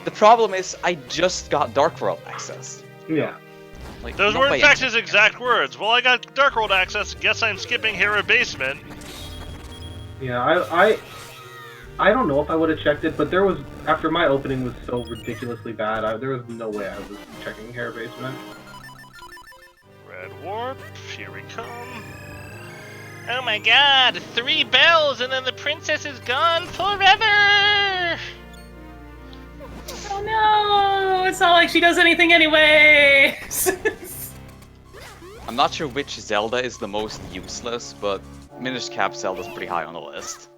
The problem is, I just got Dark World access. Yeah. Like, Those no were in way fact I'm- his exact words. Well, I got Dark World access, guess I'm skipping Hera Basement. Yeah, I don't know if I would have checked it, but there was, after my opening was so ridiculously bad, there was no way I was checking Hair Basement. Red warp, here we come. Oh my god, 3 bells and then the princess is gone forever! Oh no! It's not like she does anything anyway! I'm not sure which Zelda is the most useless, but Minish Cap Zelda's pretty high on the list.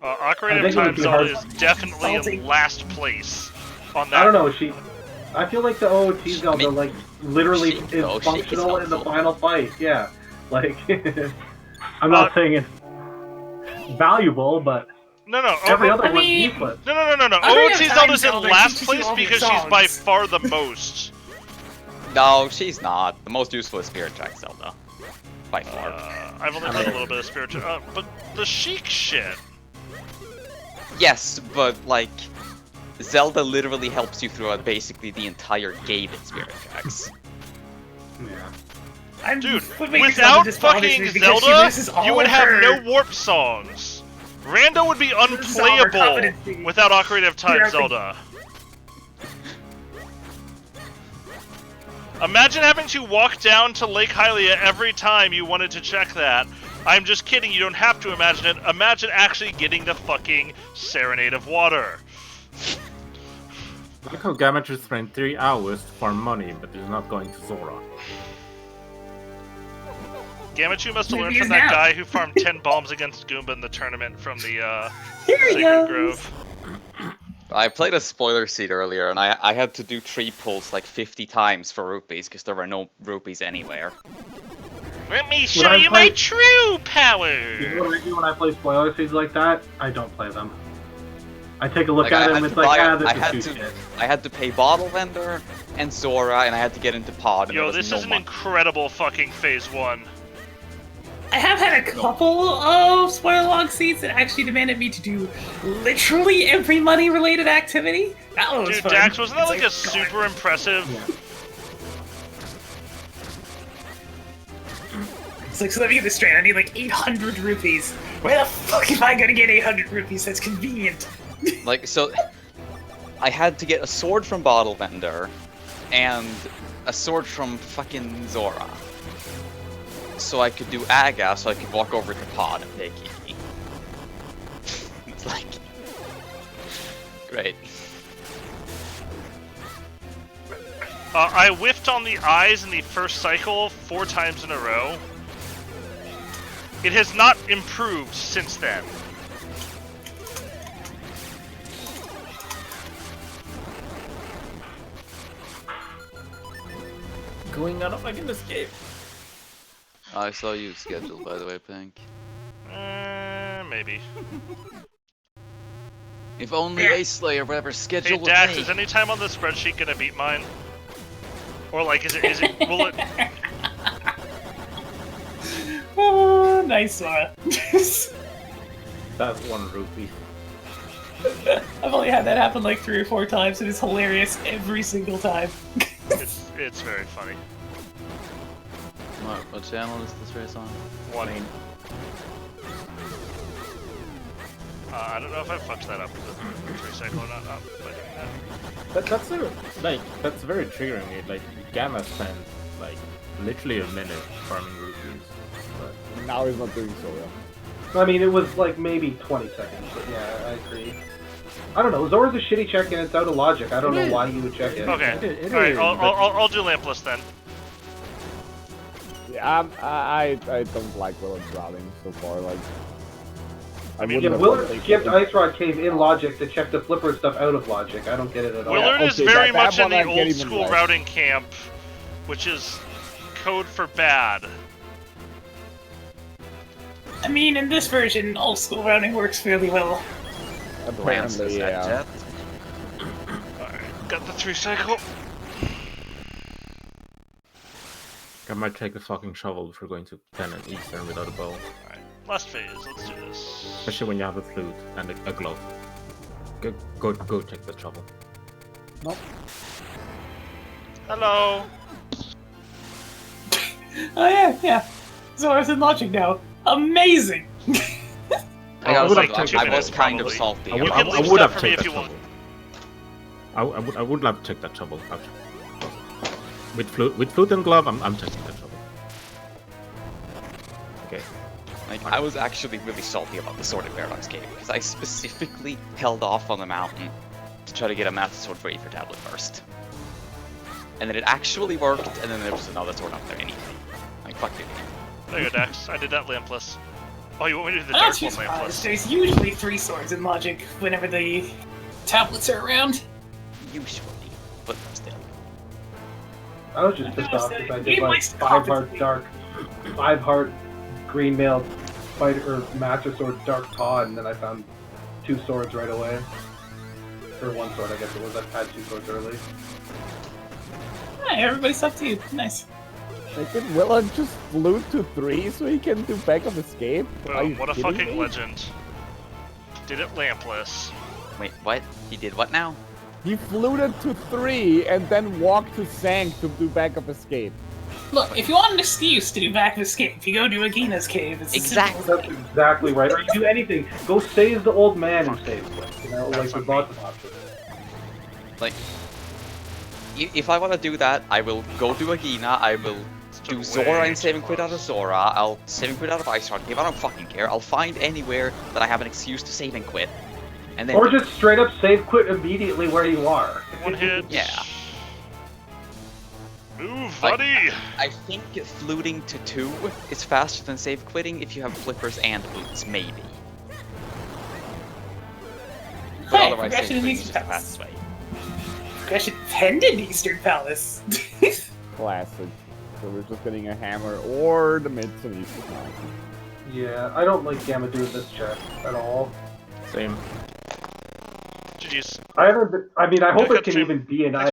Ocarina I of think it would Time be Zelda hard- is definitely Salty. in last place on that. I don't know. I feel like the OOT Zelda, mean, like, literally she- is no, she is functional in the helpful. final fight. Yeah, like, I'm not saying it's valuable, but No, no, every oh, other I one's mean- useless. no. Ocarina OOT of Time Zelda's in Zelda last teaches you place all the because she's by songs. far the most. No, she's not. The most useful is Spirit Track Zelda. By far. I've only played a little bit of spiritual, but the Sheik shit. Yes, but like, Zelda literally helps you throughout basically the entire game in Spirit Tracks. Yeah. I'm Dude, flipping without Zelda just bothers fucking me because she Zelda, loses all you would of have her- no warp songs. Rando would be Loses all her unplayable competency. without Ocarina of Time Yeah, I think- Zelda. Imagine having to walk down to Lake Hylia every time you wanted to check that. I'm just kidding, you don't have to imagine it. Imagine actually getting the fucking Serenade of Water. Look how Gamager spent 3 hours to farm money, but is not going to Zora. Gamachu must have Maybe learned he's from that now. guy who farmed 10 bombs against Goomba in the tournament from the Here he Sacred goes. Grove. I played a spoiler seed earlier, and I had to do tree pulls like 50 times for rupees, because there were no rupees anywhere. Let me show I you my play- true You know power! what I do when I play spoiler seeds like that? I don't play them. I take a look Like, at I it had and it's to like, buy- ah, this I is had too to- shit. I had to pay Bottle Vendor and Zora, and I had to get into Pod. And there Yo, was this no is an money. incredible fucking phase 1. I have had a couple of spoiler log seats that actually demanded me to do literally every money-related activity. That one was Dude, fun. Dax, wasn't that It's like a God. super impressive? It's like, so let me get this straight. I need like 800 rupees. Where the fuck am I gonna get 800 rupees? That's convenient. Like, so I had to get a sword from Bottle Vendor and a sword from fucking Zora. So I could do Aga, so I could walk over to Pod and take Kiki. It's like... Great. I whiffed on the eyes in the first cycle 4 times in a row. It has not improved since then. Going out of fucking escape. I saw you scheduled, by the way, Pink. Maybe. If only Ace Slayer would ever Hey schedule with Dax, me. is any time on the spreadsheet gonna beat mine? Or like, will it? Oh, nice, Sora. That's 1 rupee. I've only had that happen like 3 or 4 times, and it's hilarious every single time. It's very funny. What channel is this race on? 1. I don't know if I fucked that up with the recycle or not, but That's very triggering. Like Gamma spent like literally a minute farming rupees. But Now he's not doing so well. I mean, it was like maybe 20 seconds, but yeah, I agree. I don't know. Zora's a shitty check and it's out of logic. I don't know why you would check it. okay. It All right, is, I'll do Lampless then. Yeah, I don't like Willard's routing so far. Like, I mean, Yeah, wouldn't have Willard taken skipped it. Ice Rod Cave in logic to check the flipper stuff out of logic. I don't get it at all. Willard is okay, very that much in one the I can't old even school like. routing camp, which is code for bad. I mean, in this version, old school routing works fairly well. Apparently, yeah. Alright, got the 3 cycle. I might take the fucking shovel if we're going to pen an Eastern without a bow. Alright, last phase, let's do this. Especially when you have a flute and a glove. Go check the shovel. Hello. Oh yeah. Zora's in logic now. Amazing! I gotta would say, have taken I it, was kind of probably. salty. I You would, can I leave would stuff have for me checked if that you want. shovel. I would have checked that shovel. With flute and glove, I'm checking that shovel. Okay. Like, I was actually really salty about the Sword and Paradox game, because I specifically held off on the mountain to try to get a Master Sword for Aether Tablet first. And then it actually worked, and then there was another sword up there anyway. Like, fuck you. There you go, Dax. I did that lampless. Oh, you want me to do the I'm dark not too one lampless? surprised. There's usually 3 swords in Logic whenever the tablets are around. Usually, but still. I was just pissed off because I did He like likes to 5 heart compensate. dark, 5 heart green mail fighter or master sword dark pod, and then I found 2 swords right away. Or 1 sword, I guess it was. I had 2 swords early. Hey, everybody's up to you. Nice. Like, did Willa just flew to 3 so he can do backup escape? Are you Boom, what a kidding fucking me? legend. Did it lampless. Wait, what? He did what now? He flew to 3 and then walked to Sank to do backup escape. Look, if you want an excuse to do backup escape, you go to Agina's cave. It's as Exactly. simple as That's exactly right. Or you do anything. Go save the old man who saved it. You know, That's like there's on me. lots of options. Like, if I want to do that, I will go to Agina, I will do way Zora and too save and quit out of close. Zora, I'll save and quit out of Ice Heart Cave, I don't fucking care, I'll find anywhere that I have an excuse to save and quit. And then, Or just straight up save quit immediately where you are. One hit. Yeah. Move, Like- buddy! I think fluting to 2 is faster than save quitting if you have flippers and boots, maybe. But Hey, otherwise, progression save in quitting is Eastern just the Palace. fastest way. Progression pendant Eastern Palace. Classic. So we're just getting a hammer or the mids and east. Yeah, I don't like Gamma doing this check at all. Same. GG's. I haven't. I mean, I hope Yeah, it can Jim. even be an Thanks